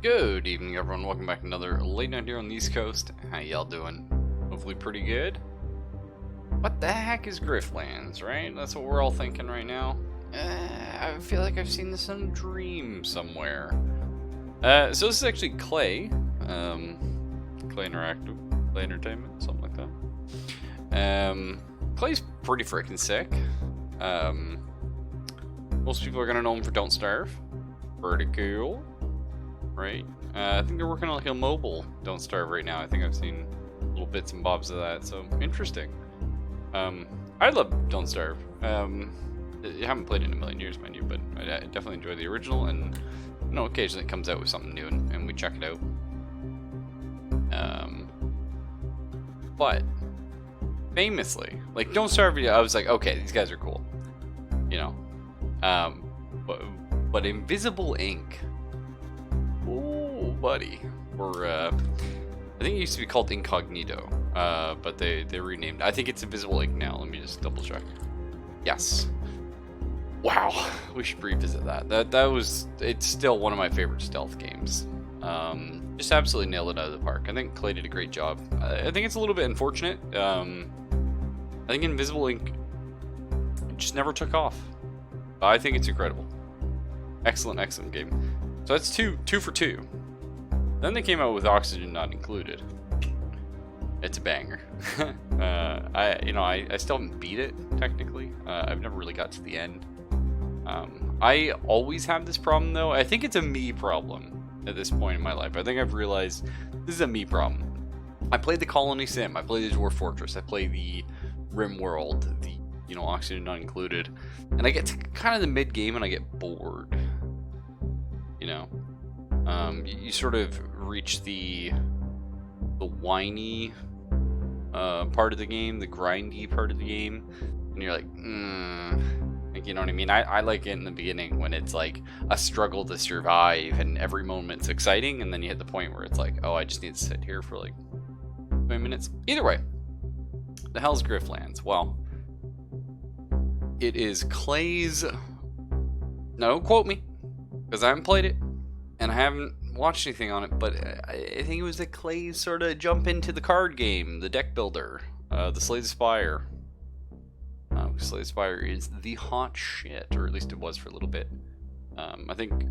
Good evening, everyone. Welcome back to another late night here on the East Coast. How y'all doing? Hopefully pretty good. What the heck is Griftlands, right? That's what we're all thinking right now. I feel like I've seen this in a dream somewhere. So this is actually Clay. Clay Interactive, Clay Entertainment, something like that. Clay's pretty freaking sick. Most people are gonna know him for Don't Starve. Pretty cool. Right? I think they're working on like a mobile Don't Starve right now. I think I've seen little bits and bobs of that, so interesting. I love Don't Starve. I haven't played it in a million years, mind you, but I definitely enjoy the original, and you know, occasionally it comes out with something new and we check it out. But famously, like Don't Starve, I was like, okay, these guys are cool, you know. But Invisible Ink. Buddy, or I think it used to be called Incognito, but they renamed. I think it's Invisible Ink now. Let me just double check. Yes. Wow, we should revisit that. It's still one of my favorite stealth games. Just absolutely nailed it out of the park. I think Clay did a great job. I think it's a little bit unfortunate. I think Invisible Ink just never took off. I think it's incredible. Excellent game. So that's two for two. Then they came out with Oxygen Not Included. It's a banger. I still haven't beat it technically. I've never really got to the end. I always have this problem though. I think it's a me problem at this point in my life. I think I've realized this is a me problem. I played the Colony Sim. I played the Dwarf Fortress. I play the Rim World. The Oxygen Not Included. And I get to kind of the mid game and I get bored. You know. You sort of reach the whiny part of the game, the grindy part of the game, and you're like, like, you know what I mean? I like it in the beginning when it's like a struggle to survive and every moment's exciting, and then you hit the point where it's like, oh, I just need to sit here for like 20 minutes. Either way, the hell's Griftlands? Well, it is Clay's. Now, don't quote me, because I haven't played it. And I haven't watched anything on it, but I think it was the Clay's sort of jump into the card game, the deck builder, the Slay the Spire. Slay the Spire is the hot shit, or at least it was for a little bit. I think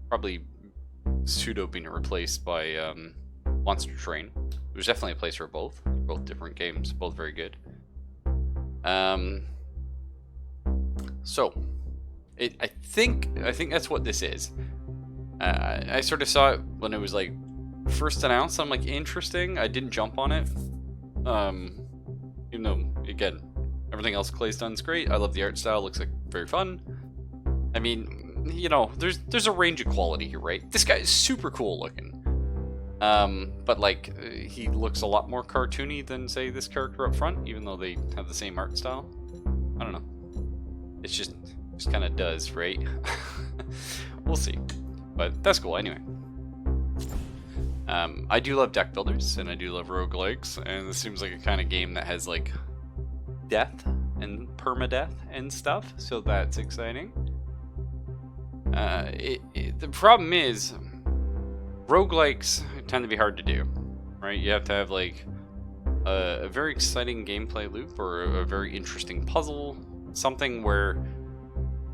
probably pseudo being replaced by Monster Train. There's definitely a place for both. Both different games, both very good. So, I think that's what this is. I sort of saw it when it was like first announced. I'm like, interesting. I didn't jump on it. Even though, again, everything else Clay's done is great. I love the art style. Looks like very fun. I mean, you know, there's a range of quality here, right? This guy is super cool looking. But like, he looks a lot more cartoony than say this character up front, even though they have the same art style. I don't know. It's just kind of does, right? We'll see. But that's cool anyway. I do love deck builders, and I do love roguelikes, and this seems like a kind of game that has like death and permadeath and stuff, so that's exciting. The problem is, roguelikes tend to be hard to do, right? You have to have like a very exciting gameplay loop or a very interesting puzzle, something where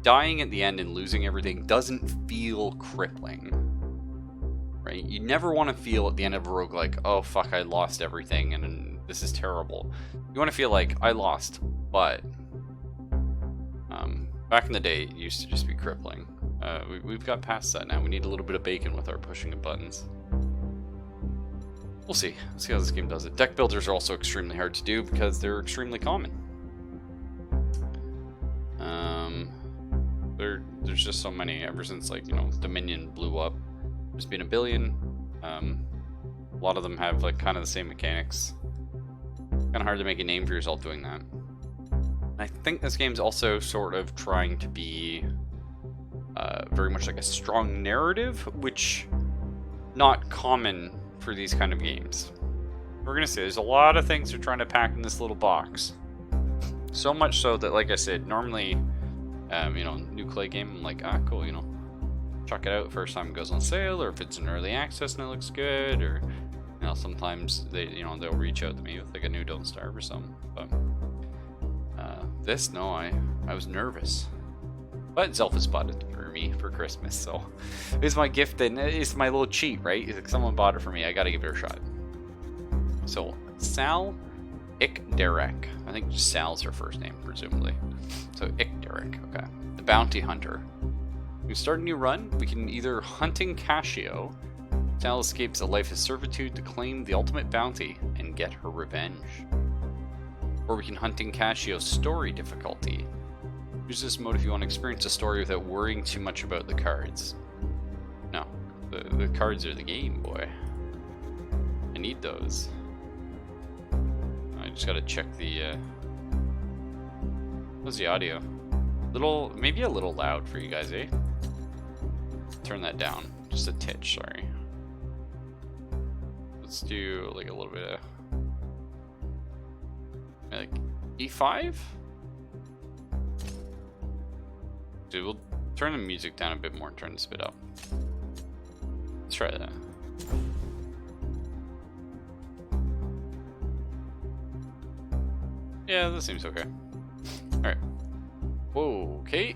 dying at the end and losing everything doesn't feel crippling, right? You never want to feel at the end of a roguelike, oh fuck, I lost everything and this is terrible. You want to feel like, I lost, but back in the day it used to just be crippling. We've got past that now. We need a little bit of bacon with our pushing of buttons. We'll see. Let's see how this game does it. Deck builders are also extremely hard to do because they're extremely common. There's just so many ever since, like, you know, Dominion blew up. There's been a billion. A lot of them have like kind of the same mechanics. Kind of hard to make a name for yourself doing that. I think this game's also sort of trying to be very much like a strong narrative, which not common for these kind of games. We're gonna say there's a lot of things they're trying to pack in this little box. So much so that, like I said, normally, you know, new Clay game, I'm like, ah, cool, you know, check it out first time it goes on sale, or if it's in early access and it looks good, or you know, sometimes they, you know, they'll reach out to me with like a new Don't Starve or something. But this, no, I was nervous. But Zelfus bought it for me for Christmas, so it's my gift and it's my little cheat, right? Like someone bought it for me, I gotta give it a shot. So Sal Ikderek, I think just Sal's her first name, presumably. So Ikderek, okay. The Bounty Hunter. We start a new run. We can either hunting Cascio. Sal escapes a life of servitude to claim the ultimate bounty and get her revenge. Or we can hunting Cascio story difficulty. Use this mode if you want to experience a story without worrying too much about the cards. No, the cards are the game, boy. I need those. I just gotta check the, how's the audio? Maybe a little loud for you guys, eh? Turn that down, just a titch, sorry. Let's do like a little bit of, like E5? Dude, we'll turn the music down a bit more and turn this bit up. Let's try that. Yeah, that seems okay. Alright. Whoa, okay.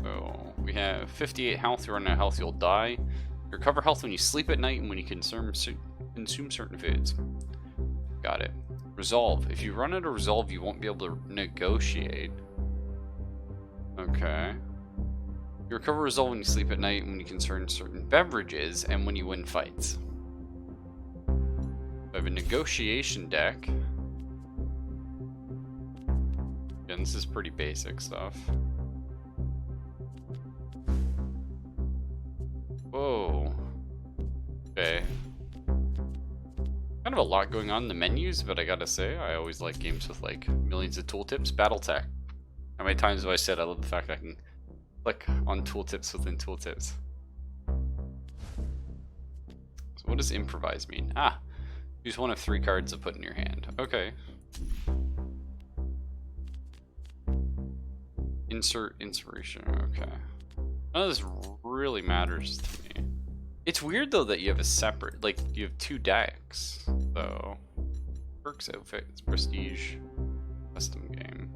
So, we have 58 health. You run out of health, you'll die. You recover health when you sleep at night and when you consume certain foods. Got it. Resolve. If you run out of resolve, you won't be able to negotiate. Okay. You recover resolve when you sleep at night and when you consume certain beverages and when you win fights. I have a negotiation deck. Again, this is pretty basic stuff. Whoa. Okay. Kind of a lot going on in the menus, but I gotta say, I always like games with like millions of tooltips. Battletech. How many times have I said I love the fact I can click on tooltips within tooltips? So what does improvise mean? Ah, use one of 3 cards to put in your hand. Okay. Insert inspiration. Okay. None of this really matters to me. It's weird though that you have a separate, like you have 2 decks. So, perks, outfits, prestige, custom game.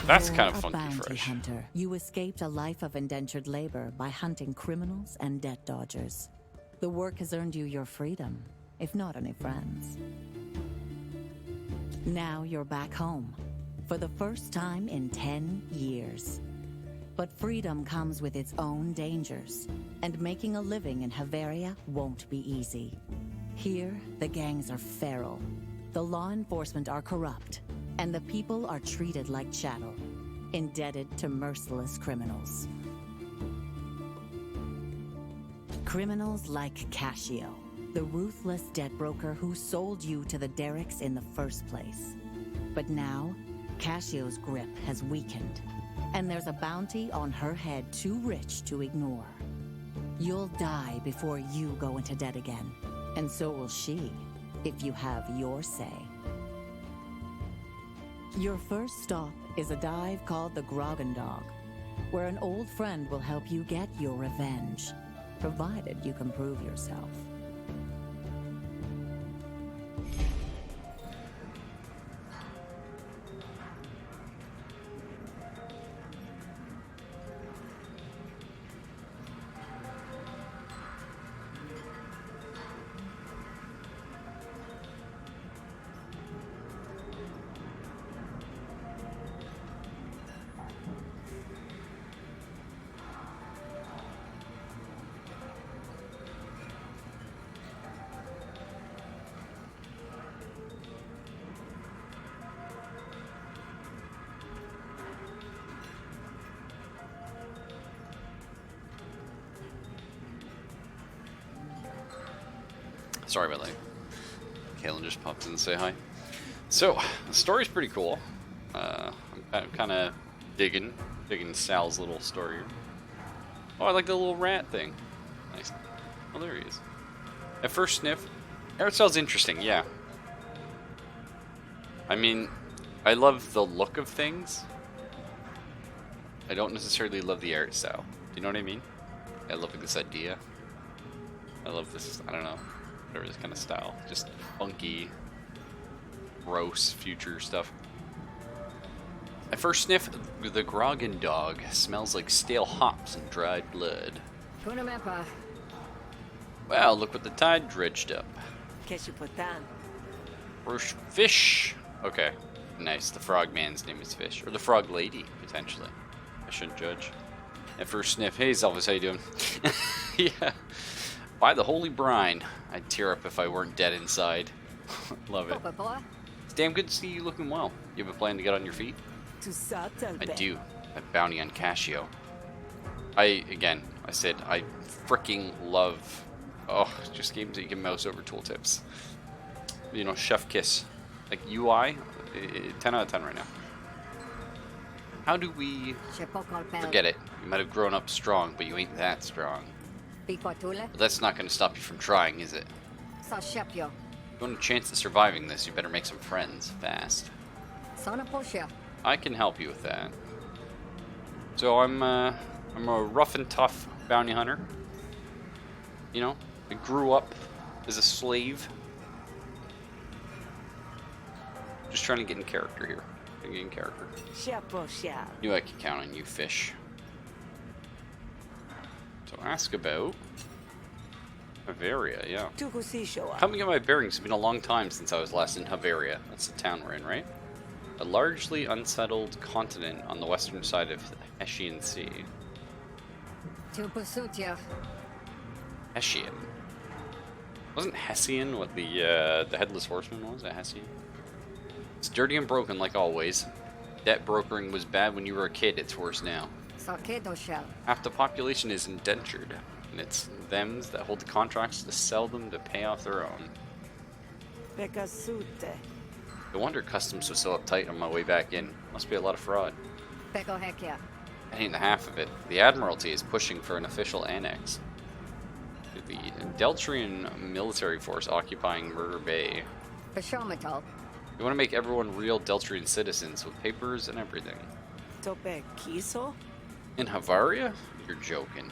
That's kind of funky fresh. Hunter. You escaped a life of indentured labor by hunting criminals and debt dodgers. The work has earned you your freedom, if not any friends. Now you're back home, for the first time in 10 years. But freedom comes with its own dangers, and making a living in Haveria won't be easy. Here, the gangs are feral, the law enforcement are corrupt, and the people are treated like chattel, indebted to merciless criminals. Criminals like Cascio, the ruthless debt broker who sold you to the Derricks in the first place. But now, Caccio's grip has weakened, and there's a bounty on her head too rich to ignore. You'll die before you go into debt again, and so will she, if you have your say. Your first stop is a dive called the Groggen Dog, where an old friend will help you get your revenge, provided you can prove yourself. Sorry about that. Kalen just popped in to say hi. So, the story's pretty cool. I'm kind of digging Sal's little story. Oh, I like the little rat thing. Nice. Oh, there he is. At first sniff, art style's interesting, yeah. I mean, I love the look of things. I don't necessarily love the art style. you know what I mean? I love this idea. I love this, I don't know, whatever this kind of style. Just funky, gross future stuff. I first sniff the Grogan dog. Smells like stale hops and dried blood. Well, look what the tide dredged up. First fish. Okay, nice. The frog man's name is Fish. Or the frog lady, potentially. I shouldn't judge. At first sniff. Hey, Zelvis, how you doing? Yeah. By the holy brine. I'd tear up if I weren't dead inside. Love it. It's damn good to see you looking well. You have a plan to get on your feet? I do. That bounty on Casio. I said I freaking love, just games that you can mouse over tooltips. You know, chef kiss. Like UI, 10 out of 10 right now. How do we forget it? You might have grown up strong, but you ain't that strong. But that's not going to stop you from trying, is it? If you want a chance of surviving this, you better make some friends fast. I can help you with that. So I'm a rough and tough bounty hunter. You know, I grew up as a slave. Just trying to get in character here. Knew I could count on you, Fish. So ask about Bavaria, yeah. Help me get my bearings. It's been a long time since I was last in Bavaria. That's the town we're in, right? A largely unsettled continent on the western side of the Hessian Sea. Hessian. Wasn't Hessian what the Headless Horseman was? A Hessian? It's dirty and broken like always. Debt brokering was bad when you were a kid, it's worse now. Half the population is indentured, and it's thems that hold the contracts to sell them to pay off their own. No wonder customs was so uptight on my way back in. Must be a lot of fraud. That ain't the half of it. The Admiralty is pushing for an official annex. The Deltrian military force occupying Murder Bay. You want to make everyone real Deltrian citizens with papers and everything. In Bavaria? You're joking.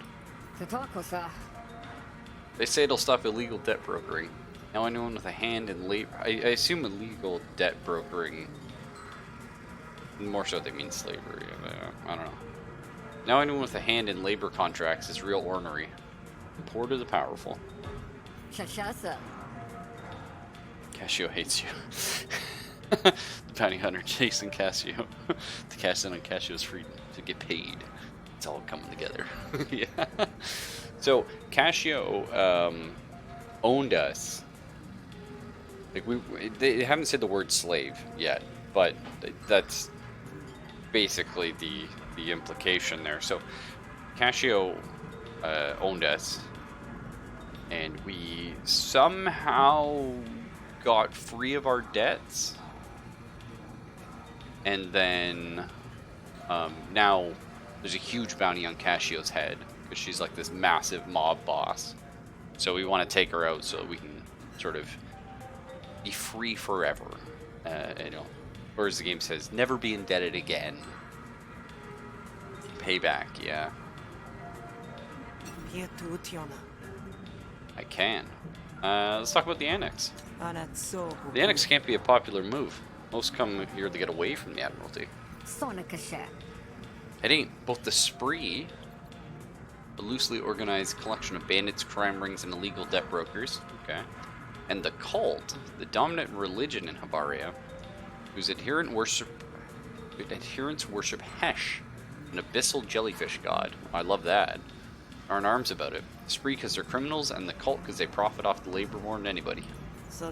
They say it'll stop illegal debt brokering. Now anyone with a hand in labor... I assume illegal debt brokering... More so they mean slavery. I don't know. Now anyone with a hand in labor contracts is real ornery. Poor to the powerful. Casio hates you. The bounty hunter chasing Casio. To cash in on Casio's freedom. To get paid. It's all coming together. Yeah. So, Casio owned us. Like they haven't said the word slave yet, but that's basically the implication there. So, Casio owned us, and we somehow got free of our debts, and then now there's a huge bounty on Casio's head because she's like this massive mob boss. So we want to take her out so we can sort of be free forever. You know, or as the game says, never be indebted again. Payback, yeah. I can. Let's talk about the Annex. The Annex can't be a popular move. Most come here to get away from the Admiralty. It ain't. Both the Spree, a loosely organized collection of bandits, crime rings, and illegal debt brokers, okay, and the Cult, the dominant religion in Bavaria, whose adherents worship Hesh, an abyssal jellyfish god. I love that. Are in arms about it. The Spree because they're criminals, and the Cult because they profit off the labor more than anybody. No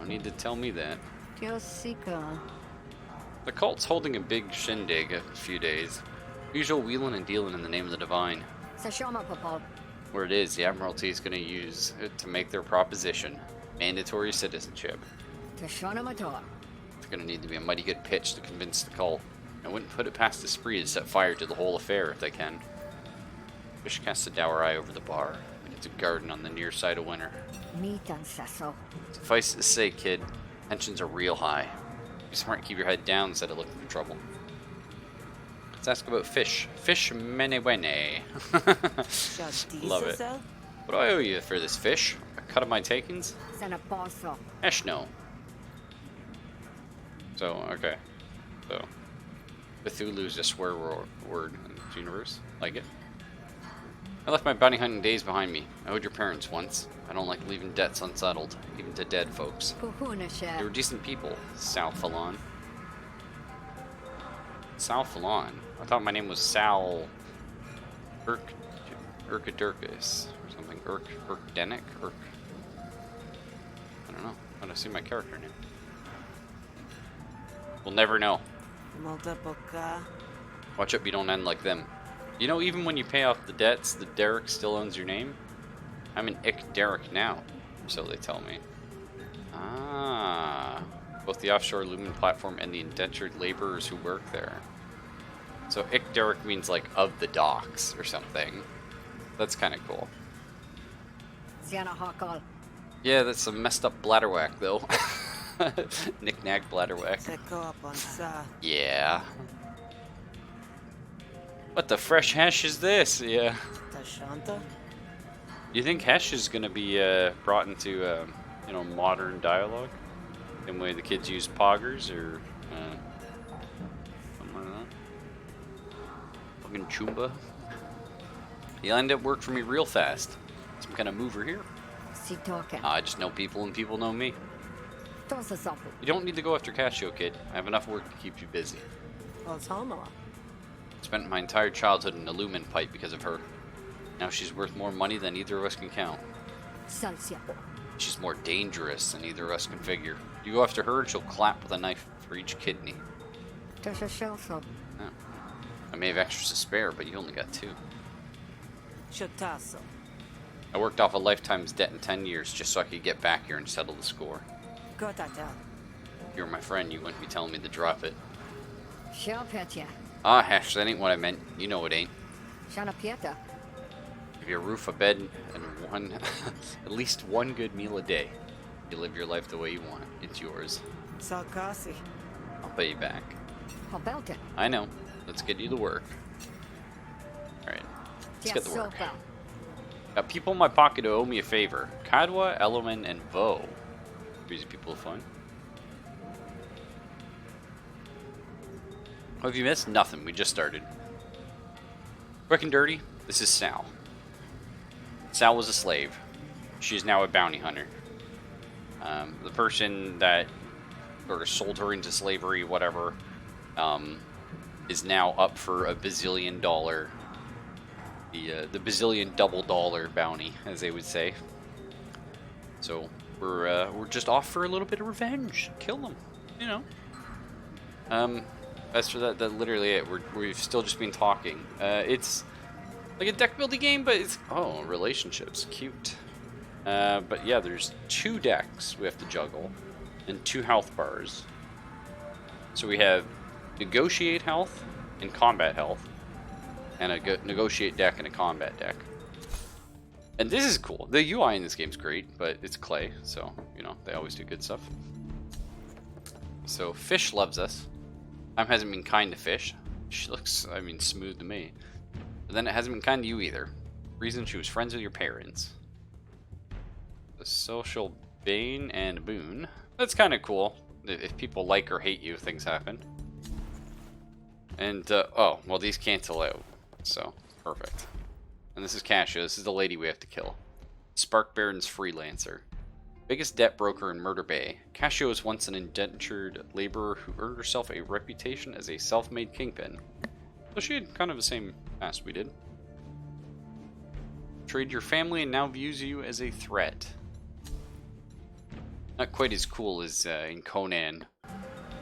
need to tell me that. The Cult's holding a big shindig a few days. Usual wheeling and dealing in the name of the divine. Where it is, the Admiralty is going to use it to make their proposition. Mandatory citizenship. It's going to need to be a mighty good pitch to convince the Cult. I wouldn't put it past the Spree to set fire to the whole affair if they can. Fish casts a dour eye over the bar. It's a garden on the near side of winter. Suffice to say, kid, tensions are real high. Be smart and keep your head down instead of looking for trouble. Let's ask about fish. Fish menewene. Love it. What do I owe you for this fish? A cut of my takings? Esh no. So, okay. So, Cthulhu is a swear word in this universe. Like it. I left my bounty hunting days behind me. I owed your parents once. I don't like leaving debts unsettled, even to dead folks. They were decent people, Sal Falon. Sal Falon? I thought my name was Sal Urkadurkus or something. Urkdenic? I don't know. I don't see my character name. We'll never know. Watch up you don't end like them. You know, even when you pay off the debts, the Derek still owns your name? I'm an Ick Derek now, so they tell me. Ah. Both the offshore Lumen platform and the indentured laborers who work there. So Ick Derek means like of the docks or something. That's kind of cool. Yeah, that's a messed up bladderwhack though. Knick-knack bladderwhack. Yeah. What the fresh hash is this? Yeah. You think hash is gonna be brought into you know, modern dialogue? Same way the kids use poggers or something like that. Fucking chumba. He'll end up work for me real fast. Some kind of mover here. I just know people and people know me. You don't need to go after Casio, kid. I have enough work to keep you busy. Spent my entire childhood in a lumen pipe because of her. Now she's worth more money than either of us can count. She's more dangerous than either of us can figure. You go after her and she'll clap with a knife for each kidney. Yeah. I may have extras to spare, but you only got 2. I worked off a lifetime's debt in 10 years just so I could get back here and settle the score. If you were my friend, you wouldn't be telling me to drop it. Ah, Hash, that ain't what I meant. You know it ain't. Give you a roof, a bed, and at least one good meal a day. You live your life the way you want it. It's yours. I'll pay you back. I know. Let's get you to work. Alright. Let's get to work. Got people in my pocket who owe me a favor. Kadwa, Eloman, and Vo. Easy people to find. What have you missed? Nothing. We just started. Quick and dirty. This is Sal. Sal was a slave. She is now a bounty hunter. The person that sort of sold her into slavery, whatever, is now up for a bazillion dollar. The bazillion double dollar bounty, as they would say. So we're just off for a little bit of revenge. Kill them, you know. As for that, literally it. We've still just been talking. It's like a deck building game, but it's relationships, cute. But yeah, there's 2 decks we have to juggle, and 2 health bars. So we have negotiate health and combat health, and a negotiate deck and a combat deck. And this is cool. The UI in this game's great, but it's clay, so you know they always do good stuff. So Fish loves us. Time hasn't been kind to Fish. She looks, I mean, smooth to me. But then it hasn't been kind to you either. Reason she was friends with your parents. The social bane and boon. That's kind of cool. If people like or hate you, things happen. And, oh, well, these cancel out. So, perfect. And this is Cassia. This is the lady we have to kill. Spark Baron's freelancer. Biggest debt broker in Murder Bay. Cassia was once an indentured laborer who earned herself a reputation as a self-made kingpin. So she had kind of the same past we did. Betrayed your family and now views you as a threat. Not quite as cool as in Conan.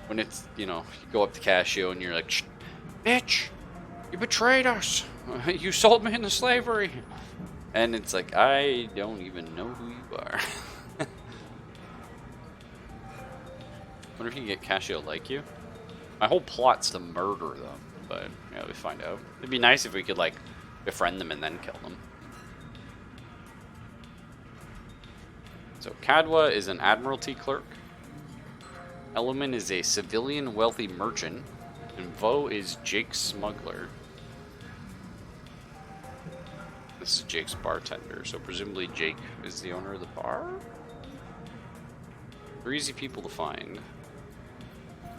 When it's, you know, you go up to Cassia and you're like, "Shh, bitch! You betrayed us! You sold me into slavery!" And it's like, I don't even know who you are. Wonder if you can get Cassia to like you. My whole plot's to murder them, but yeah, we find out. It'd be nice if we could like befriend them and then kill them. So Kadwa is an admiralty clerk. Element is a civilian wealthy merchant. And Vo is Jake's smuggler. This is Jake's bartender, so presumably Jake is the owner of the bar? They're easy people to find.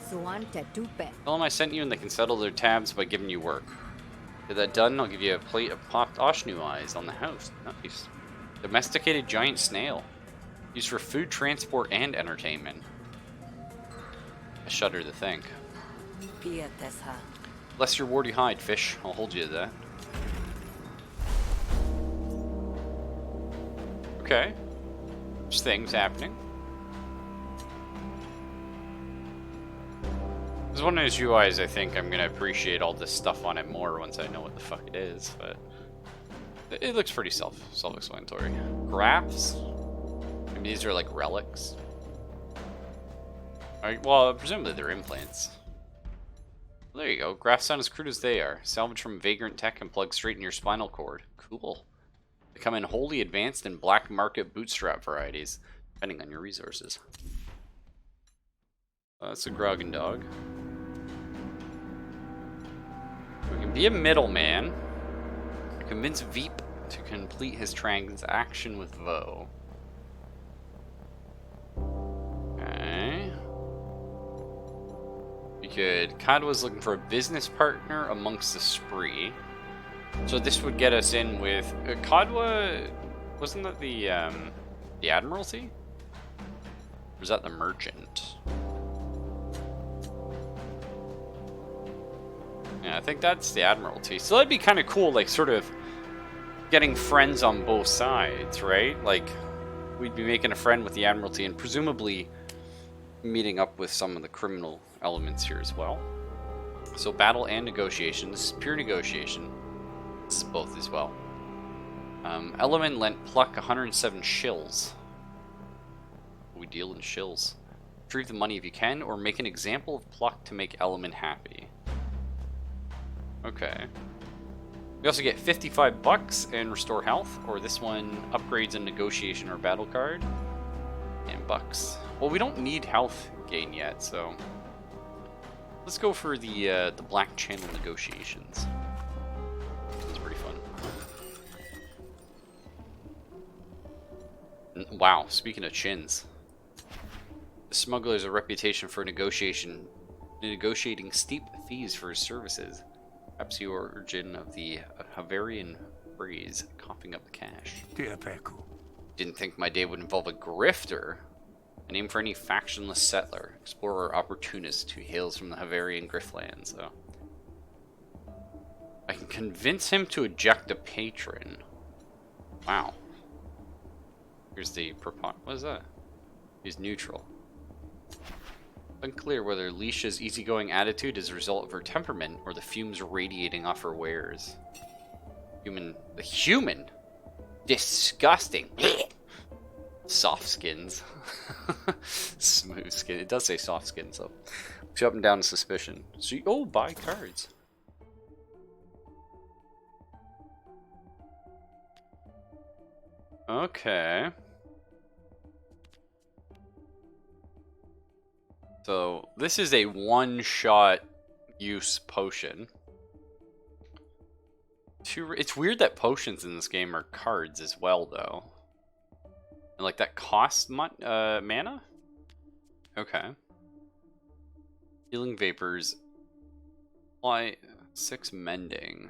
Tell them I sent you and they can settle their tabs by giving you work. Get that done, I'll give you a plate of popped Oshnu eyes on the house. Nice. Domesticated giant snail. Used for food transport and entertainment. I shudder to think. Bless your warty hide, fish. I'll hold you to that. Okay. There's things happening. It's one of those UIs I think I'm gonna appreciate all this stuff on it more once I know what the fuck it is, but it looks pretty self-explanatory. Grafts? Maybe these are like relics. Alright, well, presumably they're implants. Well, there you go. Grafts sound as crude as they are. Salvaged from vagrant tech and plugged straight in your spinal cord. Cool. They come in wholly advanced and black market bootstrap varieties, depending on your resources. That's a Grogan dog. We can be a middleman. Convince Veep to complete his transaction with Vo. Okay. We could... Kadwa's looking for a business partner amongst the spree. So this would get us in with... Kadwa... Wasn't that the Admiralty? Or was that the Merchant? Yeah, I think that's the Admiralty. So that'd be kind of cool, like, sort of getting friends on both sides, right? Like, we'd be making a friend with the Admiralty and presumably meeting up with some of the criminal elements here as well. So battle and negotiation. This is pure negotiation. This is both as well. Element lent pluck 107 shills. We deal in shills. Retrieve the money if you can, or make an example of pluck to make Element happy. Okay. We also get 55 bucks and restore health, or this one upgrades a negotiation or battle card. And bucks. Well, we don't need health gain yet, so let's go for the Black Channel negotiations. That's pretty fun. Wow, speaking of chins. The smuggler has a reputation for negotiating steep fees for his services. Perhaps the origin of the Havarian phrase, coughing up the cash. Didn't think my day would involve a grifter. A name for any factionless settler, explorer, or opportunist who hails from the Havarian Griftlands. So I can convince him to eject a patron. Wow. Here's the what is that? He's neutral. Unclear whether Leisha's easygoing attitude is a result of her temperament or the fumes radiating off her wares. The human? Disgusting. Soft skins. Smooth skin. It does say soft skin, so she up and down in suspicion. So oh, buy cards. Okay. So this is a one-shot use potion. It's weird that potions in this game are cards as well, though. And like that costs mana? Okay. Healing vapors. Apply 6 mending.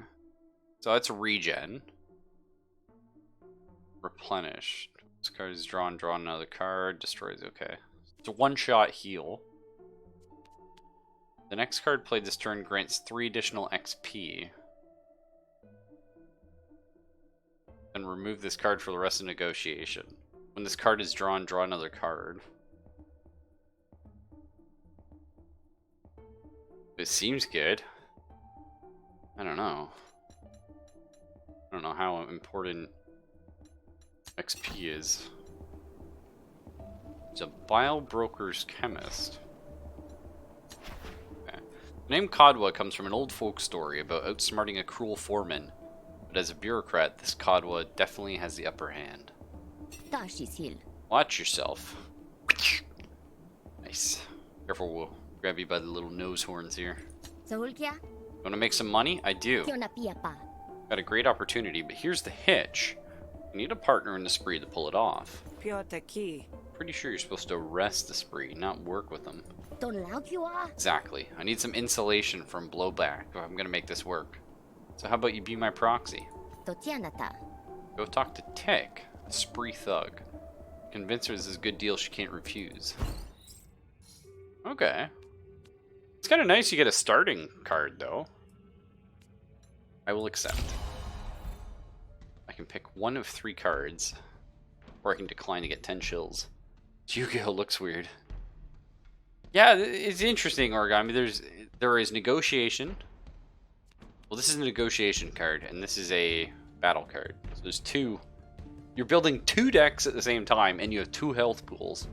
So that's a regen. Replenish. This card is draw another card. Destroys. Okay. It's a one-shot heal. The next card played this turn grants 3 additional XP. And remove this card for the rest of negotiation. When this card is drawn, draw another card. It seems good. I don't know. I don't know how important XP is. It's a bile broker's chemist. Okay. The name Kadwa comes from an old folk story about outsmarting a cruel foreman. But as a bureaucrat, this Kadwa definitely has the upper hand. Watch yourself. Nice. Careful, we'll grab you by the little nose horns here. Want to make some money? I do. Got a great opportunity, but here's the hitch. You need a partner in the spree to pull it off. Pretty sure you're supposed to arrest the spree, not work with them. Exactly. I need some insulation from blowback if I'm gonna make this work. So how about you be my proxy? Go talk to Tick, a spree thug. Convince her this is a good deal she can't refuse. Okay. It's kind of nice you get a starting card, though. I will accept. I can pick one of 3 cards, or I can decline to get 10 shills. Yu-Gi-Oh! Looks weird. Yeah, it's interesting, Origami. There is negotiation. Well, this is a negotiation card, and this is a battle card. So there's 2. You're building 2 decks at the same time, and you have 2 health pools.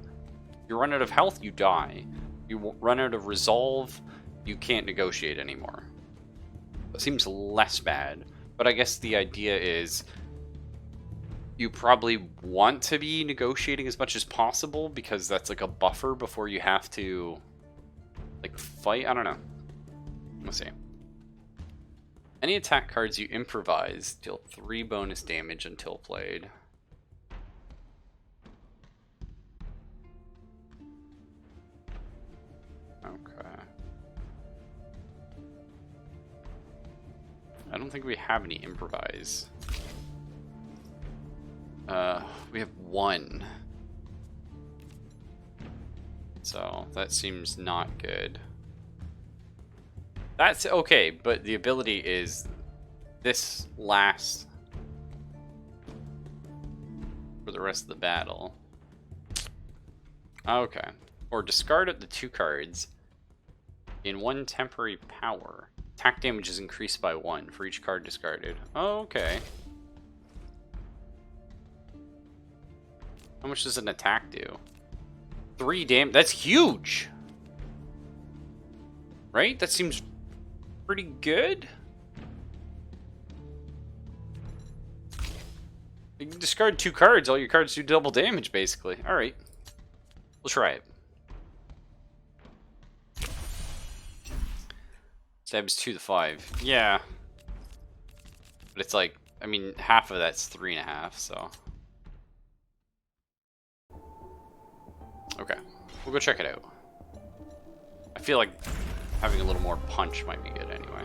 If you run out of health, you die. You run out of resolve, you can't negotiate anymore. It seems less bad, but I guess the idea is you probably want to be negotiating as much as possible because that's like a buffer before you have to like fight. I don't know. Let's see. Any attack cards you improvise deal 3 bonus damage until played. Okay. I don't think we have any improvise. We have 1. So that seems not good. That's okay, but the ability is this lasts for the rest of the battle. Okay. Or discard up to 2 cards. In 1 temporary power. Attack damage is increased by 1 for each card discarded. Oh, okay. How much does an attack do? 3 damage. That's huge! Right? That seems pretty good? You can discard 2 cards. All your cards do double damage, basically. Alright. We'll try it. Stabs 2 to 5. Yeah. But it's like, I mean, half of that's 3.5, so. Okay. We'll go check it out. I feel like having a little more punch might be good anyway.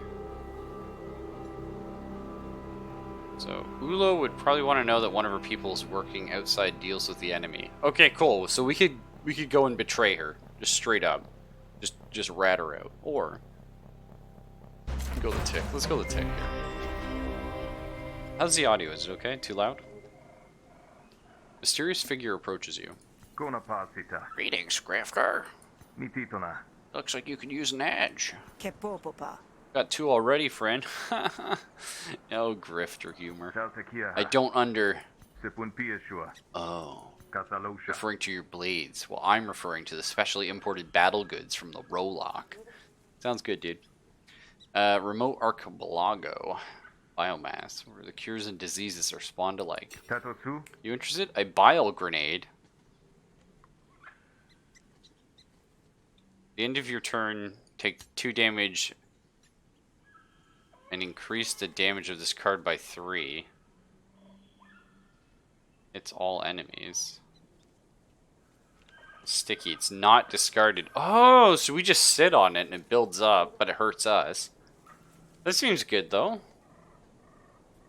So, Ulo would probably want to know that one of her people is working outside deals with the enemy. Okay, cool. So we could go and betray her. Just straight up. Just rat her out. Or go the Tick. Let's go the Tick here. How's the audio? Is it okay? Too loud? Mysterious figure approaches you. Greetings, Graftar. Looks like you could use an edge. Got 2 already, friend. Oh, grifter humor. I don't Oh. Referring to your blades. Well, I'm referring to the specially imported battle goods from the Rolock. Sounds good, dude. Remote archipelago. Biomass, where the cures and diseases are spawned alike. You interested? A bile grenade. At the end of your turn, take 2 damage and increase the damage of this card by 3. It's all enemies. Sticky. It's not discarded. Oh, so we just sit on it and it builds up, but it hurts us. This seems good, though.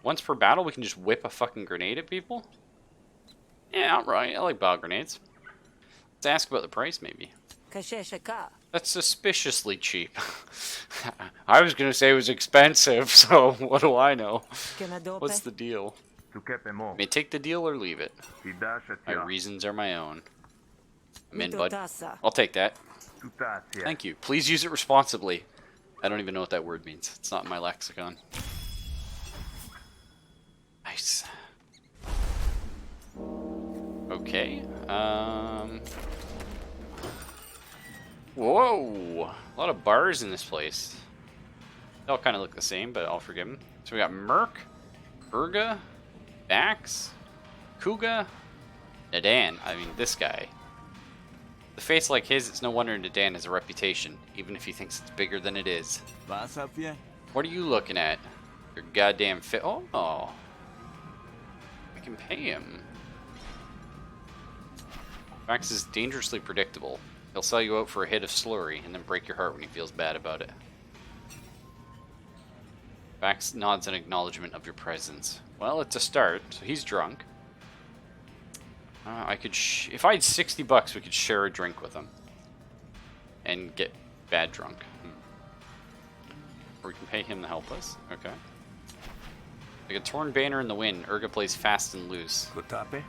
Once per battle, we can just whip a fucking grenade at people? Yeah, alright. I like bile grenades. Let's ask about the price, maybe. That's suspiciously cheap. I was going to say it was expensive, so what do I know? What's the deal? May take the deal or leave it. My reasons are my own. I'm in, bud. I'll take that. Thank you. Please use it responsibly. I don't even know what that word means. It's not in my lexicon. Nice. Okay. Whoa! A lot of bars in this place. They all kind of look the same, but I'll forgive them. So we got Merc, Urga, Bax, Kuga, Nadan. I mean, this guy. The face like his, it's no wonder Dan has a reputation, even if he thinks it's bigger than it is. Was up here? What are you looking at? Your goddamn fit. Oh. I can pay him. Max is dangerously predictable. He'll sell you out for a hit of slurry and then break your heart when he feels bad about it. Max nods in acknowledgement of your presence. Well, it's a start, so he's drunk. I could, if I had $60, we could share a drink with him. And get bad drunk. Or we can pay him to help us. Okay. Like a torn banner in the wind, Urga plays fast and loose. Kotape?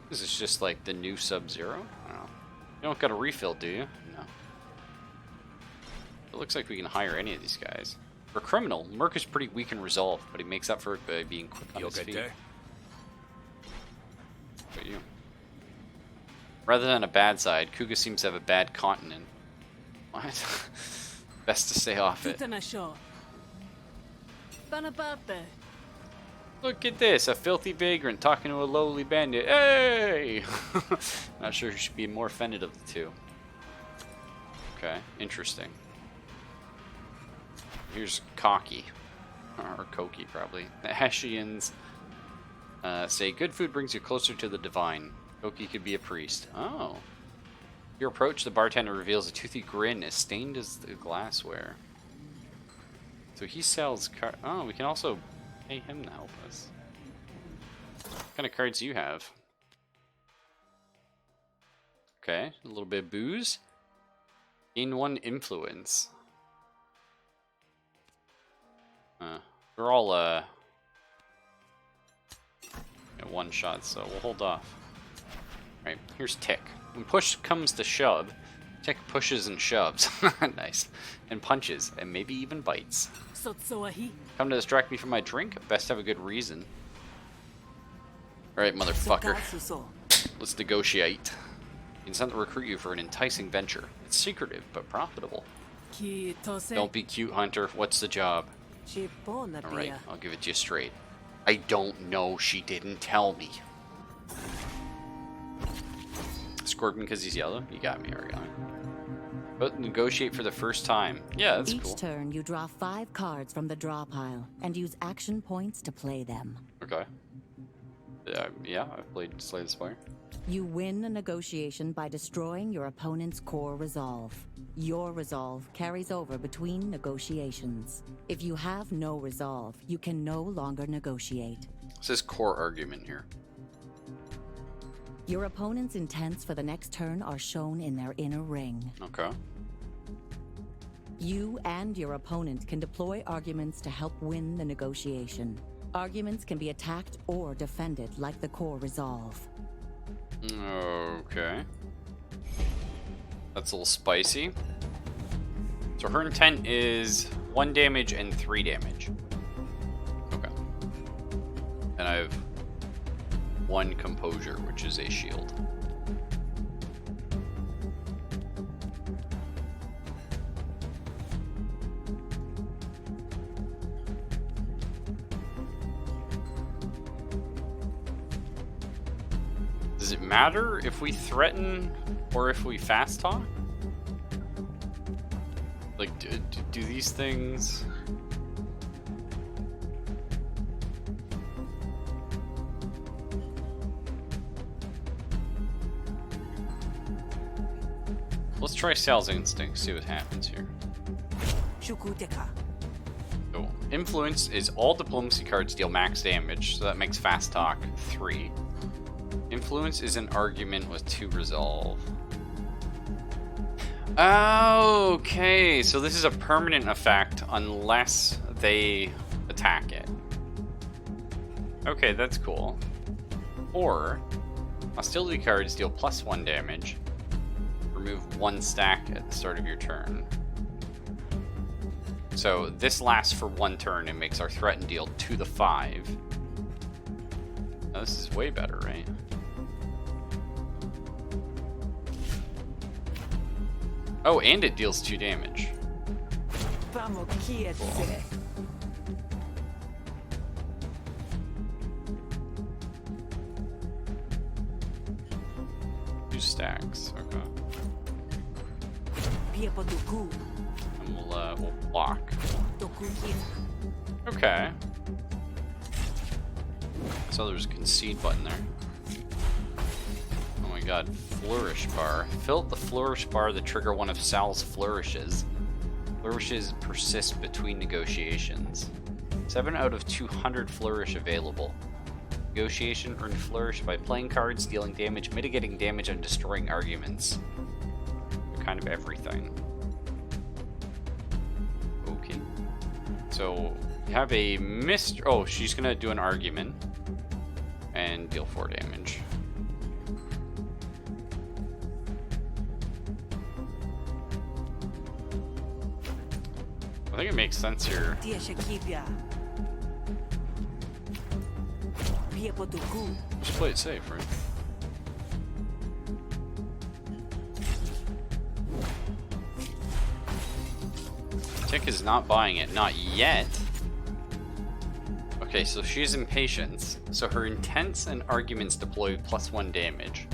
This is just like the new Sub-Zero? I don't know. You don't got a refill, do you? No. It looks like we can hire any of these guys. For criminal, Merc is pretty weak in resolve, but he makes up for it by being quick on his feet. What about you? Rather than a bad side, Kuga seems to have a bad continent. What? Best to stay off it. Look at this, a filthy vagrant talking to a lowly bandit. Hey! Not sure who should be more offended of the two. Okay, interesting. Here's Cocky. Or Koki, probably. The Hessians say, good food brings you closer to the divine. Koki could be a priest. Oh. Your approach, the bartender reveals a toothy grin as stained as the glassware. So he sells cards. Oh, we can also pay him to help us. What kind of cards do you have? Okay, a little bit of booze. Gain 1 influence. We're all one shot, so we'll hold off. Right, here's Tick. When push comes to shove, Tick pushes and shoves. Nice. And punches, and maybe even bites. Come to distract me from my drink? Best have a good reason. Alright, motherfucker. Let's negotiate. He intends to recruit you for an enticing venture. It's secretive, but profitable. Don't be cute, Hunter. What's the job? Alright, I'll give it to you straight. I don't know. She didn't tell me. Scorpion because he's yellow? You got me, Ariana. But negotiate for the first time. Yeah, that's cool. Each turn, you draw 5 cards from the draw pile and use action points to play them. Okay. Yeah, I've played Slay the Spire. You win a negotiation by destroying your opponent's core resolve. Your resolve carries over between negotiations. If you have no resolve, you can no longer negotiate. It says core argument here. Your opponent's intents for the next turn are shown in their inner ring. Okay. You and your opponent can deploy arguments to help win the negotiation. Arguments can be attacked or defended like the core resolve. Okay. That's a little spicy. So her intent is 1 damage and 3 damage. Okay. And I have 1 composure, which is a shield. Does it matter if we threaten or if we fast talk? Like, do these things... Let's try Sales Instinct, see what happens here. So, Influence is all diplomacy cards deal max damage, so that makes Fast Talk 3. Influence is an argument with 2 resolve. Okay, so this is a permanent effect unless they attack it. Okay, that's cool. Or, hostility cards deal +1 damage. Remove 1 stack at the start of your turn. So this lasts for 1 turn and makes our threaten deal 2 to the 5. Now this is way better, right? Oh, and it deals 2 damage. Cool. 2 stacks. Okay. And we'll block. Okay. So there's a concede button there. Oh my god, flourish bar. Fill the flourish bar to trigger one of Sal's flourishes. Flourishes persist between negotiations. 7 out of 200 flourish available. Negotiation earned flourish by playing cards, dealing damage, mitigating damage, and destroying arguments. Kind of everything. Okay. So you have a oh, she's gonna do an argument and deal 4 damage. I think it makes sense here. Just play it safe, right? Tick is not buying it, not yet. Okay, so she's impatient. So her intents and arguments deploy +1 damage.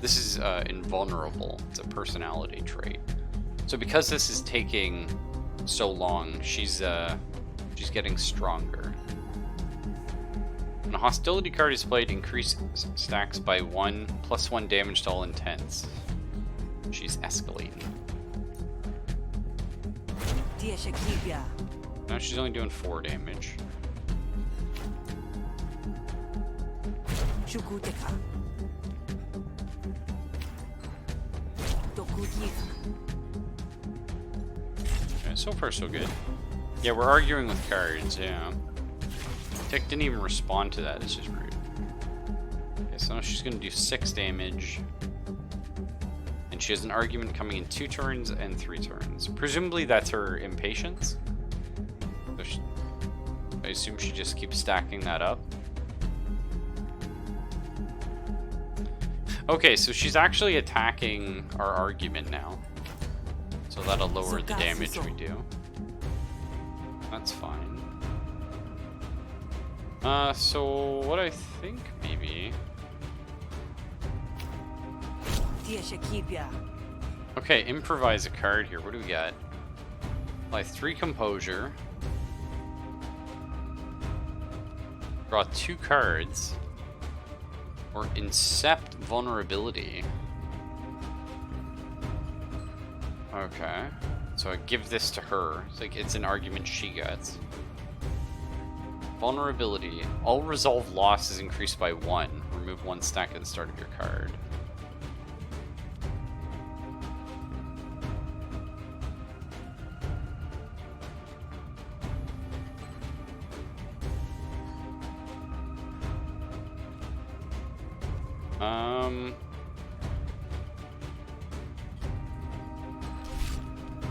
This is invulnerable. It's a personality trait. So because this is taking so long, she's getting stronger. When a hostility card is played, increase stacks by 1, +1 damage to all intents. She's escalating. Now she's only doing 4 damage. Okay, so far so good. Yeah, we're arguing with cards, yeah. Tick didn't even respond to that, it's just rude. Okay, so now she's gonna do 6 damage. And she has an argument coming in 2 turns and 3 turns. Presumably that's her impatience. So I assume she just keeps stacking that up. Okay, so she's actually attacking our argument now. So that'll lower the damage we do. That's fine. So what I think maybe... Okay, improvise a card here. What do we got? Apply 3 composure. Draw 2 cards. Or incept vulnerability. Okay. So I give this to her. It's like it's an argument she gets. Vulnerability. All resolve loss is increased by 1. Remove 1 stack at the start of your card.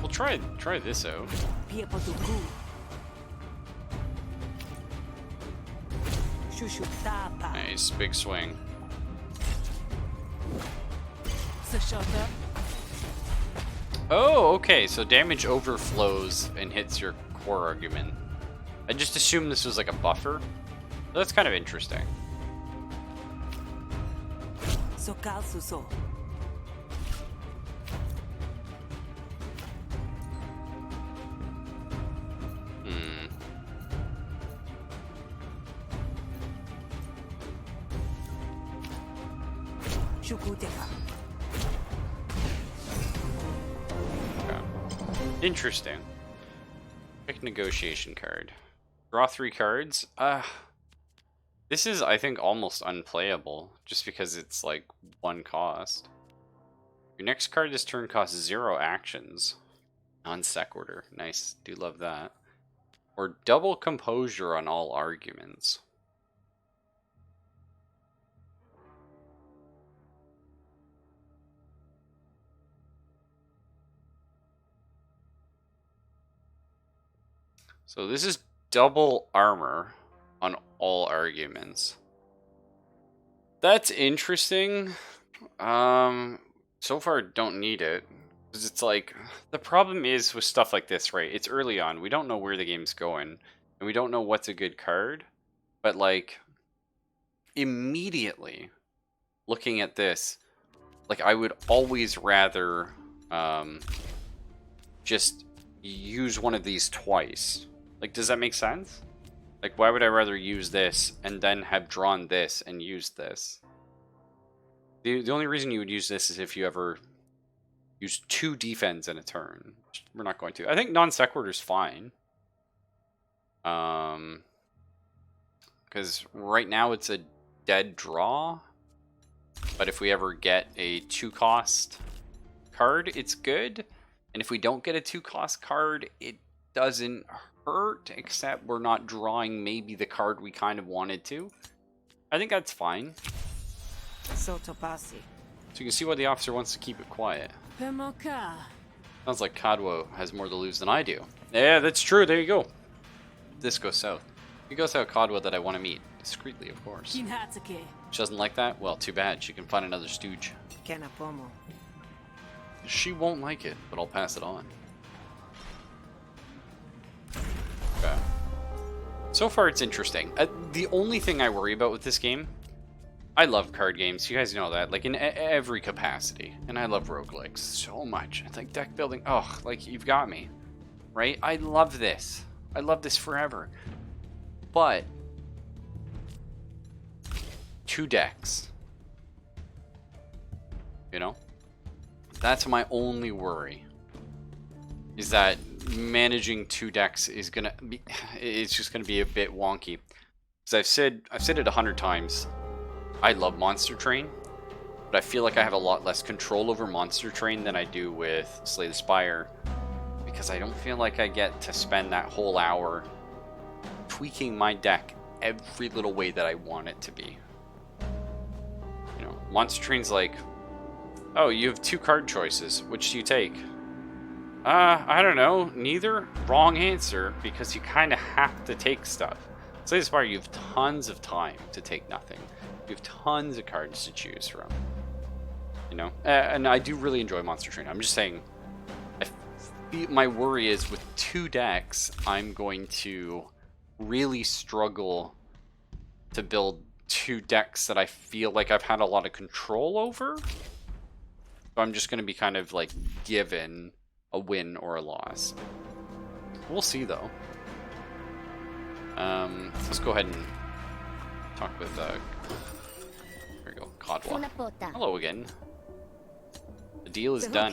We'll try this out. Nice, big swing. Oh, okay, so damage overflows and hits your core argument. I just assumed this was like a buffer. That's kind of interesting. Okay. Interesting. Pick negotiation card. Draw 3 cards. This is, I think, almost unplayable, just because it's like 1 cost. Your next card this turn costs 0 actions. Non-sequitur. Nice. Do love that. Or double composure on all arguments. So this is double armor on all arguments. That's interesting. So far don't need it. Because it's like, the problem is with stuff like this, right? It's early on. We don't know where the game's going. And we don't know what's a good card. But like, immediately looking at this, like, I would always rather just use one of these twice. Like, does that make sense? Like, why would I rather use this and then have drawn this and used this? The only reason you would use this is if you ever use 2 defense in a turn. We're not going to. I think non sequitur is fine. Because right now it's a dead draw. But if we ever get a 2-cost card, it's good. And if we don't get a 2-cost card, it doesn't hurt, except we're not drawing maybe the card we kind of wanted to. I think that's fine. So you can see why the officer wants to keep it quiet. Sounds like Cadwo has more to lose than I do. Yeah, that's true. There you go. This goes south. It goes out Cadwo that I want to meet. Discreetly, of course. She doesn't like that? Well, too bad. She can find another stooge. She won't like it, but I'll pass it on. Okay. So far, it's interesting. The only thing I worry about with this game, I love card games. You guys know that, like in every capacity. And I love roguelikes so much. It's like deck building. Oh, like you've got me, right? I love this. I love this forever. But 2 decks, you know, that's my only worry. Is that managing 2 decks is gonna be, it's just gonna be a bit wonky. Because I've said it 100 times. I love Monster Train, but I feel like I have a lot less control over Monster Train than I do with Slay the Spire, because I don't feel like I get to spend that whole hour tweaking my deck every little way that I want it to be. You know, Monster Train's like, oh, you have 2 card choices. Which do you take? I don't know. Neither. Wrong answer, because you kind of have to take stuff. Slay the Spire, you have tons of time to take nothing. You have tons of cards to choose from. You know, and I do really enjoy Monster Train. I'm just saying, my worry is with 2 decks, I'm going to really struggle to build 2 decks that I feel like I've had a lot of control over. So I'm just going to be kind of like given a win or a loss. We'll see though. Let's go ahead and talk with there we go, Cadwo. Hello again. The deal is done.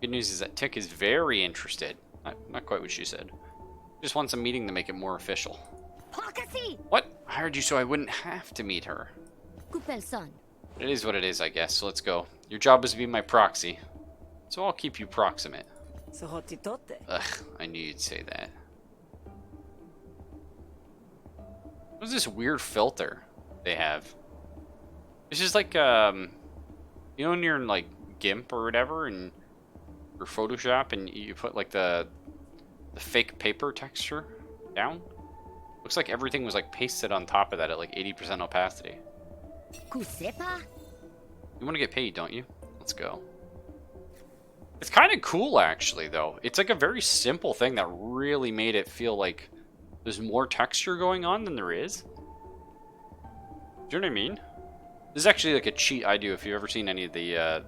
Good news is that Tick is very interested. Not quite what she said. Just wants a meeting to make it more official. What? I hired you so I wouldn't have to meet her. It is what it is, I guess, so let's go. Your job is to be my proxy, so I'll keep you proximate. Ugh, I knew you'd say that. What's this weird filter they have? It's just like, you know when you're in like GIMP or whatever, and or Photoshop, and you put like the fake paper texture down? Looks like everything was like pasted on top of that at like 80% opacity. You want to get paid, don't you? Let's go. It's kind of cool, actually, though. It's like a very simple thing that really made it feel like there's more texture going on than there is. Do you know what I mean? This is actually like a cheat I do if you've ever seen any of the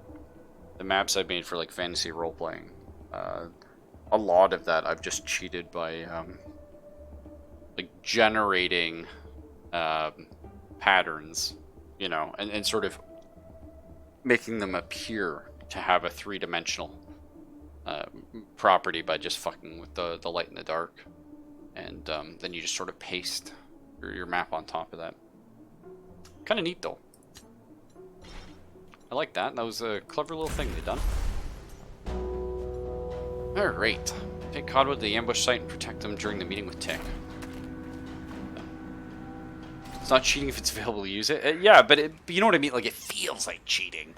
maps I've made for like fantasy role-playing. A lot of that I've just cheated by like generating patterns, you know, and sort of making them appear to have a 3-dimensional property by just fucking with the light and the dark. And then you just sort of paste your map on top of that. Kind of neat, though. I like that. That was a clever little thing they done. Alright. Take Cadwo to the ambush site and protect them during the meeting with Tick. It's not cheating if it's available to use it. Yeah, but you know what I mean? Like, it feels like cheating.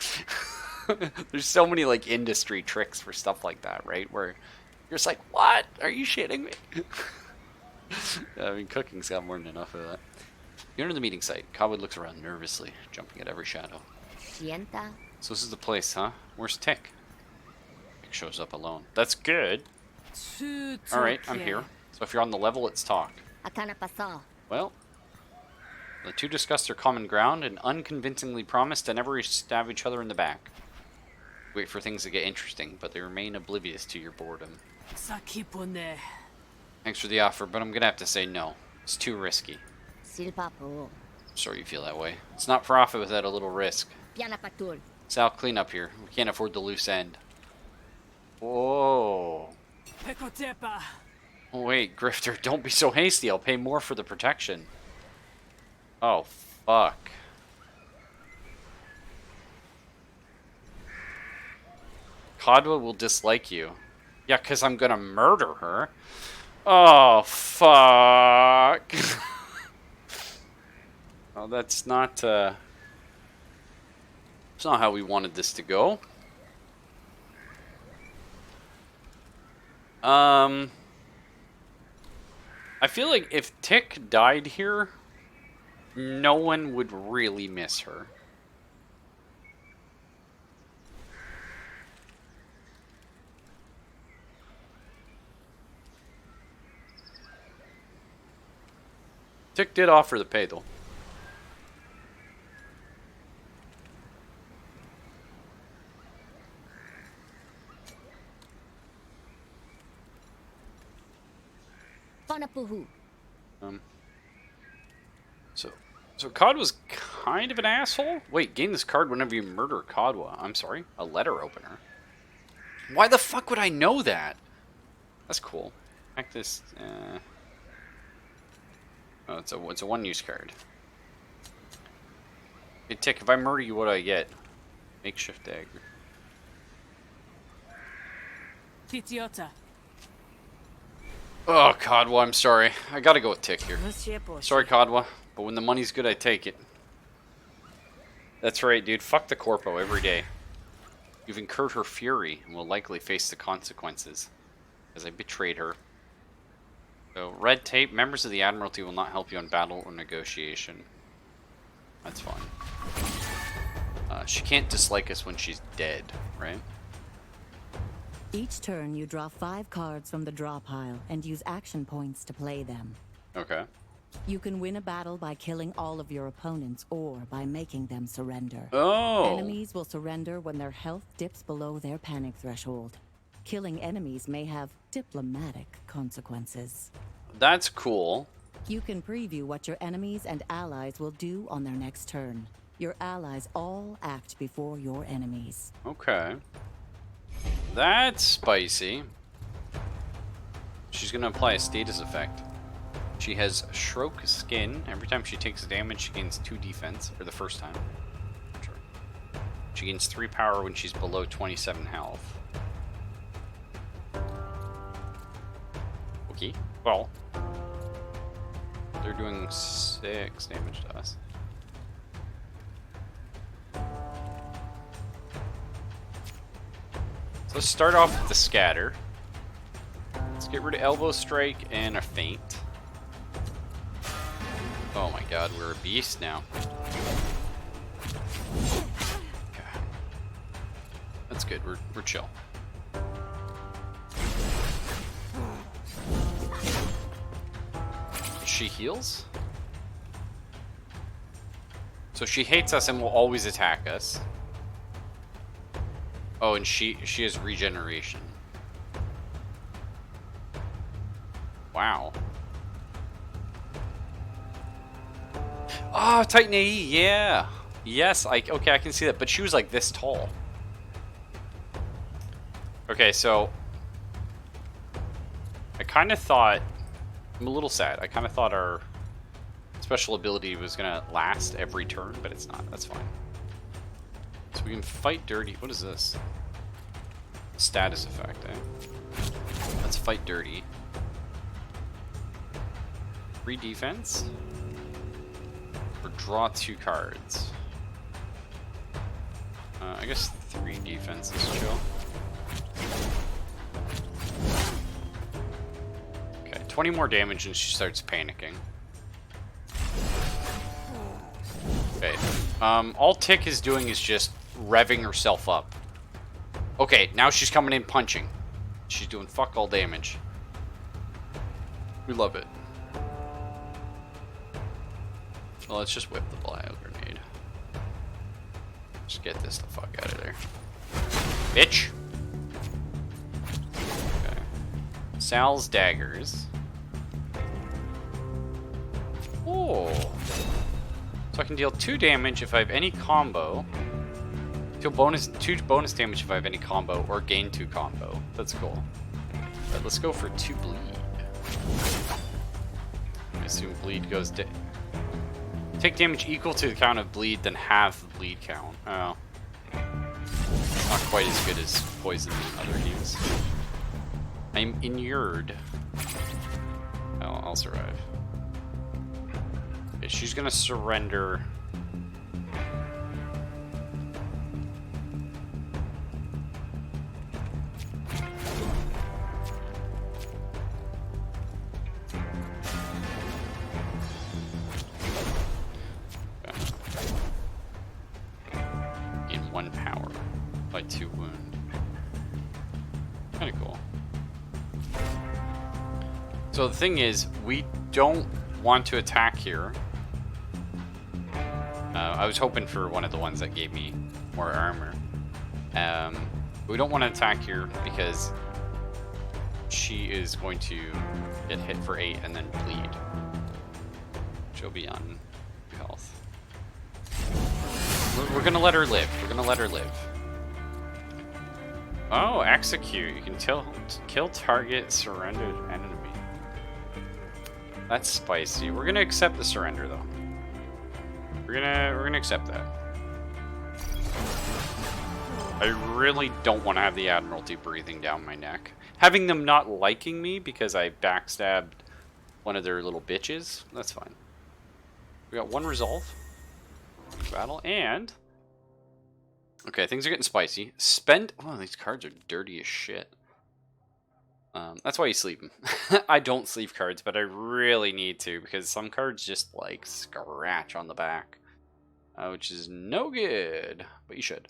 There's so many, like, industry tricks for stuff like that, right? Where you're just like, what? Are you shitting me? I mean, cooking's got more than enough of that. You enter the meeting site. Cadwo looks around nervously, jumping at every shadow. So this is the place, huh? Where's Tick? Tick shows up alone. That's good. Alright, I'm here. So if you're on the level, let's talk. Well, The two discuss their common ground and unconvincingly promise to never stab each other in the back. Wait for things to get interesting, but they remain oblivious to your boredom. Thanks for the offer, but I'm gonna have to say no. It's too risky. Sorry you feel that way. It's not profit without a little risk. Sal, clean up here. We can't afford the loose end. Whoa. Oh, wait, Grifter, don't be so hasty. I'll pay more for the protection. Oh, fuck. Kadwa will dislike you. Yeah, because I'm gonna murder her. Oh, fuck. Oh, that's not, it's not how we wanted this to go. I feel like if Tick died here, no one would really miss her. Tick did offer the pay, though. So Kadwa's kind of an asshole? Wait, gain this card whenever you murder Kadwa. I'm sorry, a letter opener. Why the fuck would I know that? That's cool. Hack this. Oh, it's a one-use card. Hey Tick, if I murder you, what do I get? Makeshift dagger. Oh, Kadwa, I'm sorry. I gotta go with Tick here. Sorry, Kadwa, but when the money's good, I take it. That's right, dude. Fuck the Corpo every day. You've incurred her fury and will likely face the consequences, as I betrayed her. So, red tape. Members of the Admiralty will not help you in battle or negotiation. That's fine. She can't dislike us when she's dead, right? Each turn, you draw 5 cards from the draw pile and use action points to play them. Okay. You can win a battle by killing all of your opponents or by making them surrender. Oh! Enemies will surrender when their health dips below their panic threshold. Killing enemies may have diplomatic consequences. That's cool. You can preview what your enemies and allies will do on their next turn. Your allies all act before your enemies. Okay. That's spicy. She's gonna apply a status effect. She has Shroak Skin. Every time she takes damage, she gains 2 defense, for the first time. Sure. She gains 3 power when she's below 27 health. Okay, well. They're doing 6 damage to us. So let's start off with the scatter. Let's get rid of elbow strike and a feint. Oh my god, we're a beast now. Okay. That's good, we're chill. She heals? So she hates us and will always attack us. Oh, and she has regeneration. Wow. Oh, Titan AE, yeah. Yes, okay, I can see that, but she was like this tall. Okay, so I kind of thought, I'm a little sad. I kind of thought our special ability was gonna last every turn, but it's not. That's fine. So we can fight dirty. What is this? Status effect, eh? Let's fight dirty. 3 defense. Or draw 2 cards. I guess 3 defense is chill. Okay, 20 more damage and she starts panicking. Okay, all Tick is doing is just revving herself up. Okay, now she's coming in punching. She's doing fuck all damage. We love it. Well, let's just whip the bio grenade. Just get this the fuck out of there. Bitch! Okay. Sal's daggers. Oh! So I can deal 2 damage if I have any combo. 2 bonus damage if I have any combo, or gain 2 combo. That's cool. Alright, let's go for 2 bleed. I assume bleed goes take damage equal to the count of bleed, then half the bleed count. Oh. Not quite as good as poison in other games. I'm inured. I'll survive. Okay, she's gonna surrender. In 1 power by 2 wound. Kinda cool. So the thing is, we don't want to attack here. I was hoping for one of the ones that gave me more armor. We don't want to attack here because she is going to get hit for 8 and then bleed. She'll be on health. We're gonna let her live. We're gonna let her live. Oh, execute. You can kill target surrendered enemy. That's spicy. We're gonna accept the surrender though. We're gonna accept that. I really don't want to have the Admiralty breathing down my neck. Having them not liking me because I backstabbed one of their little bitches, that's fine. We got 1 resolve. Battle, and... Okay, things are getting spicy. Oh, these cards are dirty as shit. That's why you sleeve them. I don't sleeve cards, but I really need to, because some cards just, like, scratch on the back. Which is no good, but you should.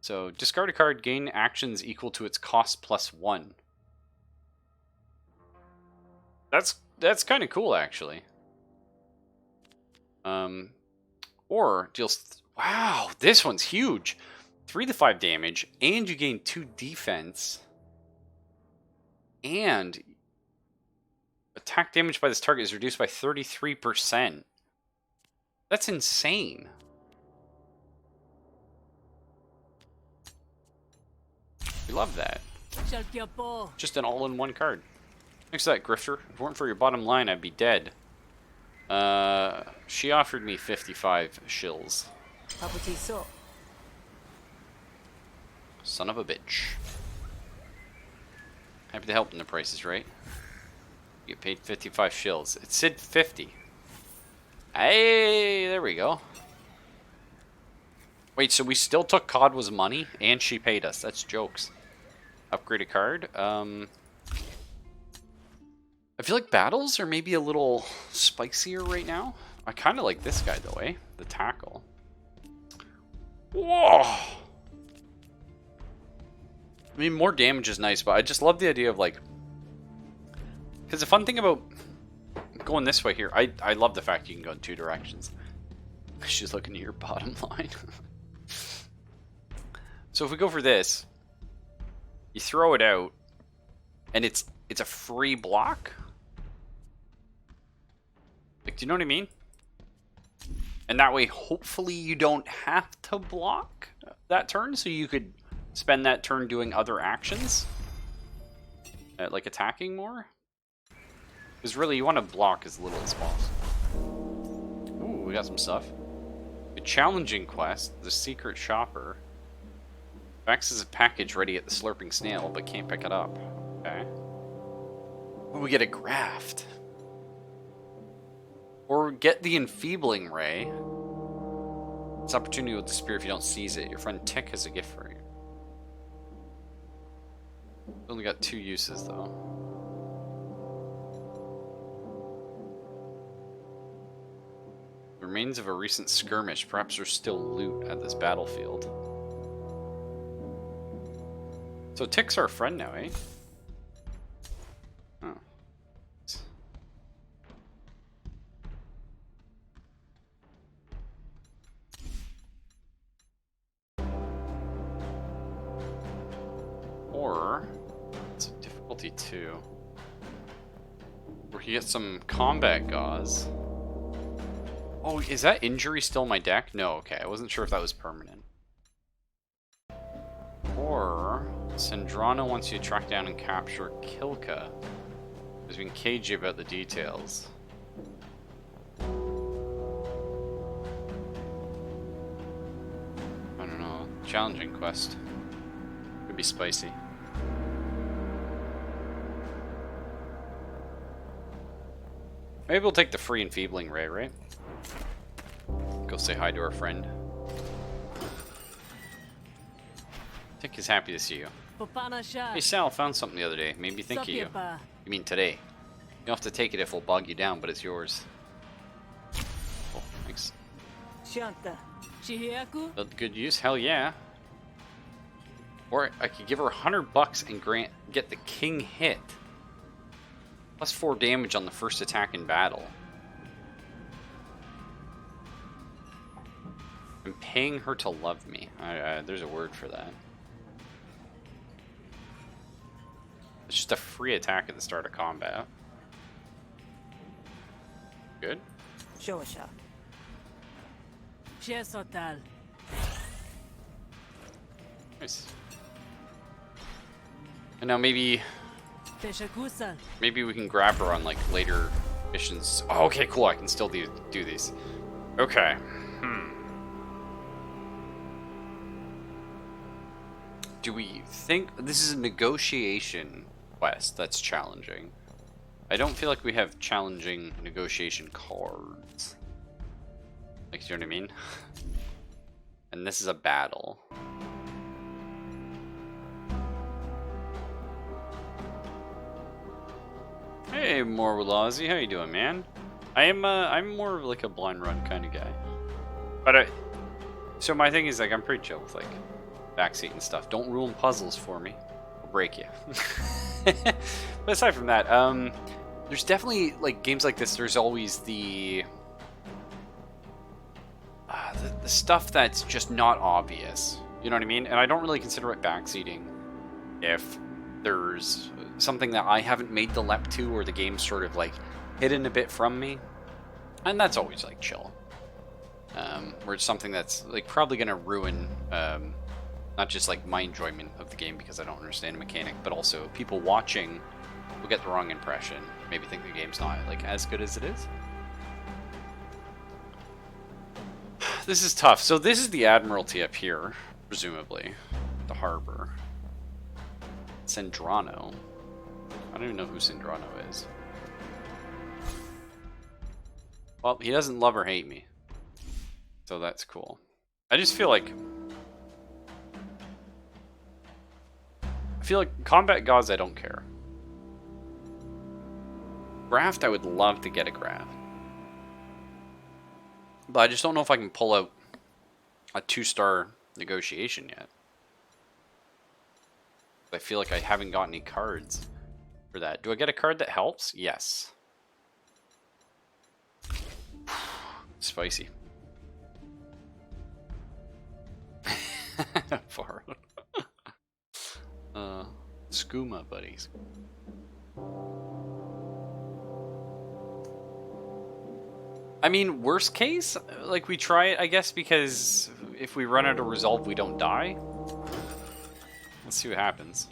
So, discard a card, gain actions equal to its cost plus 1. That's kind of cool, actually. Or deals... Wow, this one's huge. 3 to 5 damage, and you gain 2 defense. And attack damage by this target is reduced by 33%. That's insane. We love that. Just an all-in-one card. Next to that, Grifter. If it weren't for your bottom line, I'd be dead. She offered me 55 shills. Son of a bitch. Happy to help when the price is right. You get paid 55 shills. It said 50. Hey, there we go. Wait, so we still took Kadwa's money and she paid us. That's jokes. Upgrade a card. I feel like battles are maybe a little spicier right now. I kind of like this guy though, eh? The tackle. Whoa! I mean, more damage is nice, but I just love the idea of, like... Because the fun thing about going this way here, I love the fact you can go in 2 directions. She's looking at your bottom line. So if we go for this, you throw it out, and it's a free block. Like, do you know what I mean? And that way, hopefully you don't have to block that turn, so you could spend that turn doing other actions. Like attacking more. Because really, you want to block as little as possible. Ooh, we got some stuff. A challenging quest, the Secret Shopper. Faxes a package ready at the Slurping Snail, but can't pick it up. Okay. Ooh, we get a graft. Or get the Enfeebling Ray. This opportunity will disappear if you don't seize it. Your friend Tick has a gift for you. Only got 2 uses, though. The remains of a recent skirmish. Perhaps there's still loot at this battlefield. So Tick's our friend now, eh? Oh. Or it's difficulty 2. We can get some combat gauze. Oh, is that injury still my deck? No, okay. I wasn't sure if that was permanent. Or Sandrana wants you to track down and capture Kilka. Because we can cage you about the details. I don't know. Challenging quest. Could be spicy. Maybe we'll take the free enfeebling ray, right? Go say hi to our friend. Tick is happy to see you. Hey Sal, found something the other day. Made me think of you. You mean today? You don't have to take it if it'll bog you down, but it's yours. Oh, thanks. Good use? Hell yeah. Or I could give her $100 and get the king hit. Plus 4 damage on the first attack in battle. I'm paying her to love me. There's a word for that. It's just a free attack at the start of combat. Good. Nice. And now maybe we can grab her on like later missions. Oh, okay, cool. I can still do these. Okay. Do we think this is a negotiation quest that's challenging? I don't feel like we have challenging negotiation cards. Like, you know what I mean? And this is a battle. Hey, Morwalazi, how you doing, man? I'm more of like a blind run kind of guy. But so my thing is like I'm pretty chill with like backseat and stuff. Don't ruin puzzles for me. I'll break you. But aside from that, there's definitely like games like this. There's always the stuff that's just not obvious. You know what I mean? And I don't really consider it backseating if there's something that I haven't made the lep to, or the game's sort of like hidden a bit from me, and that's always like chill. Where it's something that's like probably gonna ruin not just like my enjoyment of the game because I don't understand the mechanic, but also people watching will get the wrong impression, maybe think the game's not like as good as it is. This is tough. So this is the Admiralty up here, presumably the harbor. Sandrano. I don't even know who Sandrano is. Well, he doesn't love or hate me. So that's cool. I just feel like combat gauze I don't care. Graft I would love to get a graft. But I just don't know if I can pull out a 2-star negotiation yet. I feel like I haven't got any cards for that. Do I get a card that helps? Yes. Spicy. Far. Skooma buddies. I mean, worst case, like we try it, I guess, because if we run out of resolve, we don't die. Let's see what happens.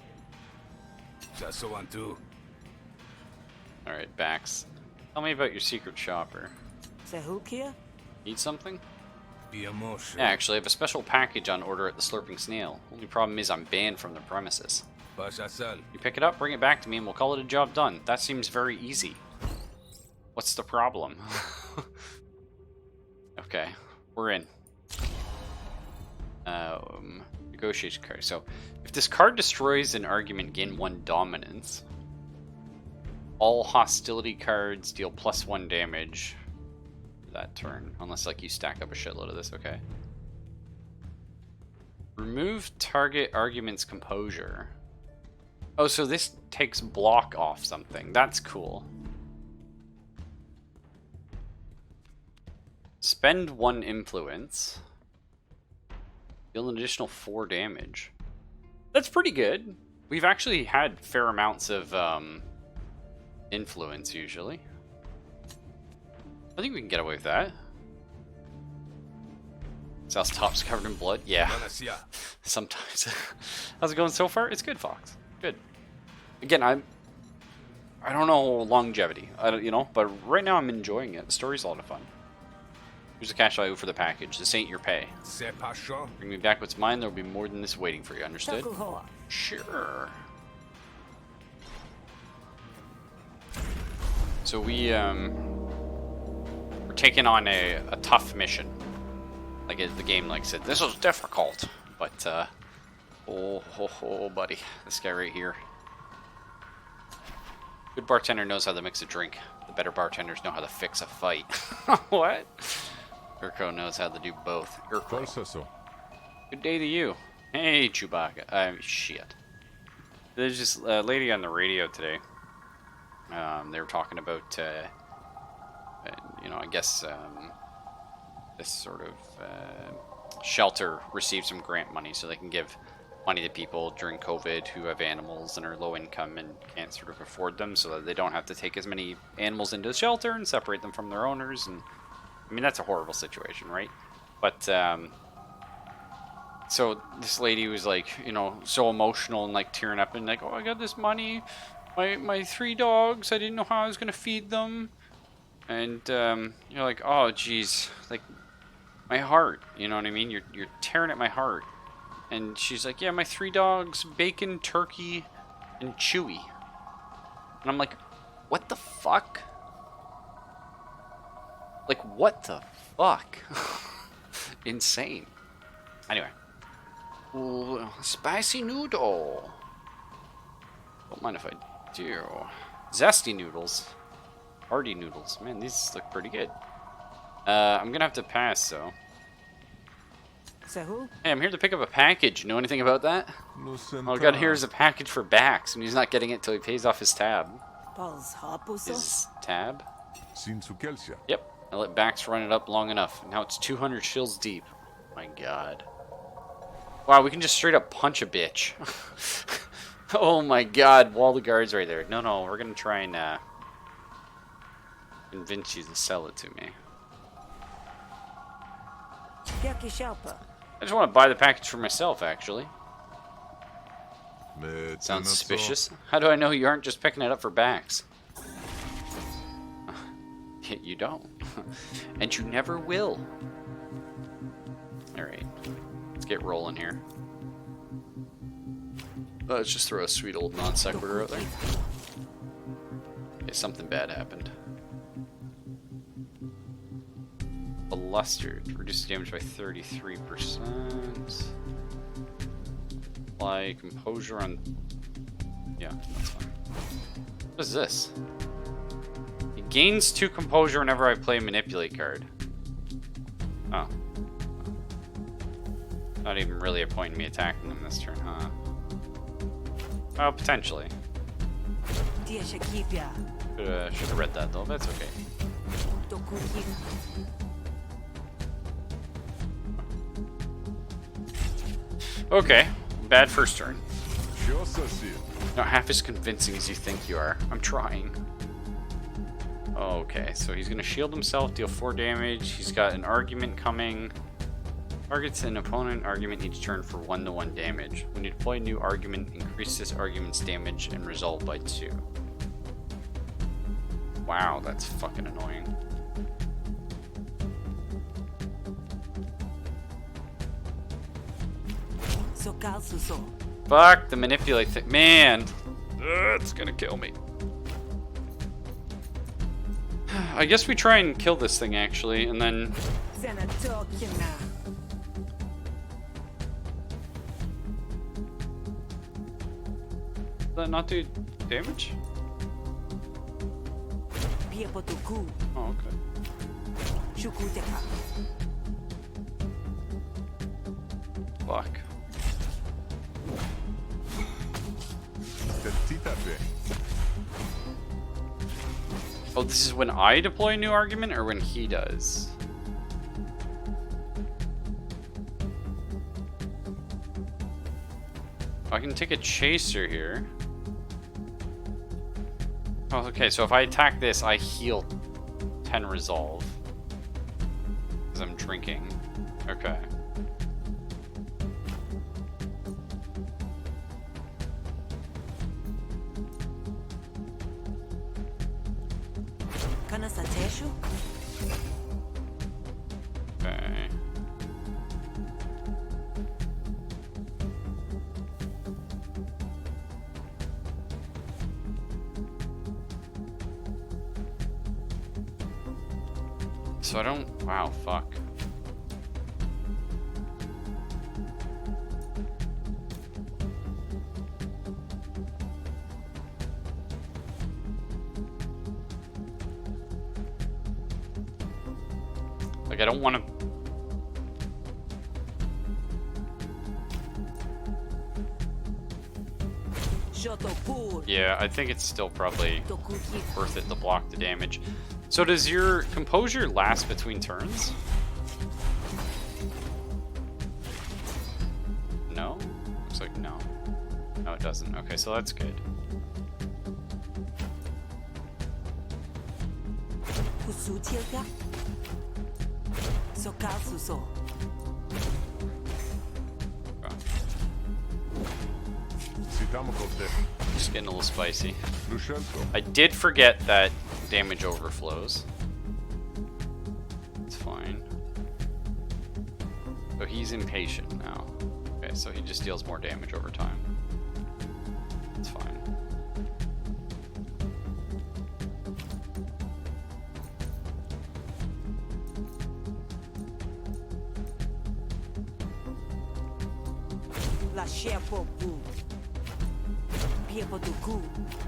Alright, Bax. Tell me about your secret shopper. Need something? Yeah, actually, I have a special package on order at the Slurping Snail. Only problem is I'm banned from the premises. You pick it up, bring it back to me, and we'll call it a job done. That seems very easy. What's the problem? Okay, we're in. Negotiation card. So, if this card destroys an argument, gain 1 dominance. All hostility cards deal +1 damage that turn, unless like you stack up a shitload of this. Okay. Remove target argument's composure. Oh, so this takes block off something. That's cool. Spend 1 influence. Deal an additional 4 damage. That's pretty good. We've actually had fair amounts of influence usually. I think we can get away with that. South's top's covered in blood. Yeah. Sometimes. How's it going so far? It's good, Fox. Good. Again, I don't know longevity. I don't, you know, but right now I'm enjoying it. The story's a lot of fun. Here's the cash value for the package. This ain't your pay. Bring me back what's mine. There'll be more than this waiting for you. Understood? Sure. So we're taking on a tough mission. Like the game like said, this was difficult, but oh, buddy, this guy right here. Good bartender knows how to mix a drink. The better bartenders know how to fix a fight. What? Urko knows how to do both. Urko. Good day to you. Hey, Chewbacca. Shit. There's this lady on the radio today. They were talking about, you know, I guess this sort of shelter received some grant money so they can give money to people during COVID who have animals and are low income and can't sort of afford them, so that they don't have to take as many animals into the shelter and separate them from their owners. And I mean, that's a horrible situation, right? But so this lady was like, you know, so emotional and like tearing up and like, oh, I got this money, my 3 dogs, I didn't know how I was gonna feed them. And you're like, oh geez, like my heart, you know what I mean? You're tearing at my heart. And she's like, yeah, my 3 dogs, Bacon, Turkey, and Chewy. And I'm like, what the fuck? Like, what the fuck? Insane. Anyway. Ooh, spicy noodle. Don't mind if I do. Zesty noodles. Hearty noodles. Man, these look pretty good. I'm gonna have to pass, though. So who? Hey, I'm here to pick up a package. You know anything about that? All I got here is a package for Bax, and he's not getting it till he pays off his tab. His tab? Yep. I let Bax run it up long enough. Now it's 200 shills deep. My god. Wow, we can just straight up punch a bitch. Oh my god, wall the guards right there. No, we're gonna try and convince you to sell it to me. I just want to buy the package for myself, actually. Sounds suspicious. How do I know you aren't just picking it up for Bax? You don't. And you never will. Alright. Let's get rolling here. Let's just throw a sweet old non sequitur out there. Okay, something bad happened. Blustered. Reduces damage by 33%. Apply composure on... Yeah, that's fine. What is this? It gains 2 composure whenever I play a manipulate card. Oh. Not even really a point in me attacking them this turn, huh? Oh, potentially. Should have read that though, that's okay. Okay, bad first turn. Not half as convincing as you think you are. I'm trying. Okay, so he's gonna shield himself, deal 4 damage. He's got an argument coming. Targets an opponent argument each turn for 1/1 damage. When you deploy a new argument, increase this argument's damage and result by 2. Wow, that's fucking annoying. Fuck the manipulate thing. Man! It's gonna kill me. I guess we try and kill this thing actually, and then... Does that not do damage? Oh, okay. Fuck. Oh, this is when I deploy a new argument or when he does? I can take a chaser here. Oh, okay, so if I attack this, I heal 10 resolve. Because I'm drinking. Okay. Kana sa teshu? Okay. So I don't... Wow, fuck. Like, I don't want to... Yeah, I think it's still probably worth it to block the damage. So does your composure last between turns? No? Looks like no. No, it doesn't. Okay, so that's good. Just getting a little spicy. I did forget that damage overflows. It's fine. So he's impatient now. Okay, so he just deals more damage over time. It's fine.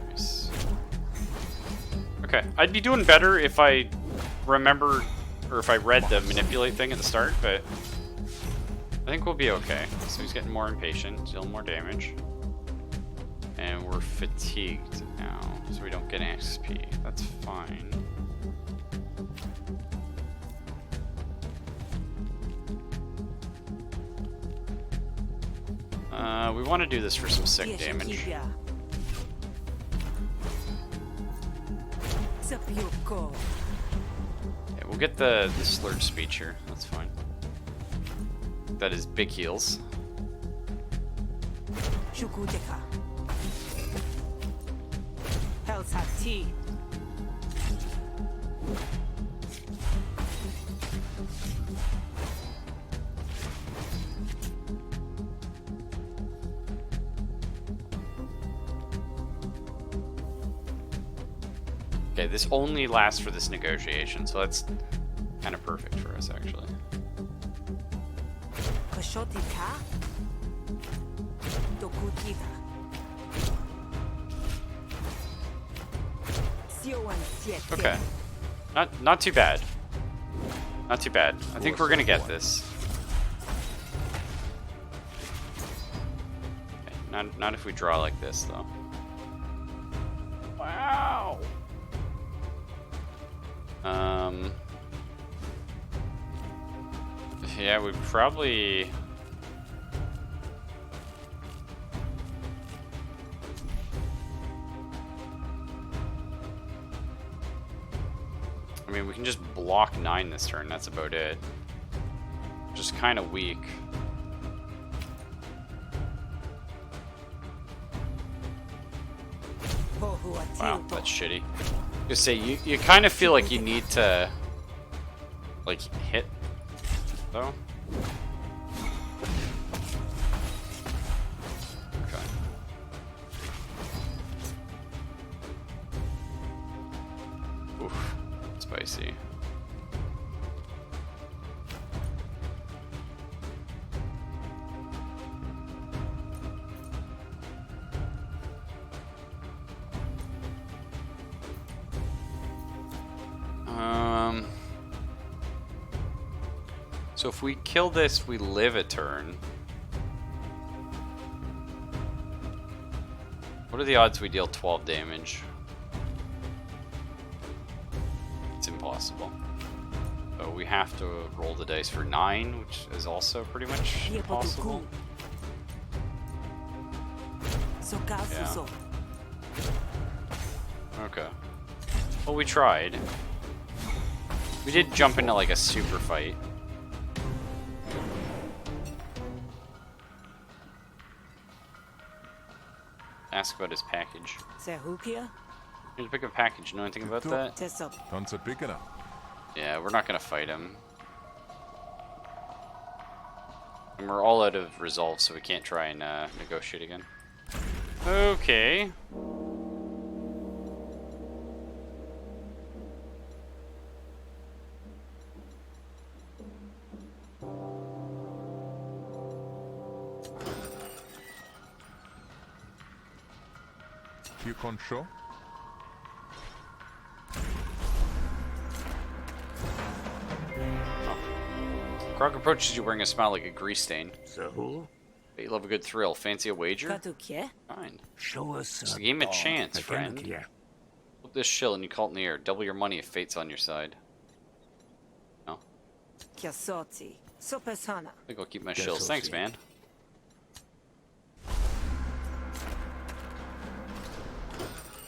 Nice. Okay, I'd be doing better if I remember, or if I read the manipulate thing at the start, but I think we'll be okay. So he's getting more impatient, dealing more damage. And we're fatigued now, so we don't get XP. That's fine. We want to do this for some sick damage. Yeah, we'll get the slurred speech here. That's fine. That is big heals. Okay, this only lasts for this negotiation, so that's kind of perfect for us, actually. Okay, not too bad. Not too bad. I think we're gonna get this. Okay, not if we draw like this, though. Wow. Yeah, we probably... I mean, we can just block 9 this turn, that's about it. Just kind of weak. Wow, that's shitty. You say you kind of feel like you need to like hit though. Okay. Oof, spicy. So if we kill this, we live a turn. What are the odds we deal 12 damage? It's impossible. So we have to roll the dice for 9, which is also pretty much impossible. Sokasuso. Okay. Well, we tried. We did jump into like a super fight. Ask about his package. Sehukia? Here's a pick up package. You know anything about that? Tesop. Yeah, we're not gonna fight him. And we're all out of resolve, so we can't try and negotiate again. Okay. You can show? Krog approaches you wearing a smile like a grease stain. So, But you love a good thrill. Fancy a wager? Katukie? Fine. show us Just give him a chance, friend. Yeah. Flip this shill and you call it in the air. Double your money if fate's on your side. No? Kiasoti. Sopesana. I think I'll keep my Guess shills. we'll Thanks, see. man.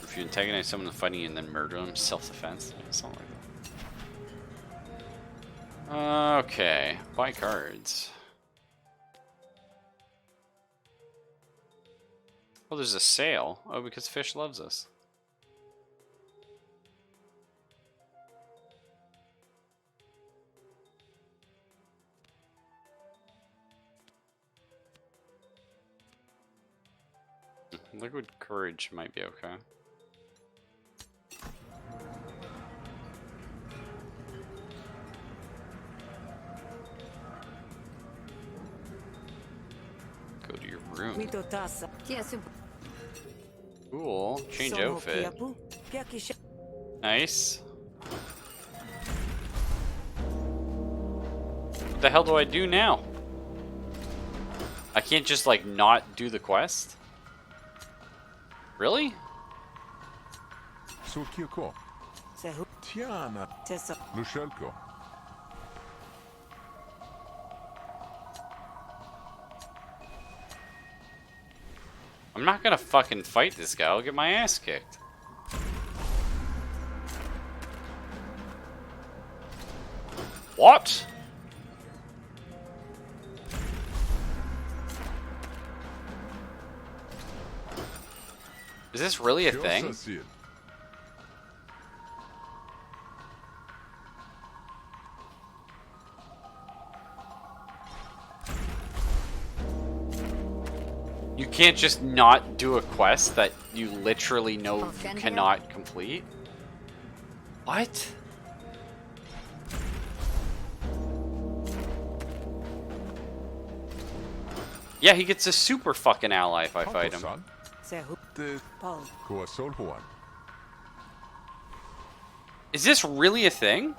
If you antagonize someone in fighting and then murder them, self-defense. Something like that. Okay. Buy cards. Oh, there's a sale. Oh, because Fish loves us. Liquid courage might be okay. Go to your room. Mitotasa. Cool. Change Sono outfit. Kiapu. Kiakisha. Nice. What the hell do I do now? I can't just like not do the quest? Really? Sukioko. Sehu. Tiana. Tesop. Lushelko. I'm not gonna fucking fight this guy. I'll get my ass kicked. What? Is this really a thing? Yosasil. You can't just not do a quest that you literally know you Offend him? cannot complete? What? Yeah, he gets a super fucking ally if I fight him. Hakosan. Sehu. Te Paul. Koasol Juan. Is this really a thing?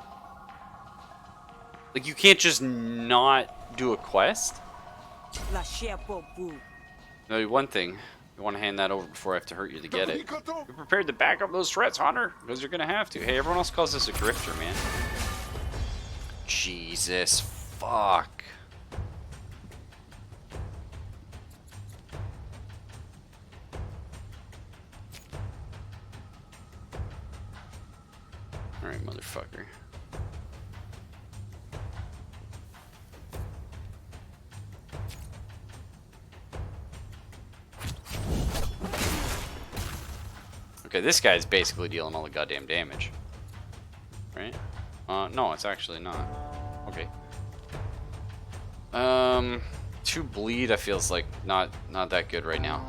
Like, you can't just not do a quest? La Sheapopu. No, one thing. You want to hand that over before I have to hurt you to get it. Be prepared to back up those threats, Hunter, because you're going to have to. Hey, everyone else calls this a grifter, man. Jesus. Fuck. Alright, motherfucker. Okay, this guy's basically dealing all the goddamn damage. Right? No, it's actually not. Okay. 2 bleed, I feels like not that good right now.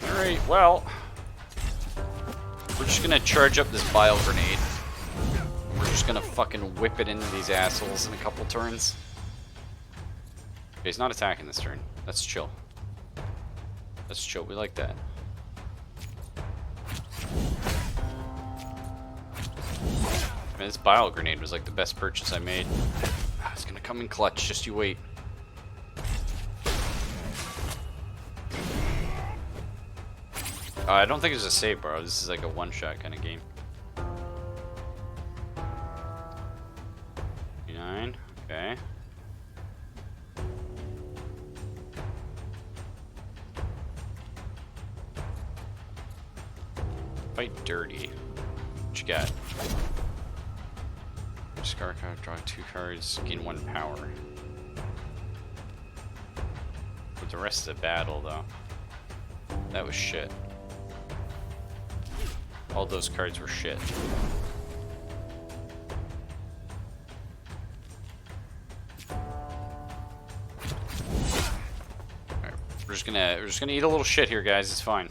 Alright, well. We're just gonna charge up this bile grenade. We're just gonna fucking whip it into these assholes in a couple turns. Okay, he's not attacking this turn. That's chill. That's chill, we like that. Man, this bile grenade was like the best purchase I made. It's gonna come in clutch, just you wait. I don't think it's a save, bro. This is like a one-shot kind of game. S5E81. Okay. Fight dirty. What you got? Discard card, draw 2 cards, gain 1 power. For the rest of the battle, though, that was shit. All those cards were shit. Alright, we're just gonna eat a little shit here, guys. It's fine.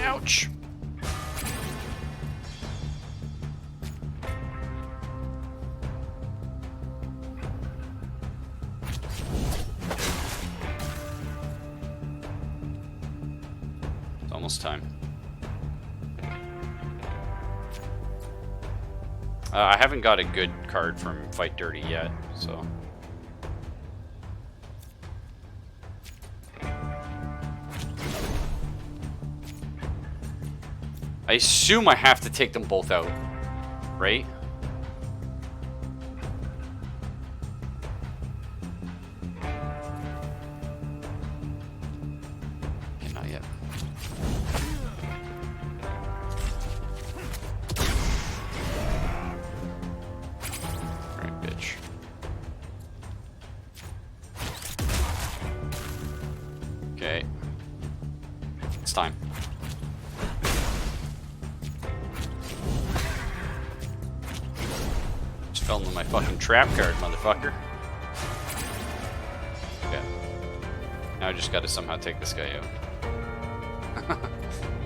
Ouch. It's almost time. I haven't got a good card from Fight Dirty yet, so. I assume I have to take them both out, right? Okay, not yet. Alright, bitch. Okay. It's time. Fell into my fucking trap card, motherfucker. Okay. Now I just gotta somehow take this guy out.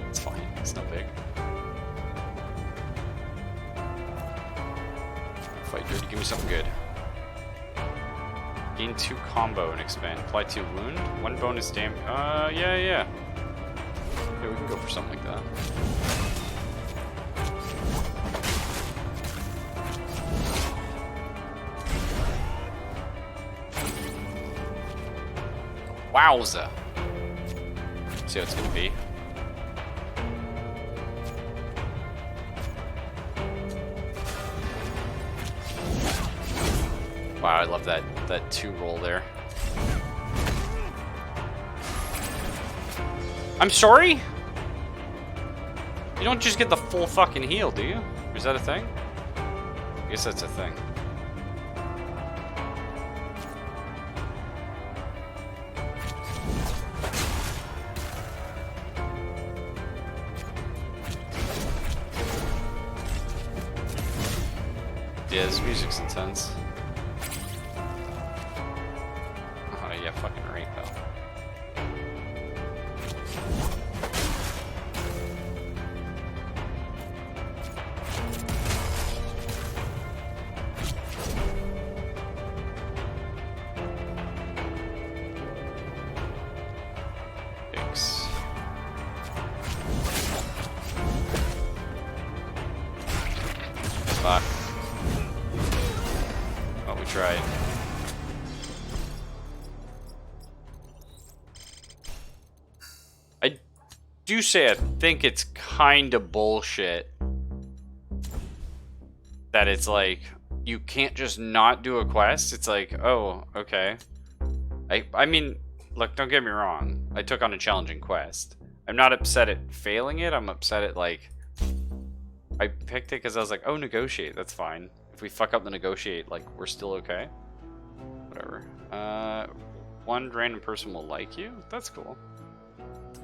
It's fine. It's not big. Fight dirty. Give me something good. Gain 2 combo and expand. Apply 2 wound. 1 bonus damage. Yeah. Yeah, we can go for something like that. Wowza! See how it's gonna be. Wow, I love that 2 roll there. I'm sorry? You don't just get the full fucking heal, do you? Is that a thing? I guess that's a thing. Yeah, this music's intense. Oh yeah, fucking right, pal. Fix. Fuck. Oh, we tried. I do say I think it's kind of bullshit that it's like you can't just not do a quest. It's like, oh, okay. I mean, look, don't get me wrong. I took on a challenging quest. I'm not upset at failing it. I'm upset at like I picked it because I was like, oh, negotiate. That's fine. If we fuck up the negotiate, like, we're still okay. Whatever. 1 random person will like you? That's cool.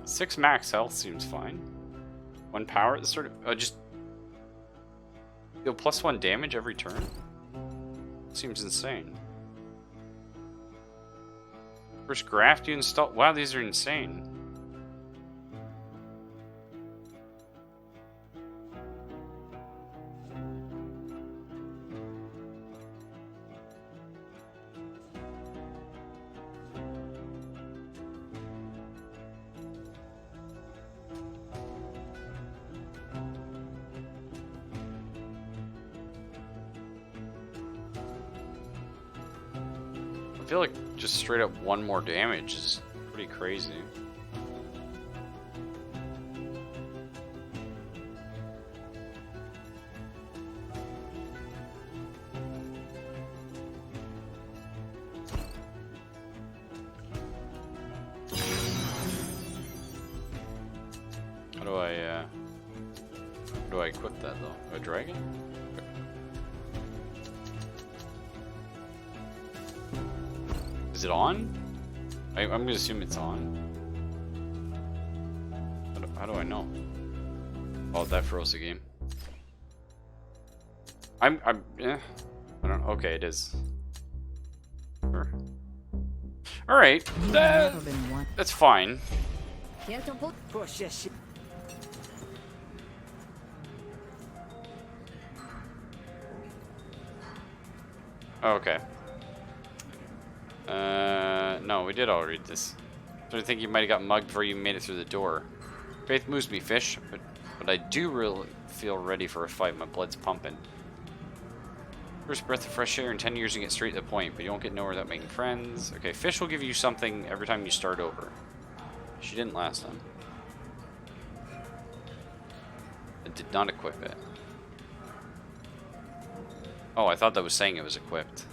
6 max health seems fine. 1 power, it's sort of... just... Deal +1 damage every turn? Seems insane. First graft you install... Wow, these are insane. I feel like just straight up 1 more damage is pretty crazy. equip that though? A dragon? Okay. Is it on? I'm gonna assume it's on. How do I know? Oh, that froze the game. Yeah. I don't. Okay, it is. Sure. All right. That's fine. Push your shit. Oh, okay. No, we did all read this. So I think you might have got mugged before you made it through the door. Faith moves me, fish, but I do really feel ready for a fight. My blood's pumping. First breath of fresh air in 10 years you get straight to the point, but you won't get nowhere without making friends. Okay, fish will give you something every time you start over. She didn't last time. I did not equip it. Oh, I thought that was saying it was equipped.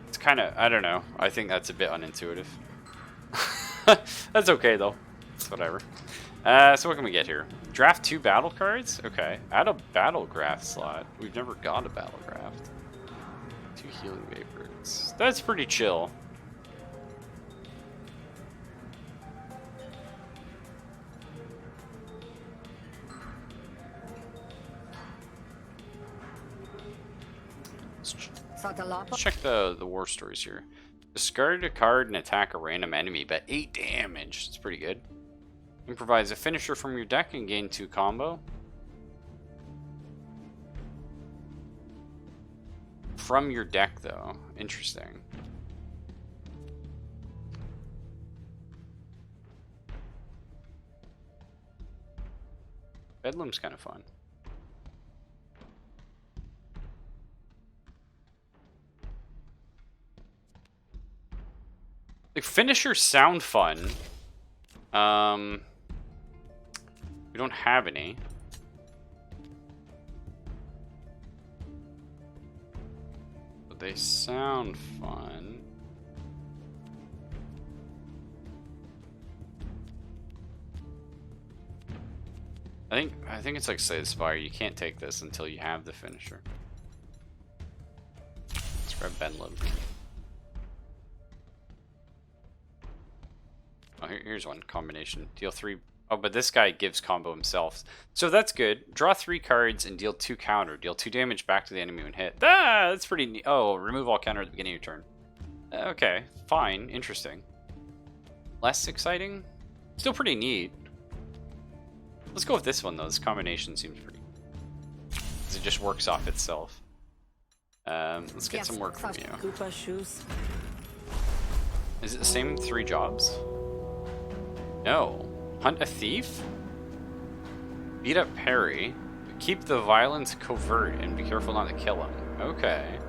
It's kind of, I don't know. I think that's a bit unintuitive. That's okay, though. It's whatever. So what can we get here? Draft 2 battle cards? Okay. Add a battle graft slot. We've never got a battle graft. 2 healing vapors. That's pretty chill. Let's check the war stories here. Discard a card and attack a random enemy, but 8 damage. That's pretty good. Improvise a finisher from your deck and gain 2 combo. From your deck, though. Interesting. Bedlam's kind of fun. Like, finishers sound fun. We don't have any. But they sound fun. I think it's like Slay the Spire. You can't take this until you have the finisher. Let's grab Benlib. Oh, here's one combination. Deal 3. Oh, but this guy gives combo himself. So that's good. Draw 3 cards and deal 2 counter. Deal 2 damage back to the enemy when hit. Ah, that's pretty neat. Oh, remove all counter at the beginning of your turn. Okay, fine. Interesting. Less exciting? Still pretty neat. Let's go with this one, though. This combination seems pretty... because it just works off itself. Let's get some work from you. Koopa shoes. Is it the same 3 jobs? No. Hunt a thief? Beat up Perry. Keep the violence covert and be careful not to kill him. Okay.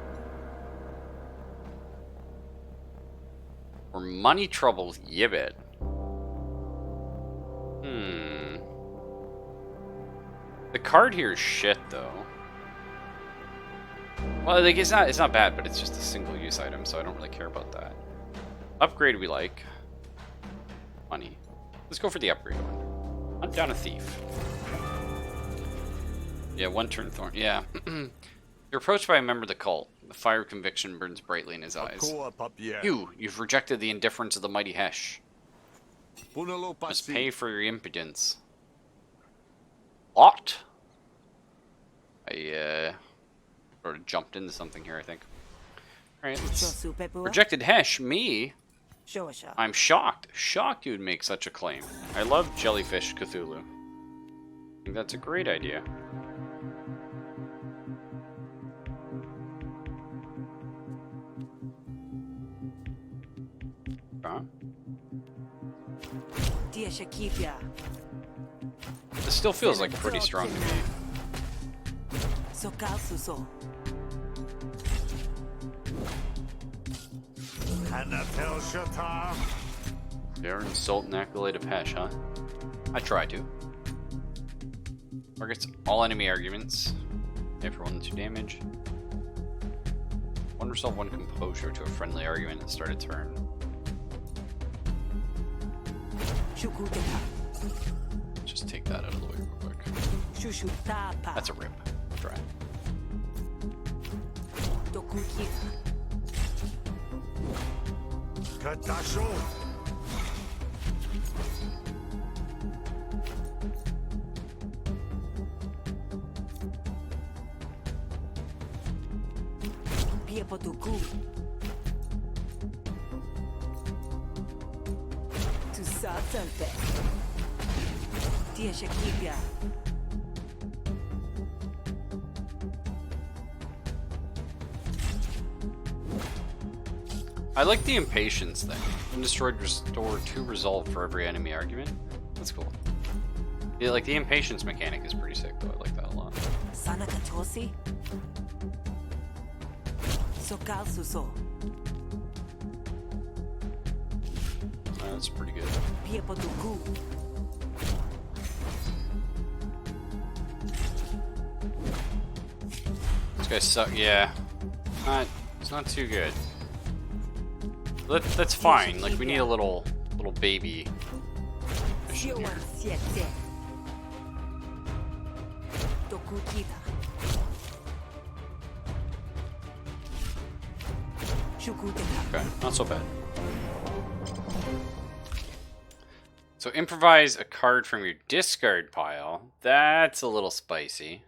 Or money troubles Yibbit. The card here is shit, though. Well, like, it's not bad, but it's just a single use item, so I don't really care about that. Upgrade we like. Money. Let's go for the upgrade one. Hunt down a thief. Yeah, 1 turn thorn. Yeah. You're approached by a member of the cult. The fire of conviction burns brightly in his eyes. You've rejected the indifference of the mighty Hesh. Must pay for your impudence. What? I sort of jumped into something here, I think. Alright, let's... Rejected Hesh? Me? I'm shocked. Shocked you would make such a claim. I love Jellyfish Cthulhu. I think that's a great idea. Huh? This still feels like pretty strong to me. Dare insult and accolade of Hesh, huh? I try to. Targets all enemy arguments. After 1 to 2 damage. 1 resolve 1 composure to a friendly argument at the start of turn. Just take that out of the way real quick. That's a rip. Try. I like the impatience thing. Undestroyed restore 2 resolve for every enemy argument. That's cool. Yeah, like the impatience mechanic is pretty sick though. I like that a lot. That's pretty good. This guy sucks. Yeah, it's not too good. That's fine. Like we need a little baby. mission here. Okay, not so bad. So improvise a card from your discard pile. That's a little spicy.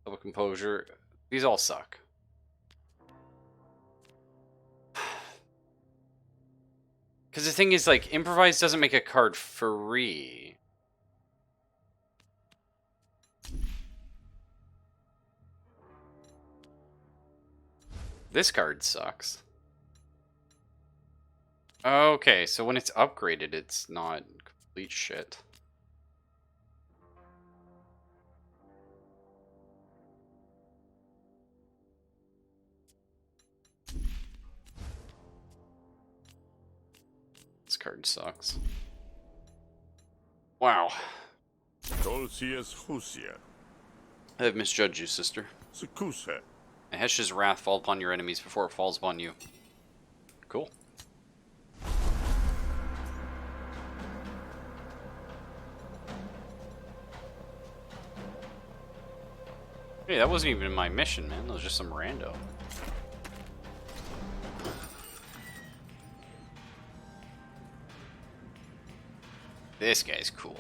Double composure. These all suck. Because the thing is, like, improvise doesn't make a card free. This card sucks. Okay, so when it's upgraded, it's not complete shit. This card sucks. Wow. I have misjudged you, sister. May Hesh's wrath fall upon your enemies before it falls upon you. Cool. Hey, that wasn't even my mission, man. That was just some rando. This guy's cool.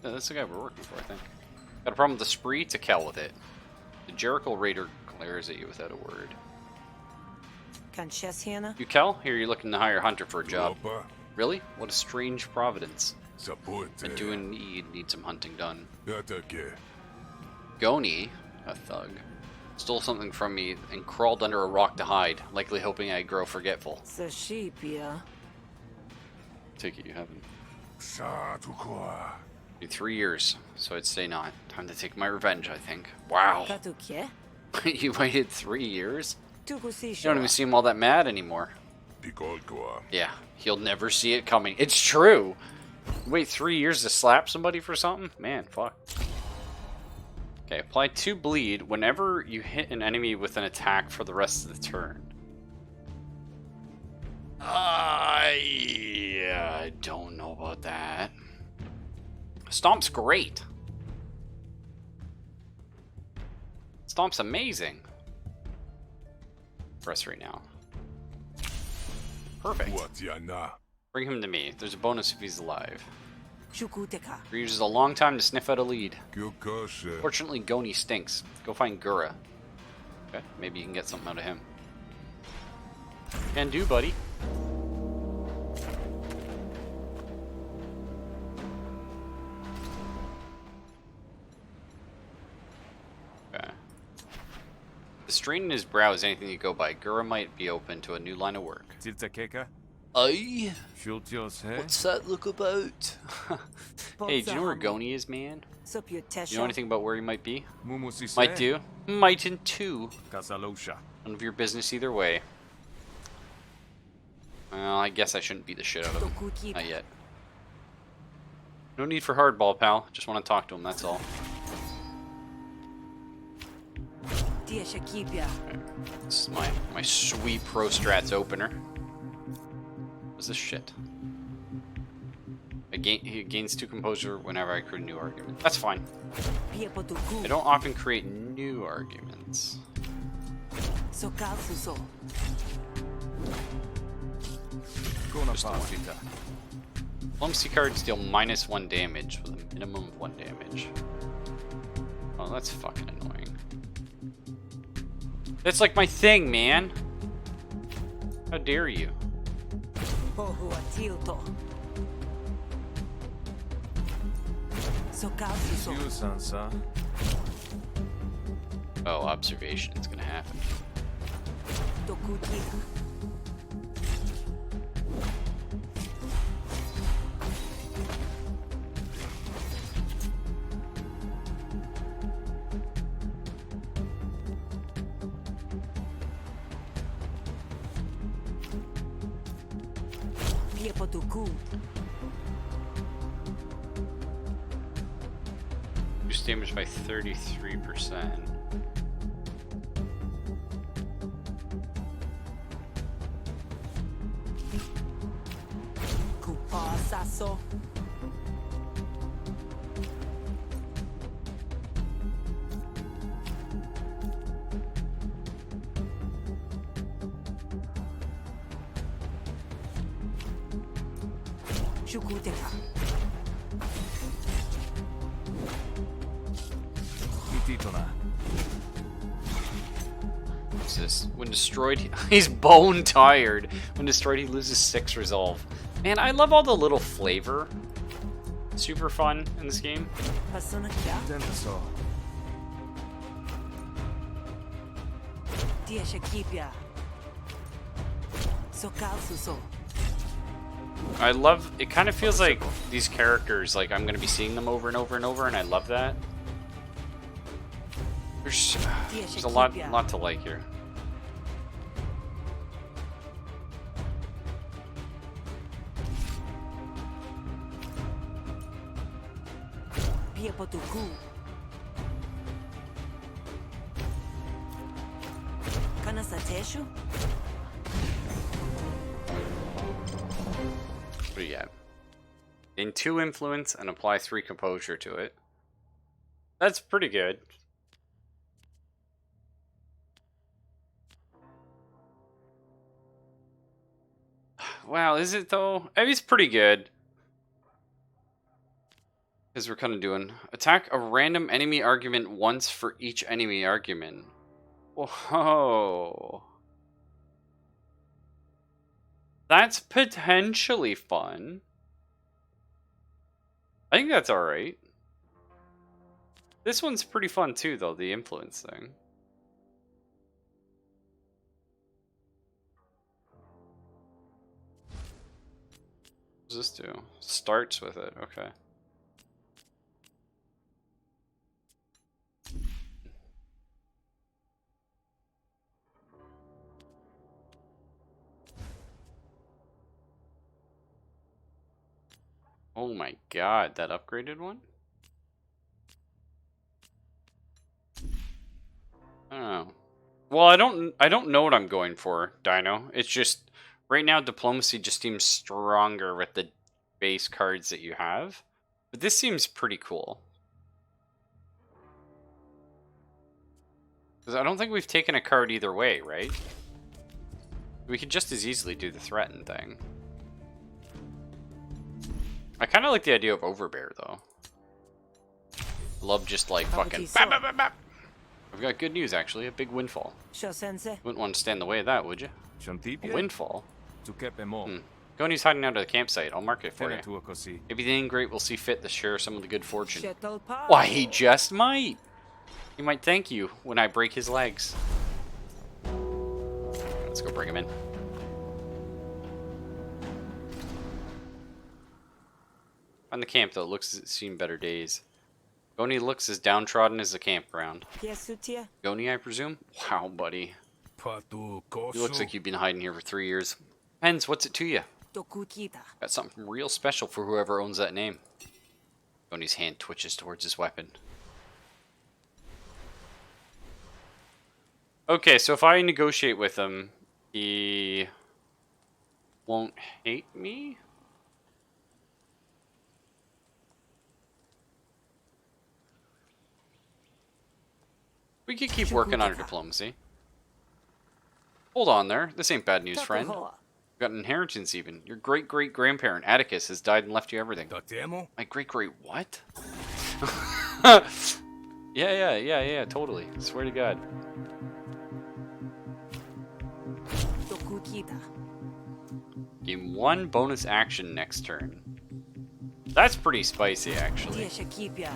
Yeah, that's the guy we're working for, I think. Got a problem with the spree? To hell with it. The Jericho Raider glares at you without a word. You Kel? Here you're looking to hire a hunter for a job. Really? What a strange providence. I do indeed need some hunting done. Goni, a thug, stole something from me and crawled under a rock to hide, likely hoping I'd grow forgetful. Take it you haven't. In 3 years, so I'd say not. Time to take my revenge, I think. Wow. You waited 3 years? You don't even seem all that mad anymore. Yeah, he'll never see it coming. It's true! Wait 3 years to slap somebody for something? Man, fuck. Okay, apply 2 bleed whenever you hit an enemy with an attack for the rest of the turn. Yeah, I don't know about that. Stomp's great. Stomp's amazing. Press right now. Perfect. Bring him to me. There's a bonus if he's alive. He uses a long time to sniff out a lead. Fortunately, Goni stinks. Go find Gura. Okay, maybe you can get something out of him. Can do, buddy. Okay. The strain in his brow is anything you go by. Gura might be open to a new line of work. Aye? What's that look about? Hey, do you know where Goni is, man? You know anything about where he might be? Might do. Mightn't too. None of your business either way. Well, I guess I shouldn't beat the shit out of him. Not yet. No need for hardball, pal. Just want to talk to him, that's all. Okay. This is my sweet Pro Strats opener. What's this shit? He gains 2 composure whenever I create a new argument. That's fine. Piepo tu I ku. don't often create new arguments. Sokalsuso. Just the one. Diplomacy cards deal -1 damage with a minimum of 1 damage. Oh, that's fucking annoying. That's like my thing, man. How dare you? Pohu atilto. Sokalsuso. Oh, observation is gonna happen. Dokutita. Piepo tu ku. Reduce damage by 33%. Kupasaso. Shukuteka. What's this? When destroyed, he's bone tired. When destroyed, he loses 6 resolve. Man, I love all the little flavor. Super fun in this game. Pasuna kya. Tia shakipia. Sokalsuso. I love, it kind of feels like these characters, like I'm going to be seeing them over and over and over, and I love that. There's a lot to like here. Piepo tu ku. Kanasateshu. What do you got? Gain 2 influence and apply 3 composure to it. That's pretty good. Wow, is it though? I mean, it's pretty good. Because we're kind of doing attack a random enemy argument once for each enemy argument. Whoa. That's potentially fun. I think that's alright. This one's pretty fun too, though, the influence thing. What does this do? Starts with it, okay. Oh my god, that upgraded one? Oh. Well, I don't know what I'm going for, Dino. It's just right now diplomacy just seems stronger with the base cards that you have. But this seems pretty cool. Because I don't think we've taken a card either way, right? We could just as easily do the threaten thing. I kind of like the idea of Overbear, though. Love just like fucking... Bap, bap, bap, bap. I've got good news, actually. A big windfall. Shosensei. Wouldn't want to stand in the way of that, would you? A windfall? Goni's hiding out at the campsite. I'll mark it for you. Maybe the ingrate will see fit to share some of the good fortune. Why, he just might! He might thank you when I break his legs. Let's go bring him in. On the camp, though, it looks as it's seen better days. Goni looks as downtrodden as the campground. Goni, I presume? Wow, buddy. You looks like you've been hiding here for 3 years. Depends, what's it to you? Got something real special for whoever owns that name. Goni's hand twitches towards his weapon. Okay, so if I negotiate with him, he won't hate me? We could keep working on our diplomacy. Hold on there. This ain't bad news, friend. Totohoa. We've got an inheritance even. Your great-great-grandparent, Atticus, has died and left you everything. Totemo? My great-great what? Yeah, totally. Swear to God. Tokukita. Gain 1 bonus action next turn. That's pretty spicy, actually. Tia Shakipia.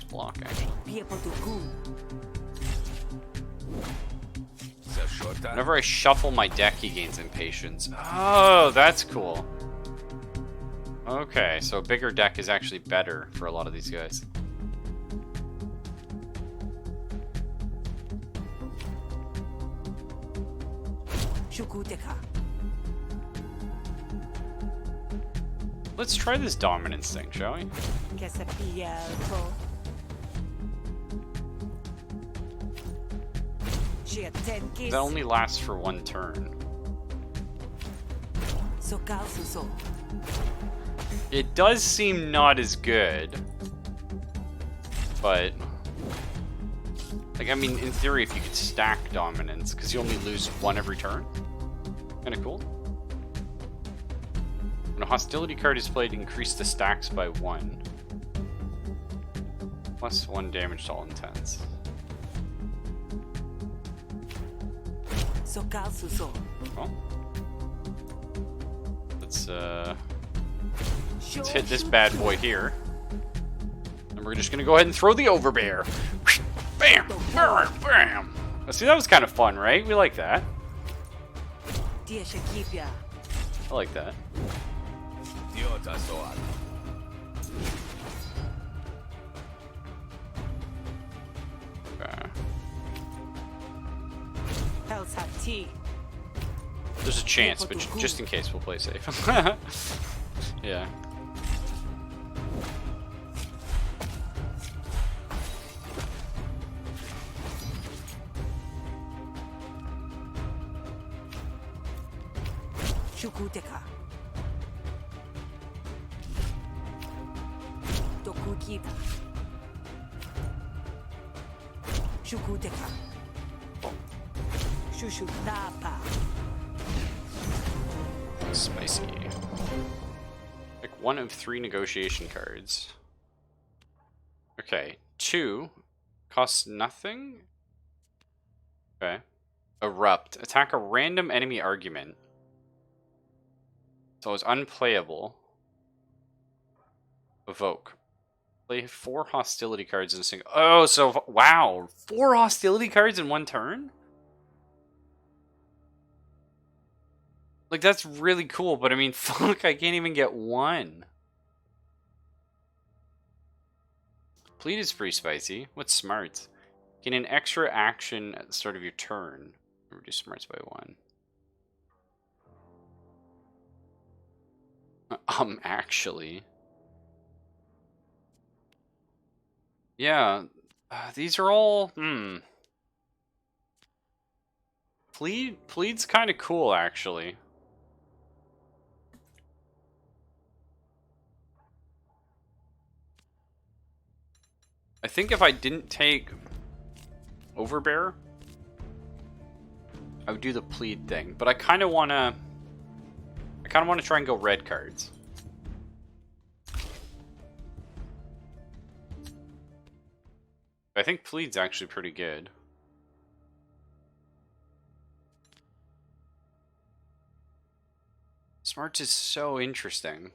Block, actually. Pia Potuku. Zashota? Whenever I shuffle my deck, he gains impatience. Oh, that's cool. Okay, so a bigger deck is actually better for a lot of these guys. Shukuteka. Let's try this dominance thing, shall we? Kesapia Ko. Shiatenkis. That only lasts for 1 turn. Sokalsuso. It does seem not as good, but like, I mean, in theory, if you could stack dominance, because you only lose 1 every turn, kind of cool. When a hostility card is played, increase the stacks by 1. Plus 1 damage to all intents. Sokalsuso. Well, let's hit this bad boy here. And we're just gonna go ahead and throw the overbear. Bam! Bam! Bam! See, that was kind of fun, right? We like that. Tia Shakipia. I like that. Diota Soal. Okay. Helsati. There's a chance, but just in case, we'll play safe. Yeah. Shukuteka. Tokukita. Shukuteka. Shushutapa. Spicy. Pick 1 of 3 negotiation cards. Okay. 2 costs nothing. Okay. Erupt. Attack a random enemy argument. So it's unplayable. Evoke. Play 4 hostility cards in a single. Oh, so wow, 4 hostility cards in 1 turn? Like, that's really cool, but I mean, fuck, I can't even get 1. Plead is pretty spicy. What's smarts? Gain an extra action at the start of your turn. Reduce smarts by 1. Actually. Yeah, these are all, Plead's kind of cool, actually. I think if I didn't take Overbear, I would do the Plead thing, but I kind of want to try and go red cards. I think Plead's actually pretty good. Smarts is so interesting.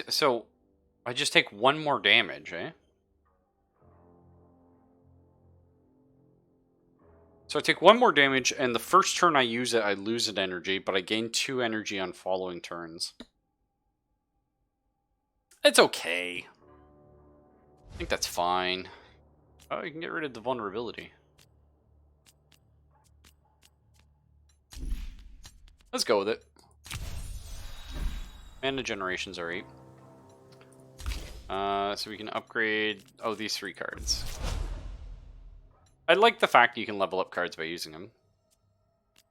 So I just take 1 more damage, eh? So I take 1 more damage, and the first turn I use it, I lose an energy, but I gain 2 energy on following turns. It's okay. I think that's fine. Oh, you can get rid of the vulnerability. Let's go with it. Mana generations are 8. So we can upgrade... Oh, these 3 cards. I like the fact you can level up cards by using them.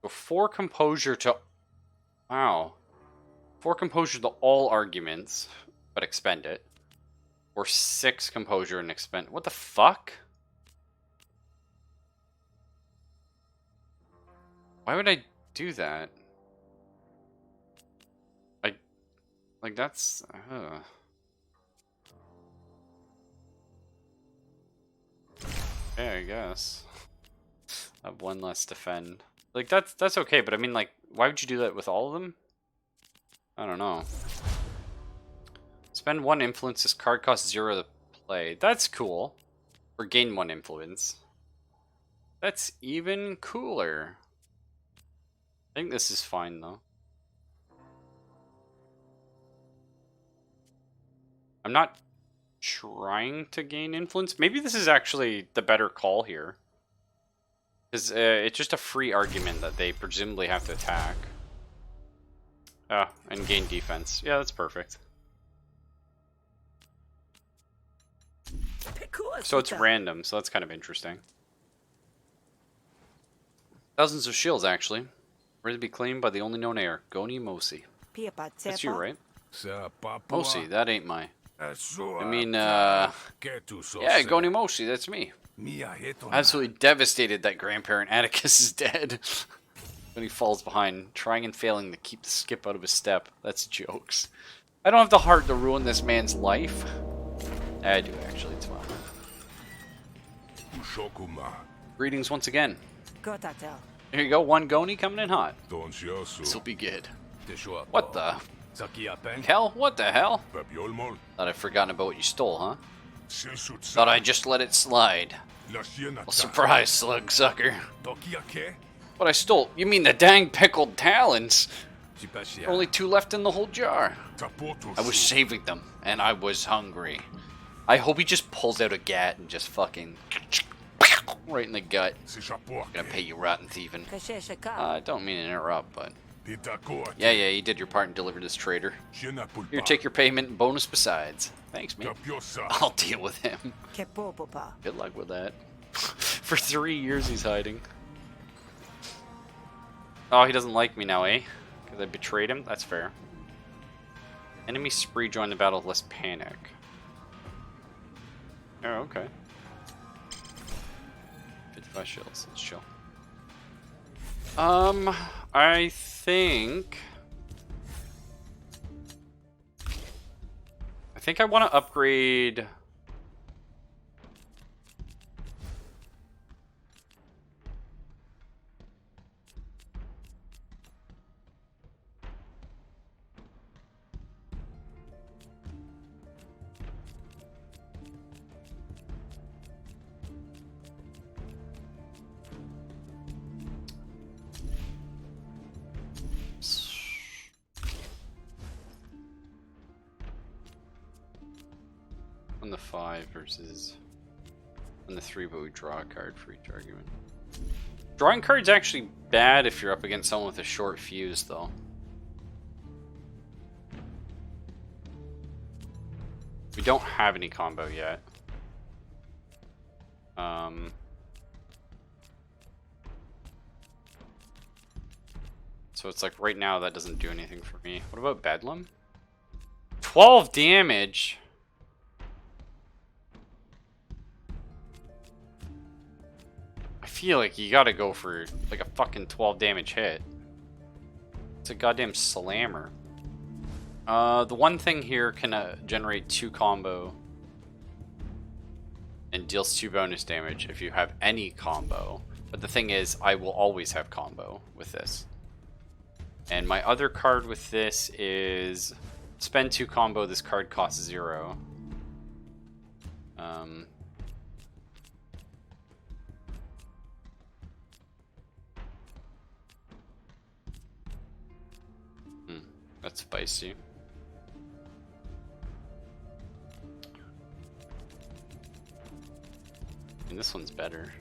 Go 4 composure to Wow. 4 composure to all arguments, but expend it. Or 6 composure and expend. What the fuck? Why would I do that? Like that's. Yeah, I guess. I have 1 less defend. Like that's okay, but I mean, like, why would you do that with all of them? I don't know. Spend 1 influence. This card costs 0 to play. That's cool. Or gain 1 influence. That's even cooler. I think this is fine though. I'm not trying to gain influence. Maybe this is actually the better call here. Because it's just a free argument that they presumably have to attack. Oh, and gain defense. Yeah, that's perfect. So it's random, so that's kind of interesting. Thousands of shields, actually. Ready to be claimed by the only known heir, Goni Mosi. That's you, right? Mosi, that ain't my... I mean, yeah, Goni Mosi, that's me. Absolutely devastated that grandparent Atticus is dead. When he falls behind, trying and failing to keep the skip out of his step. That's jokes. I don't have the heart to ruin this man's life. I do, actually, it's fine. Greetings once again. Here you go, 1 Goni coming in hot. This'll be good. What the hell? What the hell? Thought I'd forgotten about what you stole, huh? Thought I'd just let it slide. Well, surprise, slug sucker. What I stole? You mean the dang pickled talons? Only 2 left in the whole jar. I was saving them, and I was hungry. I hope he just pulls out a gat and just fucking right in the gut. I'm gonna pay you, rotten thieving. I don't mean to interrupt, but yeah, you did your part and delivered this traitor. Here, take your payment and bonus besides. Thanks, man. I'll deal with him. Good luck with that. For 3 years he's hiding. Oh, he doesn't like me now, eh? Because I betrayed him? That's fair. Enemy spree join the battle with less panic. Oh, okay. 55 shields. Let's chill. I think I want to upgrade. On the 5 versus on the 3, but we draw a card for each argument. Drawing card's actually bad if you're up against someone with a short fuse, though. We don't have any combo yet. So it's like right now that doesn't do anything for me. What about Bedlam? 12 damage. I feel like you gotta go for like a fucking 12 damage hit. It's a goddamn slammer. The one thing here can generate 2 combo and deals 2 bonus damage if you have any combo. But the thing is, I will always have combo with this. And my other card with this is spend 2 combo, this card costs 0. That's spicy. And this one's better.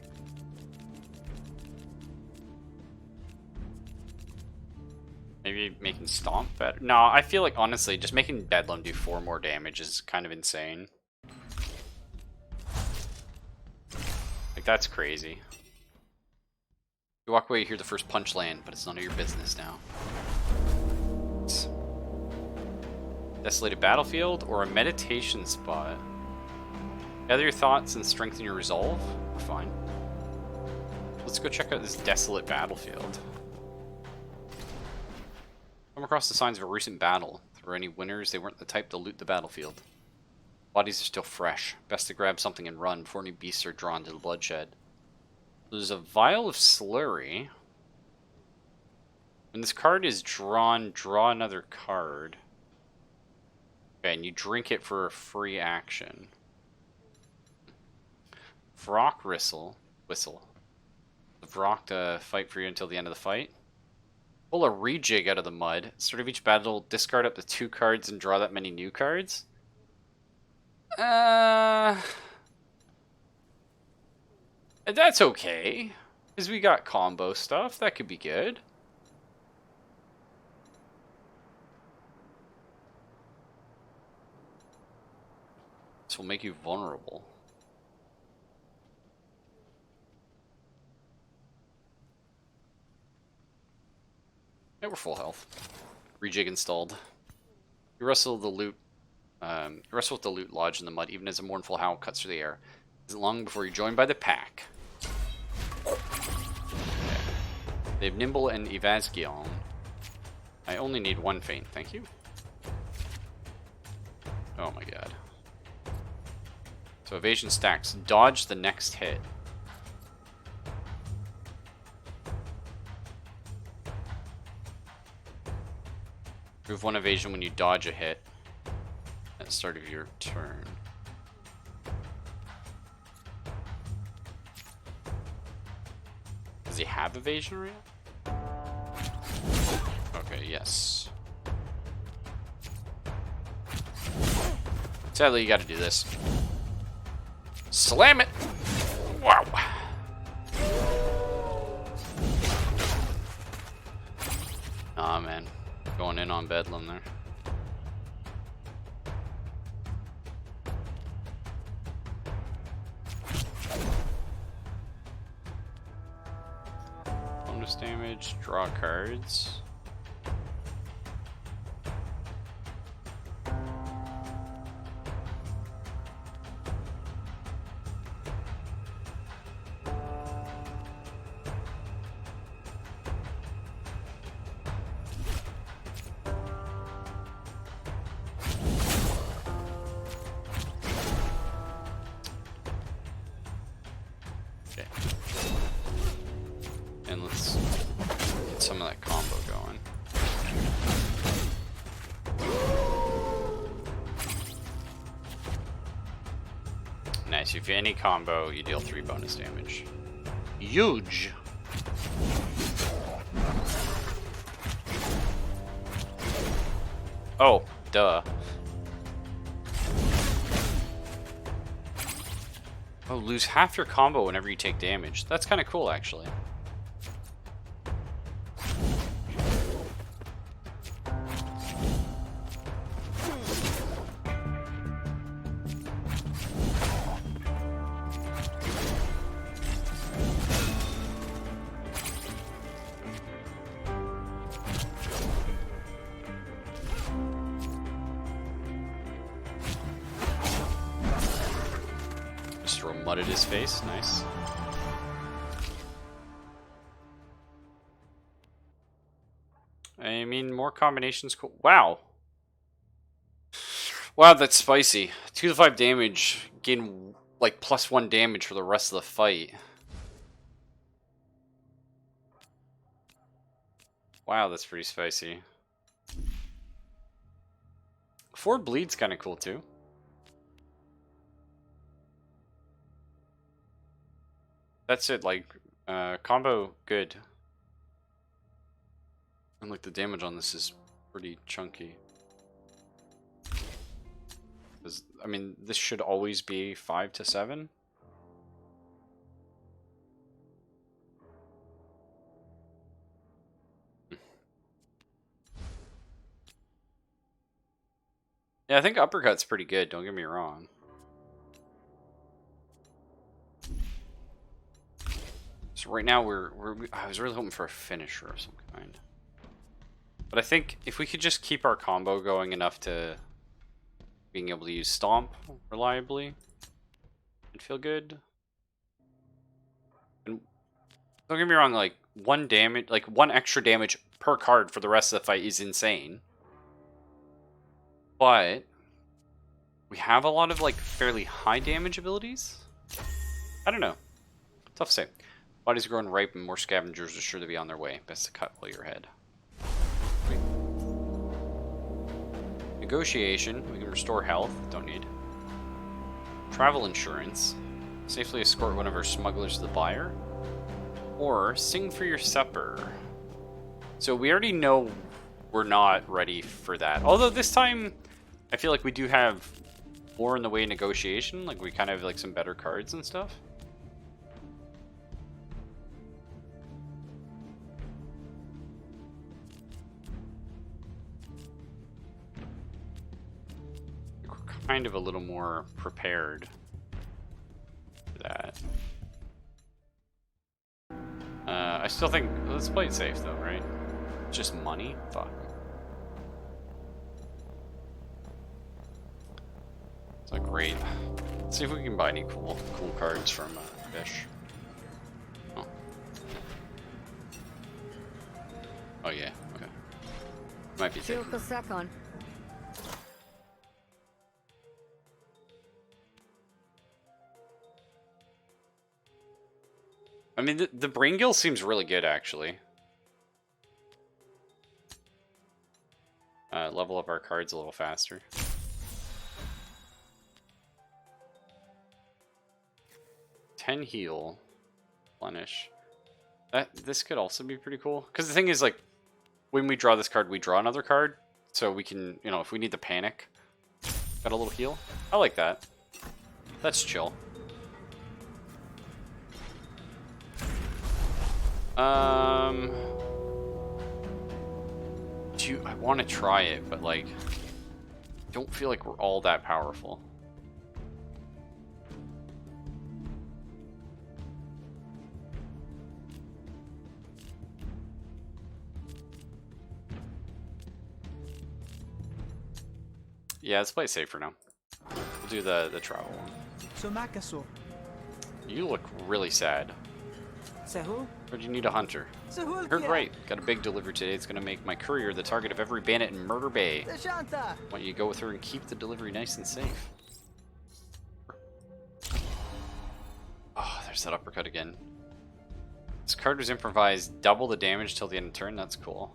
Maybe making Stomp better? No, I feel like honestly, just making Bedlam do 4 more damage is kind of insane. Like, that's crazy. You walk away, you hear the first punch land, but it's none of your business now. cards. Desolated battlefield or a meditation spot. Gather your thoughts and strengthen your resolve. Fine. Let's go check out this desolate battlefield. Come across the signs of a recent battle. If there were any winners, they weren't the type to loot the battlefield. Bodies are still fresh. Best to grab something and run before any beasts are drawn to the bloodshed. There's a vial of slurry. When this card is drawn, draw another card. Okay, and you drink it for a free action. Vrock whistle. The Vrock to fight for you until the end of the fight. Pull a rejig out of the mud. Start of each battle, discard up to 2 cards and draw that many new cards. That's okay. Because we got combo stuff. That could be good. This will make you vulnerable. Yeah, we're full health. Rejig installed. You wrestle the loot. Wrestle with the loot lodged in the mud, even as a mournful howl cuts through the air. It isn't long before you're joined by the pack. Okay. They have Nimble and Evazgion. I only need 1 feint, thank you. Oh my god. So evasion stacks. Dodge the next hit. Remove 1 evasion when you dodge a hit at the start of your turn. Does he have evasion right now? Okay, yes. Sadly, you gotta do this. Slam it! Wow. Aw, man. Going in on Bedlam there. Bonus damage, draw cards. And let's get some of that combo going. Nice. If you any combo, you deal 3 bonus damage. Huge! Oh, duh. Oh, lose half your combo whenever you take damage. That's kind of cool, actually. Just throw mud at his face. Nice. I mean, more combinations. Cool. Wow. Wow, that's spicy. 2 to 5 damage. Gain like +1 damage for the rest of the fight. Wow, that's pretty spicy. 4 bleed's kind of cool too. That's it, like, combo good. And like the damage on this is pretty chunky. I mean, this should always be 5 to 7. Yeah, I think uppercut's pretty good, don't get me wrong. So right now I was really hoping for a finisher of some kind. But I think if we could just keep our combo going enough to being able to use Stomp reliably, it'd feel good. And don't get me wrong, like one extra damage per card for the rest of the fight is insane. But we have a lot of like fairly high damage abilities. I don't know. Tough to say. Bodies growing ripe and more scavengers are sure to be on their way. Best to cut while you're ahead. Negotiation. We can restore health. Don't need. Travel insurance. Safely escort one of our smugglers to the buyer. Or sing for your supper. So we already know we're not ready for that. Although this time, I feel like we do have more in the way of negotiation. Like we kind of have like some better cards and stuff. Kind of a little more prepared for that. I still think, let's play it safe though, right? Just money? Fuck. It's like great. Let's see if we can buy any cool cards from Fish. Oh. Oh yeah, okay. Might be taking. I mean, the Brain Gill seems really good, actually. Level up our cards a little faster. $10 heal. Replenish. This could also be pretty cool. Because the thing is, like, when we draw this card, we draw another card. So we can, you know, if we need the panic, got a little heal. I like that. That's chill. I want to try it, but like, don't feel like we're all that powerful. Yeah, let's play it safe for now. We'll do the travel one. You look really sad. Or do you need a hunter? Heard right. Got a big delivery today. It's gonna make my courier the target of every bandit in Murder Bay. Want you to go with her and keep the delivery nice and safe. Oh, there's that uppercut again. This card was improvised. Double the damage till the end of turn. That's cool.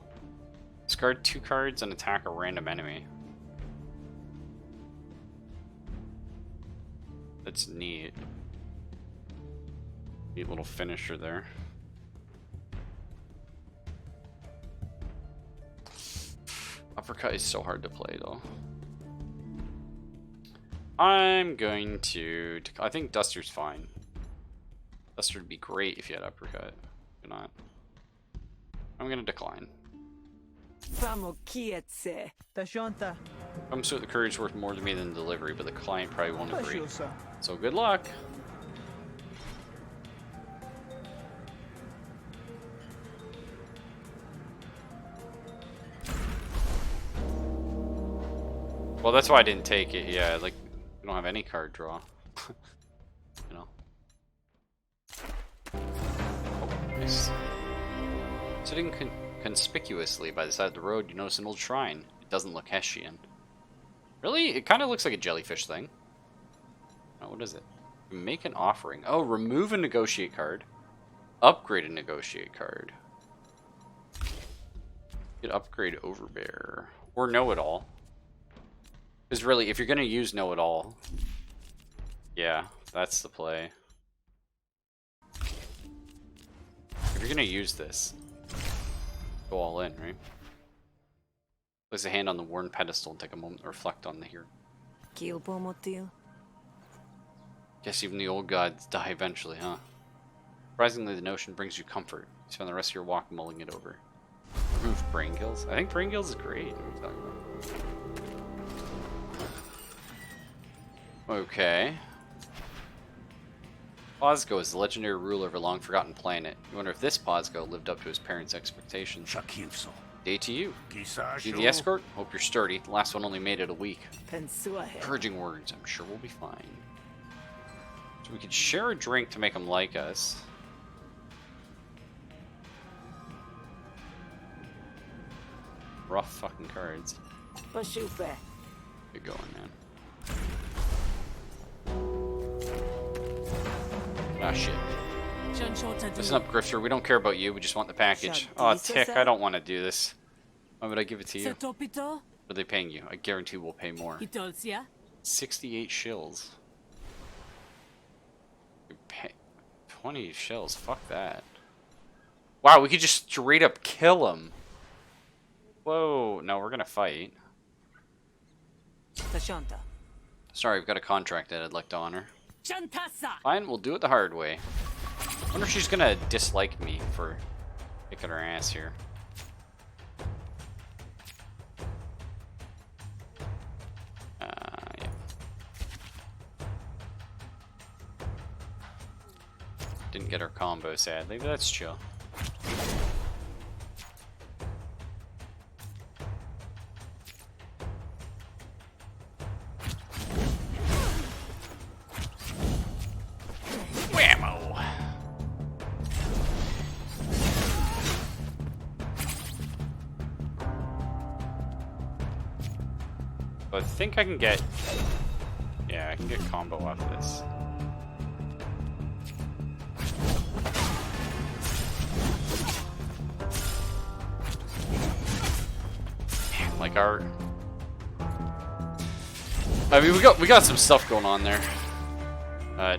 Discard 2 cards and attack a random enemy. That's neat. Neat little finisher there. Uppercut is so hard to play though. I'm going to... I think Duster's fine. Duster would be great if you had uppercut. If not. I'm going to decline. Comes with the courage worth more to me than delivery, but the client probably won't agree. So good luck. Well, that's why I didn't take it. Yeah, like, we don't have any card draw. You know. Oh, nice. Sitting conspicuously by the side of the road, you notice an old shrine. It doesn't look Hessian. Really? It kind of looks like a jellyfish thing. Oh, what is it? Make an offering. Oh, remove a negotiate card. Upgrade a negotiate card. You could upgrade Overbear. Or Know-It-All. Because really, if you're going to use Know-It-All, yeah, that's the play. If you're going to use this, go all in, right? Place a hand on the worn pedestal and take a moment to reflect on the here. Guess even the old gods die eventually, huh? Surprisingly, the notion brings you comfort. You spend the rest of your walk mulling it over. Remove Brain Gills. I think Brain Gills is great. What are we talking about? Okay. Pozgo is the legendary ruler of a long-forgotten planet. You wonder if this Pozgo lived up to his parents' expectations. Day to you. See the escort? Hope you're sturdy. The last one only made it a week. Pensua he. Encouraging words. I'm sure we'll be fine. So we could share a drink to make them like us. Rough fucking cards. Pashupe. Good going, man. Ah, shit. Listen up, Grifter. We don't care about you. We just want the package. Oh, tick. I don't want to do this. Why would I give it to you? What are they paying you? I guarantee we'll pay more. 68 shills. You pay 20 shills. Fuck that. Wow, we could just straight up kill him. Whoa. No, we're gonna fight. Sorry, I've got a contract that I'd like to honor. Fine, we'll do it the hard way. I wonder if she's gonna dislike me for kicking her ass here. Yeah. Didn't get her combo, sadly, but that's chill. I think I can get... Yeah, I can get combo off this. Like our... I mean, we got some stuff going on there.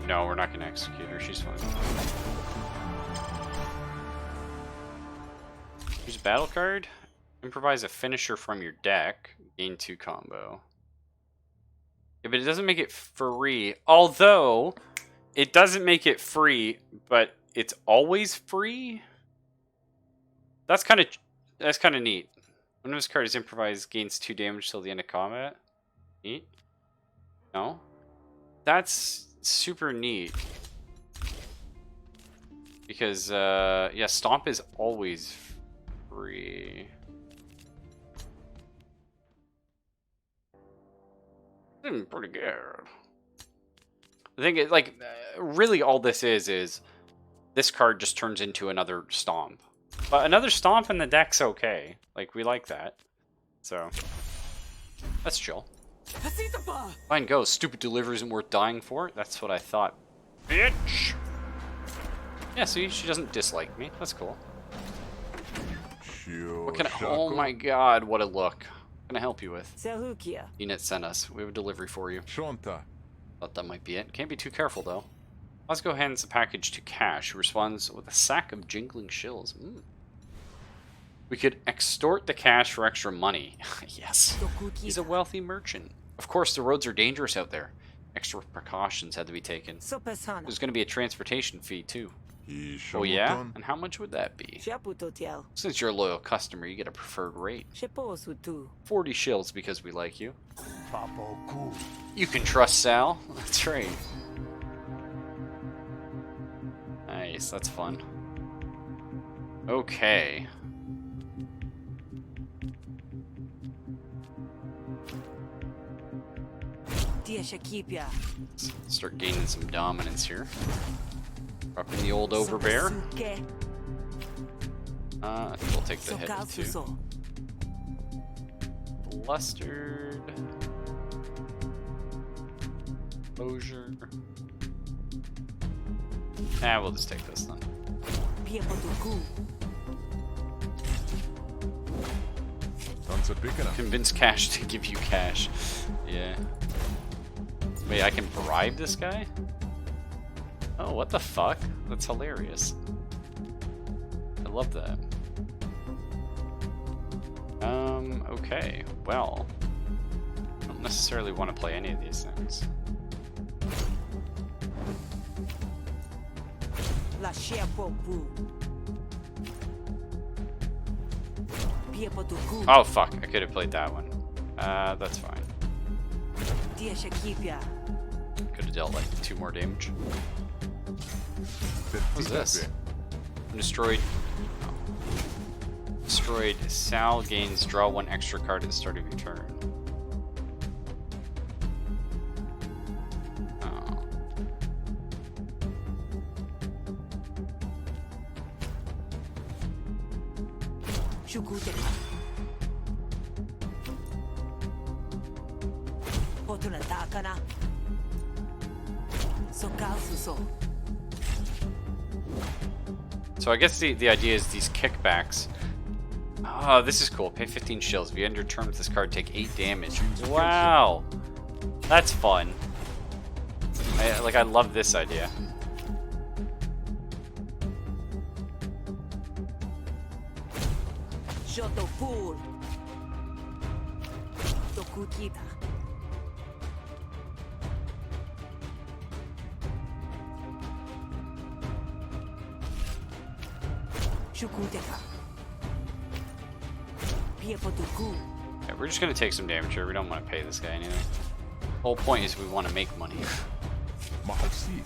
No, we're not gonna execute her. She's fine. Use a battle card. Improvise a finisher from your deck. Gain 2 combo. Yeah, but it doesn't make it free. Although, it doesn't make it free, but it's always free? That's kind of neat. One of his cards improvised gains 2 damage till the end of combat. Neat. No? That's super neat. Because, yeah, Stomp is always free. Pretty good. The thing is, like, really all this is this card just turns into another Stomp. But another Stomp in the deck's okay. Like, we like that. So, that's chill. Fine, go. Stupid delivery isn't worth dying for. That's what I thought. Bitch! Yeah, see, she doesn't dislike me. That's cool. What can I... Oh my god, what a look. What can I help you with? Unit sent us. We have a delivery for you. Thought that might be it. Can't be too careful, though. Let's go hands the package to Cash, who responds with a sack of jingling shills. We could extort the Cash for extra money. Yes. He's a wealthy merchant. Of course, the roads are dangerous out there. Extra precautions had to be taken. There's going to be a transportation fee, too. Oh yeah? And how much would that be? Since you're a loyal customer, you get a preferred rate. 40 shills because we like you. You can trust Sal. That's right. Nice, that's fun. Okay. Let's start gaining some dominance here. Up in the old overbear. I think we'll take the hit too. Flustered. Closure. Ah, we'll just take this then. Convince Cash to give you cash. Yeah. Wait, I can bribe this guy? Oh, what the fuck? That's hilarious. I love that. Okay. Well, I don't necessarily want to play any of these things. Oh, fuck. I could have played that one. That's fine. Could have dealt like 2 more damage. What's this? I'm destroyed. Destroyed. Sal gains draw 1 extra card at the start of your turn. Oh. Shukuteka. Potuna takana. Sokasuso. So I guess the idea is these kickbacks. Oh, this is cool. Pay 15 shills. If you end your turn with this card, take 8 damage. Wow. That's fun. I love this idea. Shoto pool. Tokukita. Shukuteka. Piepotuku. Yeah, we're just gonna take some damage here. We don't want to pay this guy anything. The whole point is we want to make money. Mahalsi.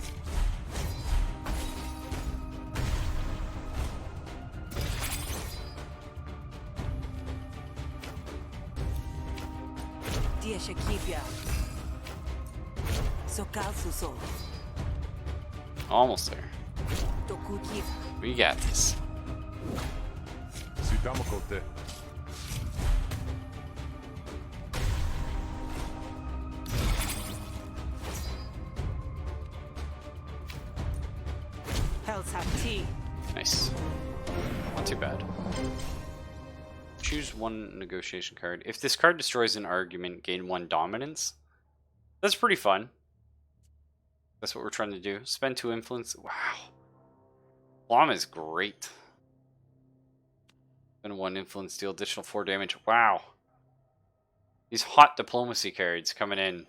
Tieshekipia. Sokasuso. Almost there. Tokukita. We got this. Sidamakote. Hells have tea. Nice. Not too bad. Choose 1 negotiation card. If this card destroys an argument, gain 1 dominance. That's pretty fun. That's what we're trying to do. Spend 2 influence. Wow. Llama is great. Spend 1 influence, deal additional 4 damage. Wow. These hot diplomacy cards coming in.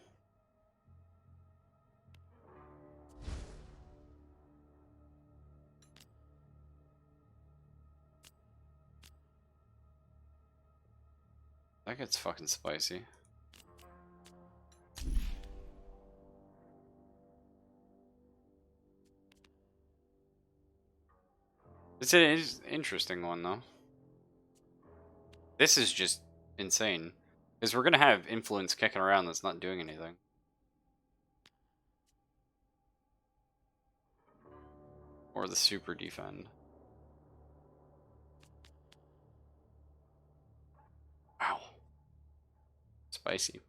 That gets fucking spicy. It's an interesting one, though. This is just insane. Because we're going to have influence kicking around that's not doing anything. Or the super defend. Wow. Spicy.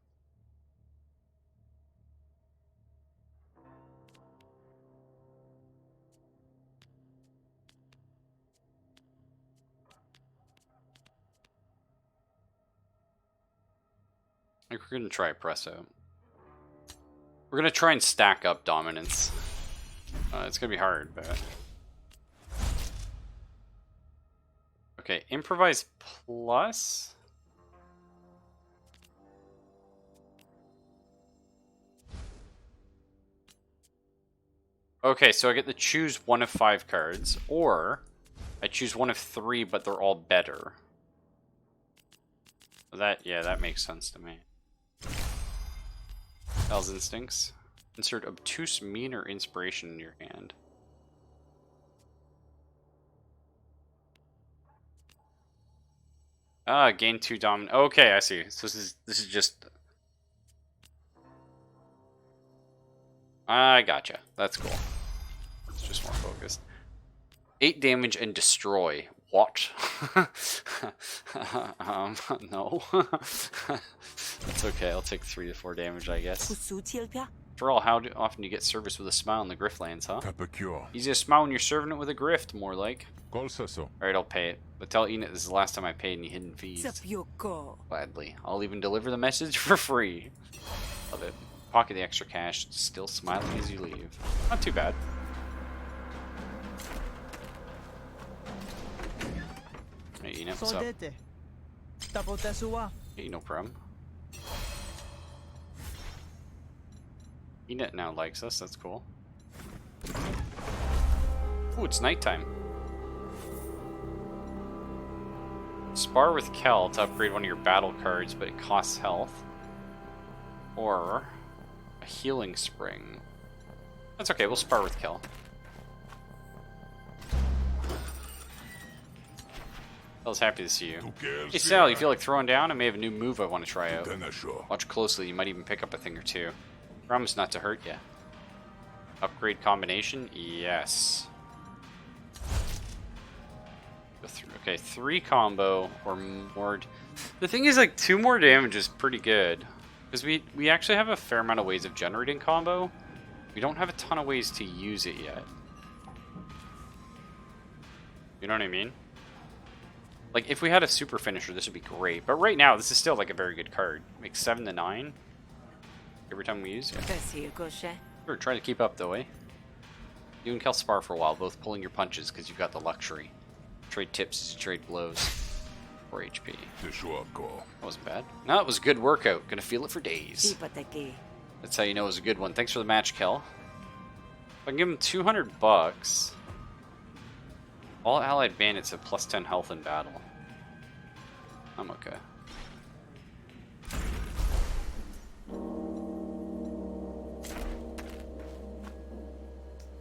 Like, we're gonna try Presso. We're gonna try and stack up dominance. It's gonna be hard, but... Okay, improvise plus... Okay, so I get to choose 1 of 5 cards, or I choose 1 of 3, but they're all better. That makes sense to me. Hell's Instincts. Insert obtuse mean or inspiration in your hand. Gain 2 dominant. Okay, I see. So this is just. I gotcha. That's cool. It's just more focused. 8 damage and destroy. What? No. That's okay. I'll take 3 to 4 damage, I guess. After all, how often do you get service with a smile in the Griftlands, huh? Tapacure. Easy to smile when you're serving it with a grift, more like. Kolsaso. Alright, I'll pay it. But tell Enid this is the last time I paid any hidden fees. Gladly. I'll even deliver the message for free. Love it. Pocket the extra cash, still smiling as you leave. Not too bad. Hey, Enid, what's up? Hey, no problem. Enid now likes us, that's cool. Ooh, it's nighttime. Spar with Kel to upgrade one of your battle cards, but it costs health. Or a healing spring. That's okay, we'll spar with Kel. I was happy to see you. Tu queres Hey Sal, you ser? feel like throwing down? I may have a new move I want to try out. Tenasho. Watch closely, you might even pick up a thing or two. Promise not to hurt you. Upgrade combination? Yes. Go through. Okay, 3 combo or more. The thing is, like, 2 more damage is pretty good. Because we actually have a fair amount of ways of generating combo. We don't have a ton of ways to use it yet. You know what I mean? Like, if we had a super finisher, this would be great. But right now, this is still, like, a very good card. Makes 7 to 9 every time we use it. Fesi gauche. Sure, try to keep up, though, eh? You and Kel spar for a while, both pulling your punches because you've got the luxury. Trade tips as you trade blows. 4 HP. Tishuako. That wasn't bad. No, it was a good workout. Gonna feel it for days. Ipateki. That's how you know it was a good one. Thanks for the match, Kel. If I can give him 200 bucks. All allied bandits have plus 10 health in battle. I'm okay.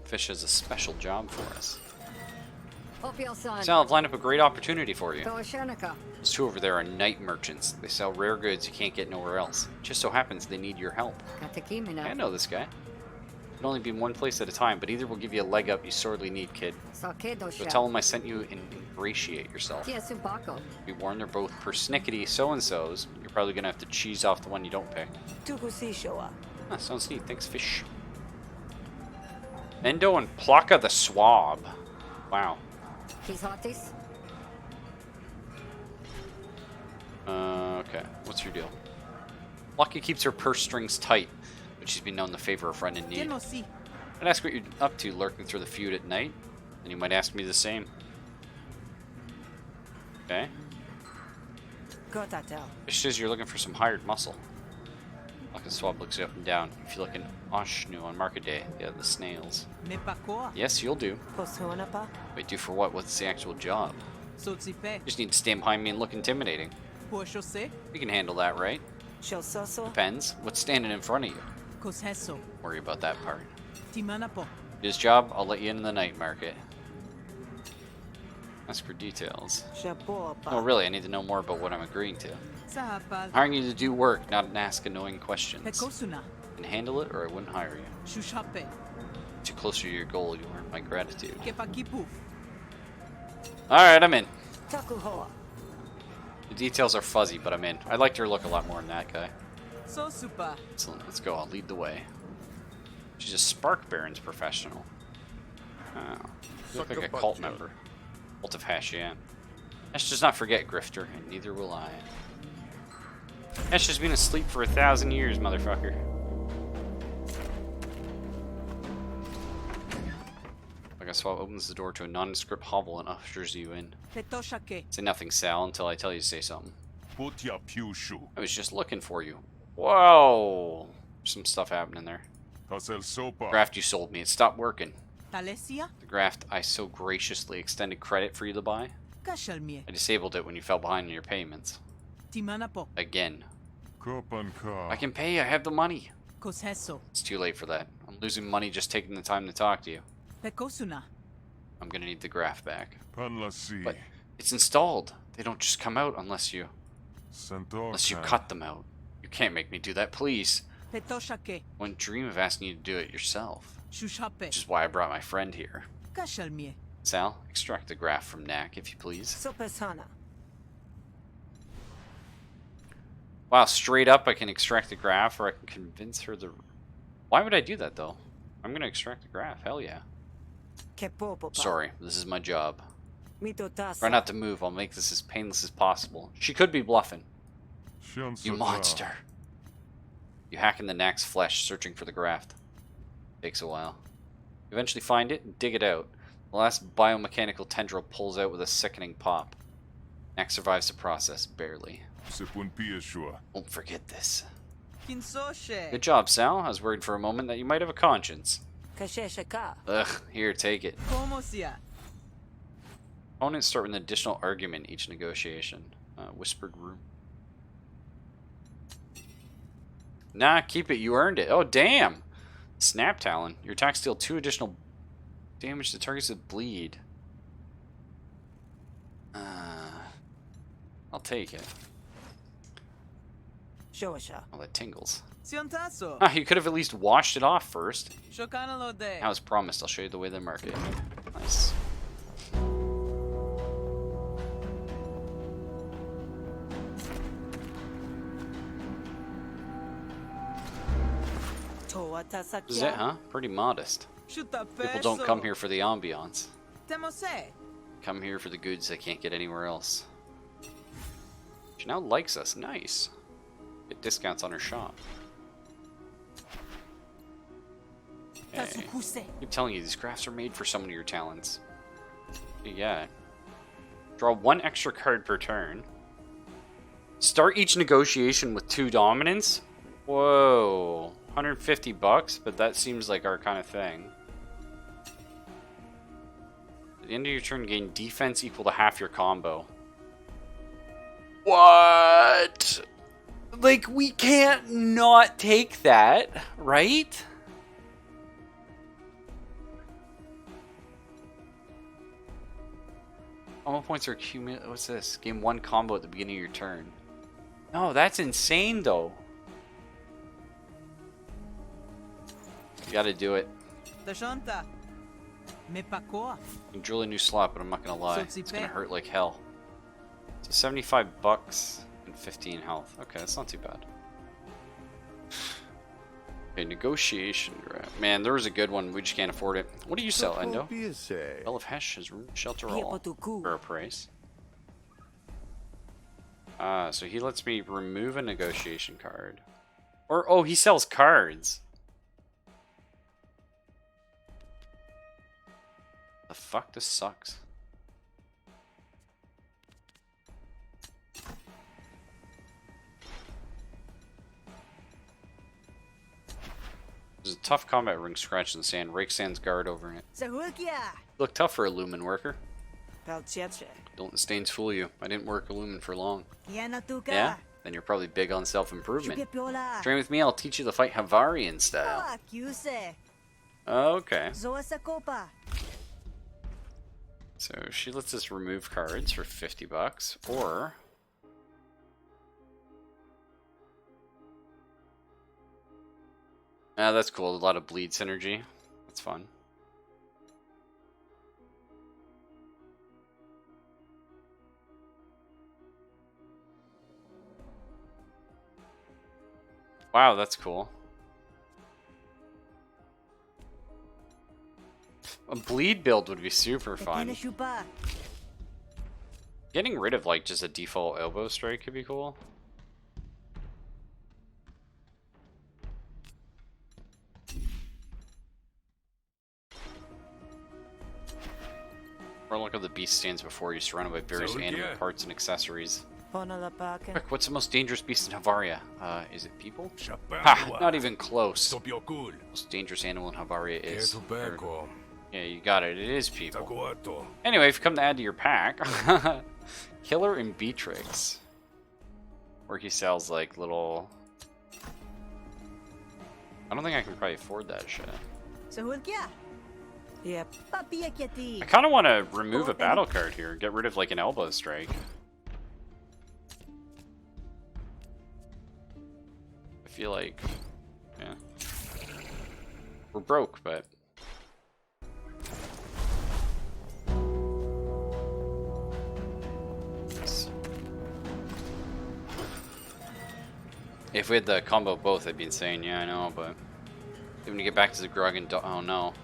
Fish has a special job for us. Sal, I've lined up a great opportunity for you. Those 2 over there are night merchants. They sell rare goods you can't get nowhere else. Just so happens they need your help. I know this guy. It can only be 1 place at a time, but either will give you a leg up you sorely need, kid. So tell them I sent you and ingratiate yourself. Be warned, they're both persnickety so-and-sos. You're probably going to have to cheese off the one you don't pick. Tukusishoa. Ah, sounds neat. Thanks, fish. Mendo and Plaka the Swab. Wow. Okay. What's your deal? Lucky keeps her purse strings tight, but she's been known to favor a friend in need. I'd ask what you're up to lurking through the feud at night, and you might ask me the same. Okay. Gotatel. Fish says you're looking for some hired muscle. Lucky Swab looks you up and down. You feel like an Oshnu on market day. Yeah, the snails. Yes, you'll do. Poshonapa. Wait, do for what? What's the actual job? Just need to stand behind me and look intimidating. You can handle that, right? Shososo. Depends. What's standing in front of you? Worry about that part. His job, I'll let you in the night market. Ask for details. Oh, really? I need to know more about what I'm agreeing to. I'm hiring you to do work, not ask annoying questions. And handle it, or I wouldn't hire you. Too closer to your goal, you earn my gratitude. Alright, I'm in. Takuhoa. The details are fuzzy, but I'm in. I liked her look a lot more than that guy. So super. Excellent. Let's go. I'll lead the way. She's a Spark Baron's professional. Oh. You look like a cult member. Cult of Hashian. Ash does not forget, Grifter, and neither will I. Ash has been asleep for 1,000 years, motherfucker. Like a swab opens the door to a nondescript hovel and ushers you in. Say nothing, Sal, until I tell you to say something. I was just looking for you. Whoa! There's some stuff happening there. Graft you sold me. It stopped working. The graft I so graciously extended credit for you to buy. I disabled it when you fell behind in your payments. Again. I can pay. I have the money. It's too late for that. I'm losing money just taking the time to talk to you. I'm gonna need the graft back. But it's installed. They don't just come out unless you cut them out. You can't make me do that, please. Wouldn't dream of asking you to do it yourself. Which is why I brought my friend here. Sal, extract the graft from Knack, if you please. Sopesana. Wow, straight up I can extract the graft, or I can convince her the... Why would I do that, though? I'm gonna extract the graft, hell yeah. Sorry, this is my job. Try not to move, I'll make this as painless as possible. She could be bluffing. You monster! You hack in the Knack's flesh, searching for the graft. Takes a while. You eventually find it and dig it out. The last biomechanical tendril pulls out with a sickening pop. Knack survives the process, barely. Won't forget this. Good job, Sal. I was worried for a moment that you might have a conscience. Ugh, here, take it. Opponents start with an additional argument each negotiation. Whispered room. Nah, keep it. You earned it. Oh, damn. Snap Talon. Your attacks deal 2 additional damage to targets that bleed. I'll take it. Shosha. Oh, that tingles. Siontaso. Ah, you could have at least washed it off first. Shokanalo de. As promised, I'll show you the way they mark it. Nice. Toa This is it, tasakia. huh? Pretty modest. Shuta People don't come here for the ambiance. Temose. Come here for the goods they can't get anywhere else. She now likes us. Nice. Get discounts on her shop. Hey. Tasukuse. Keep telling you, these grafts are made for some of your talents. Yeah. Draw 1 extra card per turn. Start each negotiation with 2 dominance? Whoa. 150 bucks, but that seems like our kind of thing. At the end of your turn, gain defense equal to half your combo. What? Like, we can't not take that, right? Combo points are accumulated. What's this? Gain 1 combo at the beginning of your turn. No, that's insane, though. You gotta do it. Dashanta. Mepakoa. I can drill a new slot, but I'm not gonna lie. So It's gonna hurt like hell. So 75 bucks and 15 health. Okay, that's not too bad. Okay, negotiation grab. Man, there was a good one. We just can't afford it. What do you sell, Endo? Bell of Hesh has room shelter all for a price. So he lets me remove a negotiation card. Or, oh, he sells cards. The fuck? This sucks. There's a tough combat ring scratched in the sand. Rake Sand's guard over it. Sahukia. Look tough for a lumen worker. Palcheche. Don't the stains fool you. I didn't work a lumen for long. Yanatuka. Yeah? Then you're probably big on self-improvement. Shukepiola. Train with me, I'll teach you to fight Havarian style. Kyuse. Okay. Zoasakopa. So she lets us remove cards for 50 bucks, or... Ah, that's cool. A lot of bleed synergy. That's fun. Wow, that's cool. A bleed build would be super fun. Getting rid of like just a default elbow strike could be cool. Or look at the beast stands before you, surrounded by various animal parts and accessories. Quick, what's the most dangerous beast in Havaria? Is it people? Ha! Not even close. Most dangerous animal in Havaria is... Yeah, you got it. It is people. Anyway, if you come to add to your pack, Killer and Beatrix, where he sells like little. I don't think I can probably afford that shit. Yep. I kind of want to remove a battle card here, get rid of like an elbow strike. I feel like, yeah, we're broke, but. If we had the combo of both, I'd be insane. Yeah, I know, but even to get back to the Grog and oh no.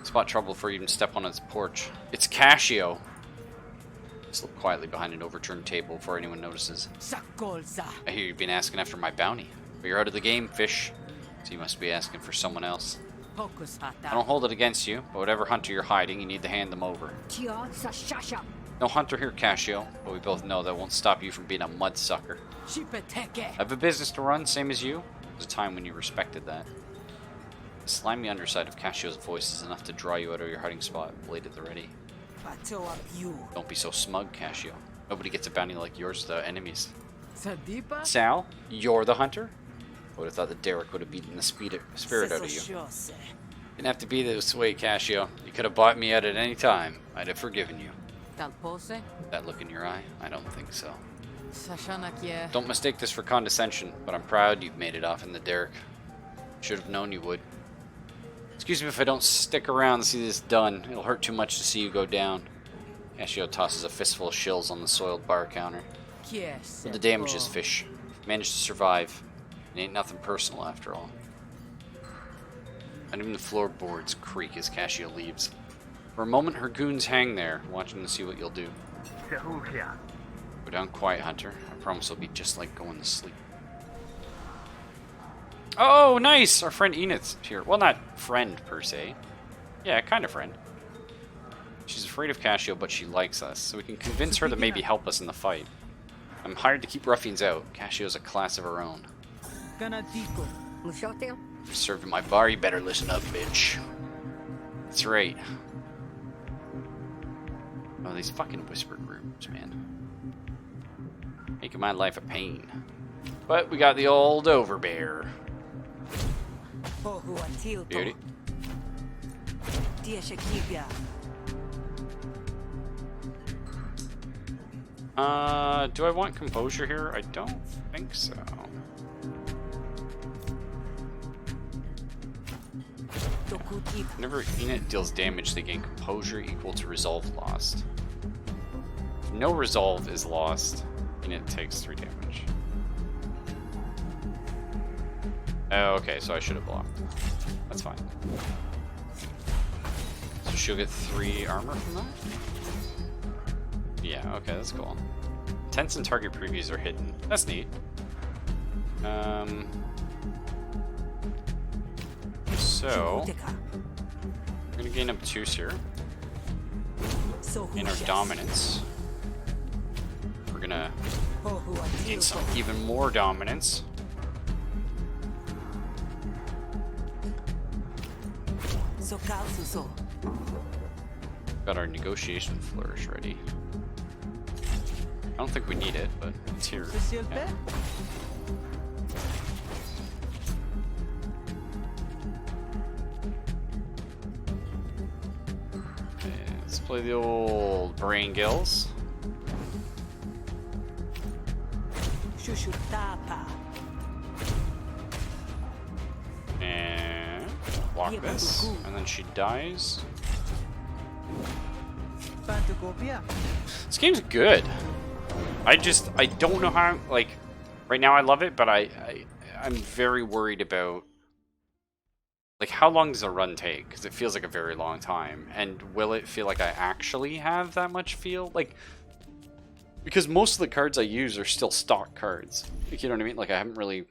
Spot trouble before you even step on its porch. It's Casio. Just look quietly behind an overturned table before anyone notices. I hear you've been asking after my bounty, but you're out of the game, fish. So you must be asking for someone else. I don't hold it against you, but whatever hunter you're hiding, you need to hand them over. No hunter here, Casio, but we both know that won't stop you from being a mudsucker. I have a business to run, same as you. There's a time when you respected that. The slimy underside of Casio's voice is enough to draw you out of your hiding spot, blade at the ready. Don't be so smug, Casio. Nobody gets a bounty like yours without enemies. Sal, you're the hunter? I would have thought that Derek would have beaten the spirit out of you. Didn't have to be this way, Casio. You could have bought me out at any time. I'd have forgiven you. That look in your eye? I don't think so. Sashanak, Don't mistake this for condescension, but I'm proud you've made it off in the derrick. Should have known you would. Excuse me if I don't stick around to see this done. It'll hurt too much to see you go down. Cashio tosses a fistful of shills on the soiled bar counter. But the damage is fish. Managed to survive. It ain't nothing personal after all. And even the floorboards creak as Cashio leaves. For a moment, her goons hang there, watching to see what you'll do. Go down quiet, Hunter. I promise it'll be just like going to sleep. Oh, nice! Our friend Enid's here. Well, not friend, per se. Yeah, kind of friend. She's afraid of Cashio, but she likes us, so we can convince her to maybe help us in the fight. I'm hired to keep ruffians out. Cashio's a class of her own. You're served at my bar, you better listen up, bitch. That's right. Oh, these fucking whispered rooms, man. Making my life a pain. But we got the old overbear. Beauty. Do I want composure here? I don't think so. Whenever Enid deals damage, they gain composure equal to resolve lost. If no resolve is lost, Enid takes 3 damage. Oh, okay, so I should have blocked. That's fine. So she'll get 3 armor from that? Yeah, okay, that's cool. Tents and target previews are hidden. That's neat. So we're gonna gain obtuse here. In our dominance. We're gonna gain some even more dominance. Got our negotiation flourish ready. I don't think we need it, but it's here. Yeah. Okay, let's play the old brain gills. And block this, and then she dies. This game's good. I don't know how, like, right now I love it, but I'm very worried about, like, how long does a run take? Because it feels like a very long time. And will it feel like I actually have that much feel? Like, because most of the cards I use are still stock cards. Like, you know what I mean? Like, I haven't really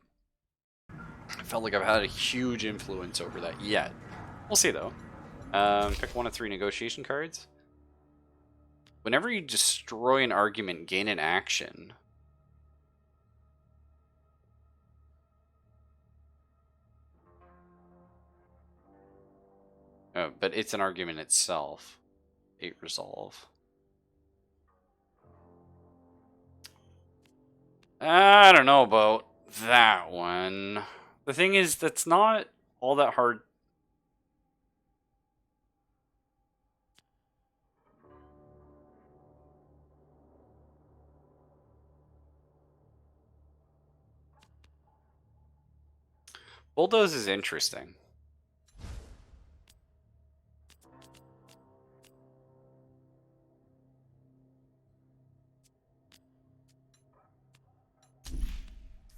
felt like I've had a huge influence over that yet. We'll see, though. Pick 1 of 3 negotiation cards. Whenever you destroy an argument, gain an action. Oh, but it's an argument itself. 8 resolve. I don't know about that one. The thing is, that's not all that hard. Bulldoze is interesting.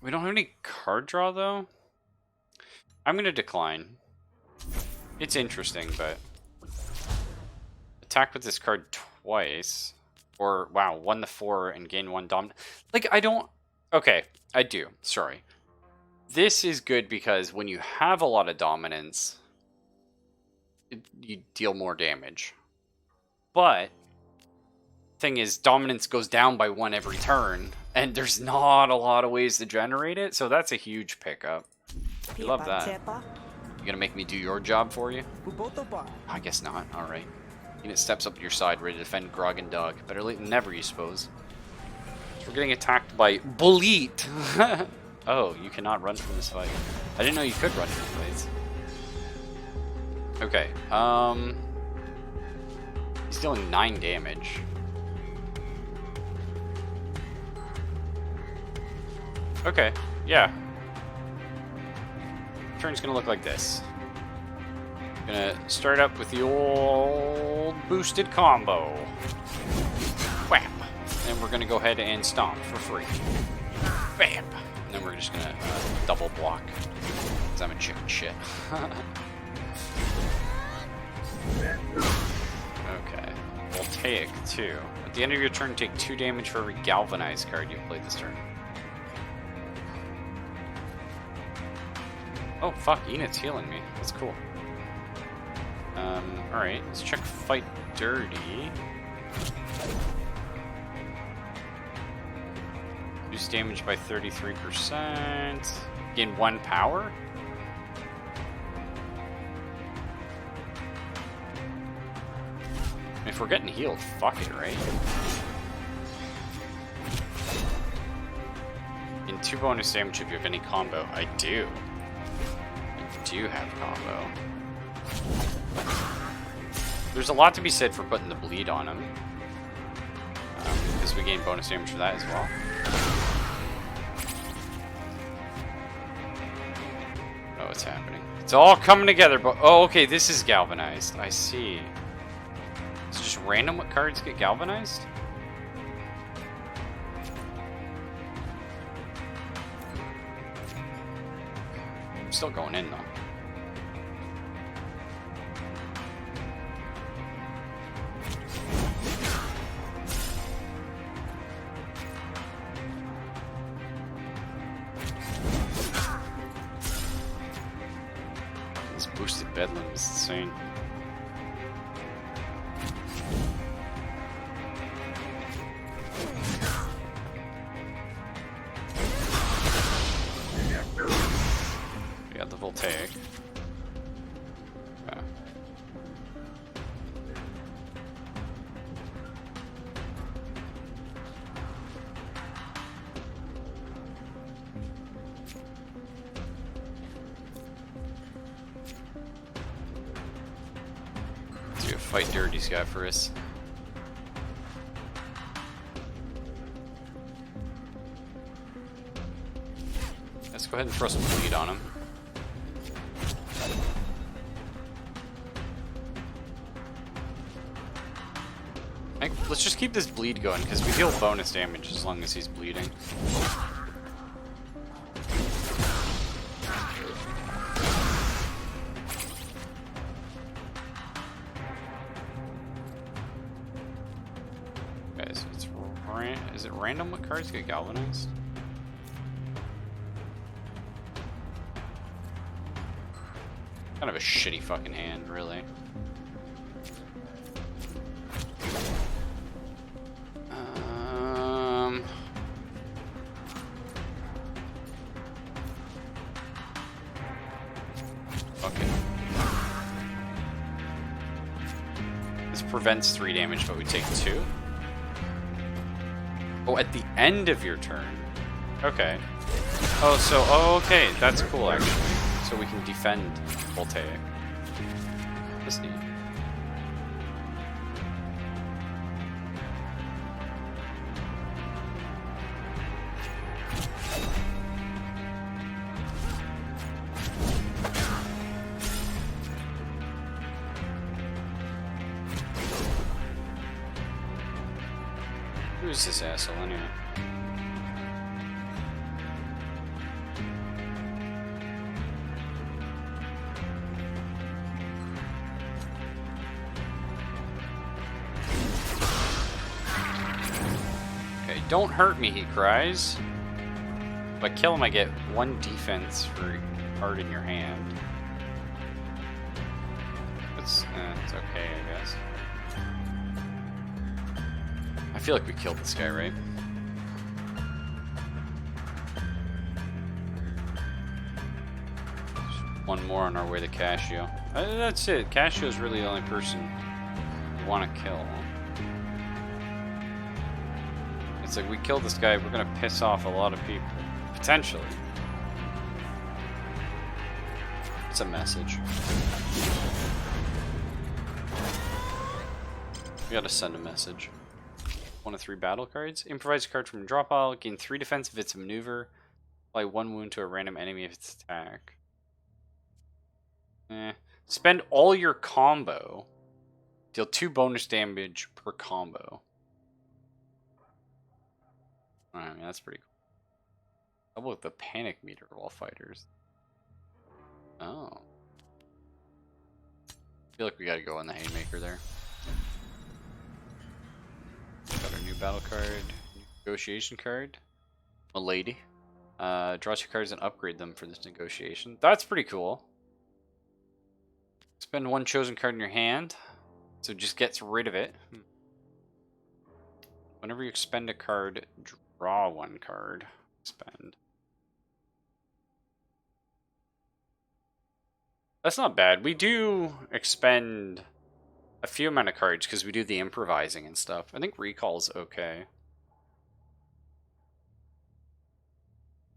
We don't have any card draw, though. I'm going to decline. It's interesting, but... Attack with this card twice. Or, wow, 1 to 4 and gain 1 dom. Like, I don't... Okay, I do. Sorry. This is good because when you have a lot of dominance, you deal more damage. But, thing is, dominance goes down by 1 every turn, and there's not a lot of ways to generate it, so that's a huge pickup. I love that. You gonna make me do your job for you? I guess not. Alright. Unit steps up to your side, ready to defend Grog and Dog. Better late than never, you suppose. So we're getting attacked by Bullet. Oh, you cannot run from this fight. I didn't know you could run from fights. Okay, he's dealing 9 damage. Okay, yeah. Turn's gonna look like this. Gonna start up with the old boosted combo. Whap! And we're gonna go ahead and stomp for free. Bam! And then we're just gonna double block. Because I'm a chicken shit. Okay. Voltaic, too. At the end of your turn, take 2 damage for every galvanized card you've played this turn. Oh, fuck. Enid's healing me. That's cool. Alright. Let's check Fight Dirty. Reduce damage by 33%. Gain 1 power? If we're getting healed, fuck it, right? In 2 bonus damage if you have any combo. I do. I do have combo. There's a lot to be said for putting the bleed on him. Because we gain bonus damage for that as well. Oh, what's happening? It's all coming together, but... Oh, okay, this is galvanized. I see. It's just random what cards get galvanized? I'm still going in, though. This boosted bedlam is insane. We got the Voltaic. Okay. Let's see what Fight Dirty's got for us. Let's go ahead and throw some bleed on him. Let's just keep this bleed going, because we deal bonus damage as long as he's bleeding. Okay, so it's is it random what cards get galvanized? Kind of a shitty fucking hand, really. Okay. This prevents 3 damage, but we take 2. Oh, at the end of your turn. Okay. Oh, so, oh, okay, that's cool, actually. So we can defend Voltaic. That's neat. Who's this asshole anyway? Okay, don't hurt me, he cries. If I kill him, I get 1 defense for card in your hand. It's okay, I guess. I feel like we killed this guy, right? Just 1 more on our way to Cascio. That's it. Cascio's really the only person we want to kill. It's like we kill this guy, we're gonna piss off a lot of people. Potentially. It's a message. We gotta send a message. 1 of 3 battle cards. Improvise a card from a draw pile. Gain 3 defense if it's a maneuver. Apply 1 wound to a random enemy if it's attack. Spend all your combo. Deal 2 bonus damage per combo. I mean, that's pretty cool. How about the panic meter while fighters? Oh. I feel like we gotta go on the haymaker there. Got our new battle card. Negotiation card. Milady. Draw 2 cards and upgrade them for this negotiation. That's pretty cool. Spend 1 chosen card in your hand. So it just gets rid of it. Whenever you expend a card, draw 1 card. Spend. That's not bad. We do expend a few amount of cards because we do the improvising and stuff. I think recall's okay.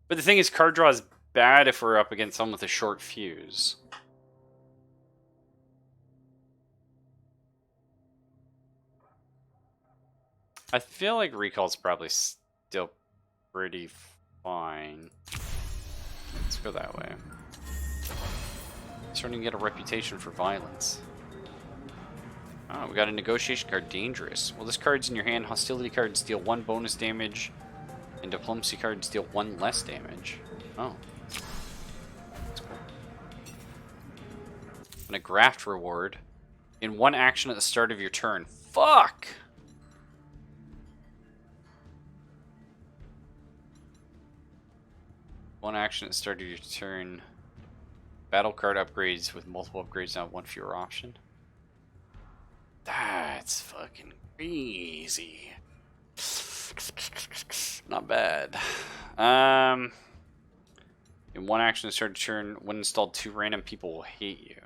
But the thing is, card draw is bad if we're up against someone with a short fuse. I feel like recall's probably still pretty fine. Let's go that way. Starting to get a reputation for violence. Oh, we got a negotiation card, Dangerous. Well, this card's in your hand. Hostility cards deal 1 bonus damage, and diplomacy cards deal 1 less damage. Oh. That's cool. And a graft reward. In 1 action at the start of your turn. Fuck! One action at the start of your turn. Battle card upgrades with multiple upgrades, now 1 fewer option. That's fucking crazy. Not bad. In 1 action at the start of your turn, when installed, 2 random people will hate you.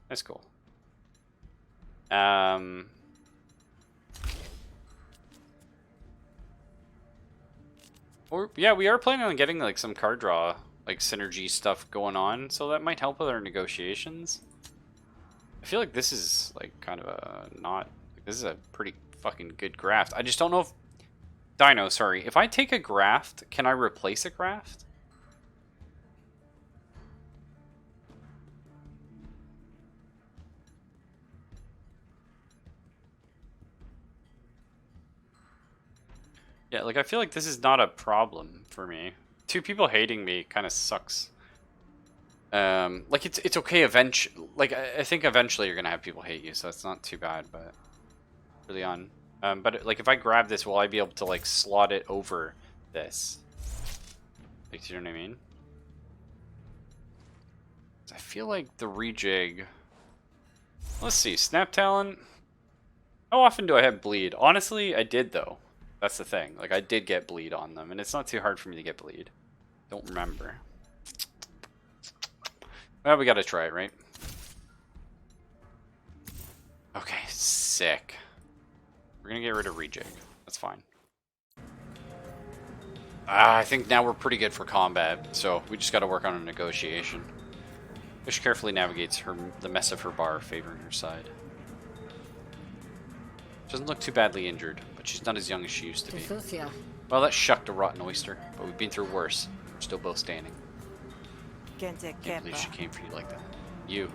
That's cool. Or yeah, we are planning on getting like some card draw, like synergy stuff going on, so that might help with our negotiations. I feel like this is like kind of a not. Like, this is a pretty fucking good graft. I just don't know if Dino. Sorry, if I take a graft, can I replace a graft? Yeah, like I feel like this is not a problem for me. 2 people hating me kind of sucks. Like it's okay eventually. Like I think eventually you're gonna have people hate you, so it's not too bad. But early on, but like if I grab this, will I be able to like slot it over this? Like, do you know what I mean? I feel like the rejig. Let's see, Snap Talon. How often do I have bleed? Honestly, I did though. That's the thing. Like I did get bleed on them, and it's not too hard for me to get bleed. Don't remember. Well, we gotta try it, right? Okay, sick. We're gonna get rid of rejig. That's fine. I think now we're pretty good for combat, so we just gotta work on a negotiation. Fish carefully navigates the mess of her bar, favoring her side. She doesn't look too badly injured, but she's not as young as she used to be. Well, that shucked a rotten oyster, but we've been through worse. We're still both standing. Can't believe she came for you like that. You.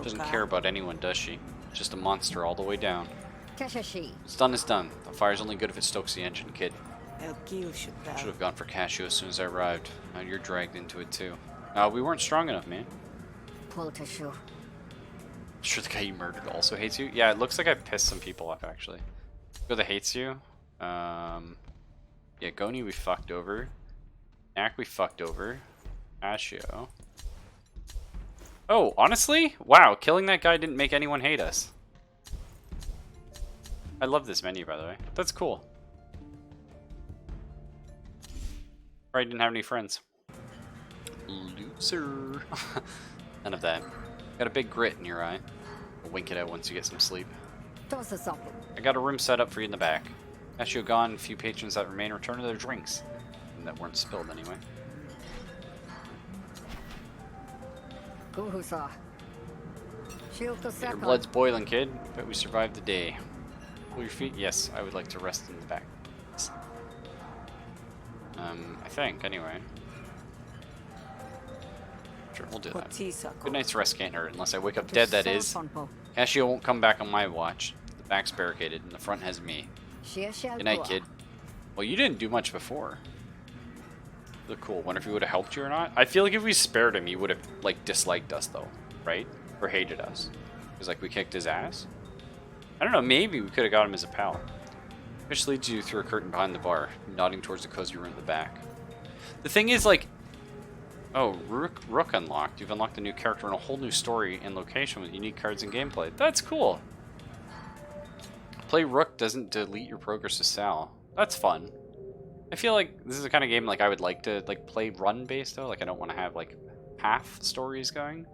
Doesn't care about anyone, does she? Just a monster all the way down. What's done is done. The fire's only good if it stokes the engine, kid. Should have gone for Cashew as soon as I arrived. Now you're dragged into it too. We weren't strong enough, man. Sure the guy you murdered also hates you? Yeah, it looks like I pissed some people off, actually. Who that hates you? Yeah, Goni we fucked over. Knack we fucked over. Ashio. Oh, honestly? Wow, killing that guy didn't make anyone hate us. I love this menu, by the way. That's cool. Probably didn't have any friends. Loser. None of that. Got a big grit in your eye. We'll wink it out once you get some sleep. I got a room set up for you in the back. As you're gone, a few patrons that remain return to their drinks. And that weren't spilled anyway. Your blood's boiling, kid. Bet we survived the day. Pull your feet? Yes, I would like to rest in the back. I think, anyway. Sure, we'll do that. Potisako. Good night's rest, can't hurt, unless I wake up dead, that is. Casio won't come back on my watch. The back's barricaded, and the front has me. Good night, kid. Well, you didn't do much before. Look cool. Wonder if he would have helped you or not. I feel like if we spared him, he would have, like, disliked us, though. Right? Or hated us. Because, like, we kicked his ass. I don't know, maybe we could have got him as a pal. Which leads you through a curtain behind the bar, nodding towards the cozy room in the back. The thing is, like... Oh, Rook unlocked. You've unlocked a new character and a whole new story and location with unique cards and gameplay. That's cool! Play Rook doesn't delete your progress to Sal. That's fun. I feel like this is the kind of game like I would like to like play run-based, though. Like, I don't want to have, like, path stories going.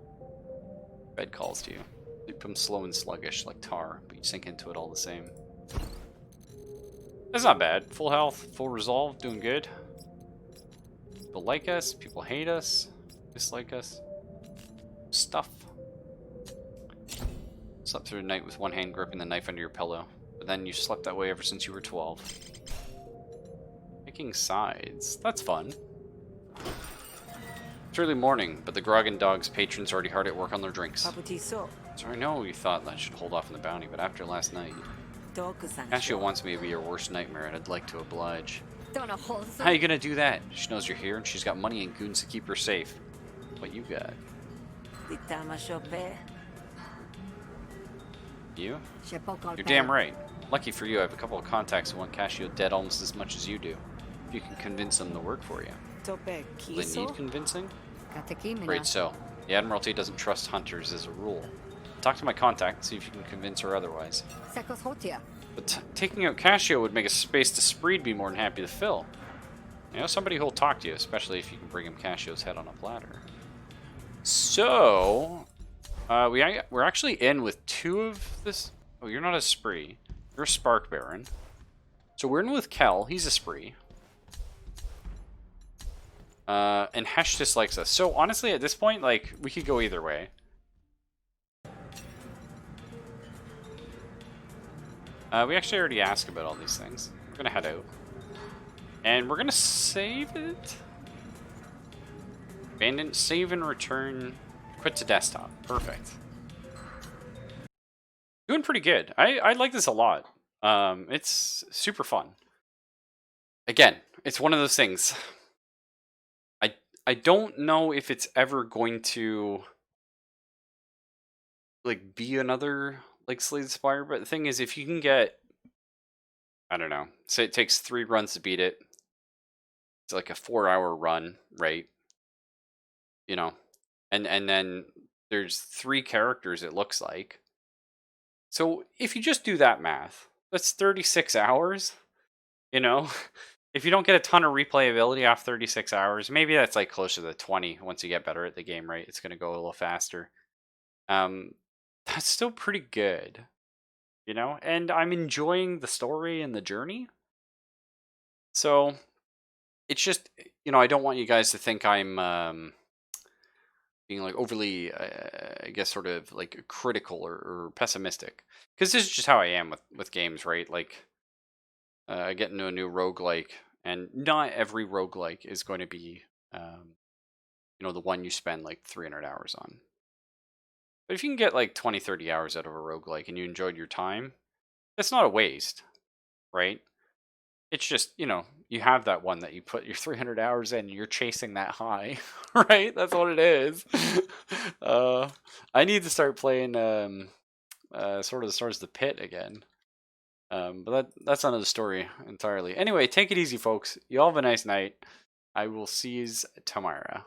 Bed calls to you. You become slow and sluggish, like tar, but you sink into it all the same. That's not bad. Full health, full resolve, doing good. People like us, people hate us, dislike us. Stuff. Slept through the night with one hand gripping the knife under your pillow, but then you slept that way ever since you were 12. Picking sides. That's fun. It's early morning, but the Grog and Dog's patrons are already hard at work on their drinks. Paputiso. So I know you thought that I should hold off on the bounty, but after last night, Casio wants me to be your worst nightmare, and I'd like to oblige. How you gonna do that? She knows you're here, and she's got money and goons to keep her safe. What you got? You? You're damn right. Lucky for you, I have a couple of contacts who want Casio dead almost as much as you do. If you can convince them to work for you. Will they need convincing? Great, so. The Admiralty doesn't trust hunters as a rule. Talk to my contact and see if you can convince her otherwise. But taking out Casio would make a space to Spreed be more than happy to fill. You know, somebody who'll talk to you, especially if you can bring him Casio's head on a platter. So, we're actually in with two of this. Oh, you're not a Spree. You're a Spark Baron. So we're in with Kel. He's a Spree. And Hesh dislikes us. So honestly, at this point, like, we could go either way. We actually already asked about all these things. We're gonna head out. And we're gonna save it. Abandon, save and return. Quit to desktop. Perfect. Doing pretty good. I like this a lot. It's super fun. Again, it's one of those things. I don't know if it's ever going to like be another like Slay the Spire, but the thing is, if you can get, I don't know, say it takes 3 runs to beat it. It's like a 4-hour run, right? You know, and then there's 3 characters. It looks like. So if you just do that math, that's 36 hours. You know. If you don't get a ton of replayability off 36 hours, maybe that's like closer to 20 once you get better at the game, right? It's going to go a little faster. That's still pretty good, you know? And I'm enjoying the story and the journey. So, it's just, you know, I don't want you guys to think I'm being like overly, I guess, sort of like critical or pessimistic. Because this is just how I am with games, right? Like, I get into a new roguelike. And not every roguelike is going to be, you know, the one you spend like 300 hours on. But if you can get like 20, 30 hours out of a roguelike and you enjoyed your time, that's not a waste, right? It's just, you know, you have that one that you put your 300 hours in and you're chasing that high, right? That's what it is. I need to start playing sort of the Stars of the Pit again. But that's another story entirely. Anyway, take it easy, folks. You all have a nice night. I will see you tomorrow.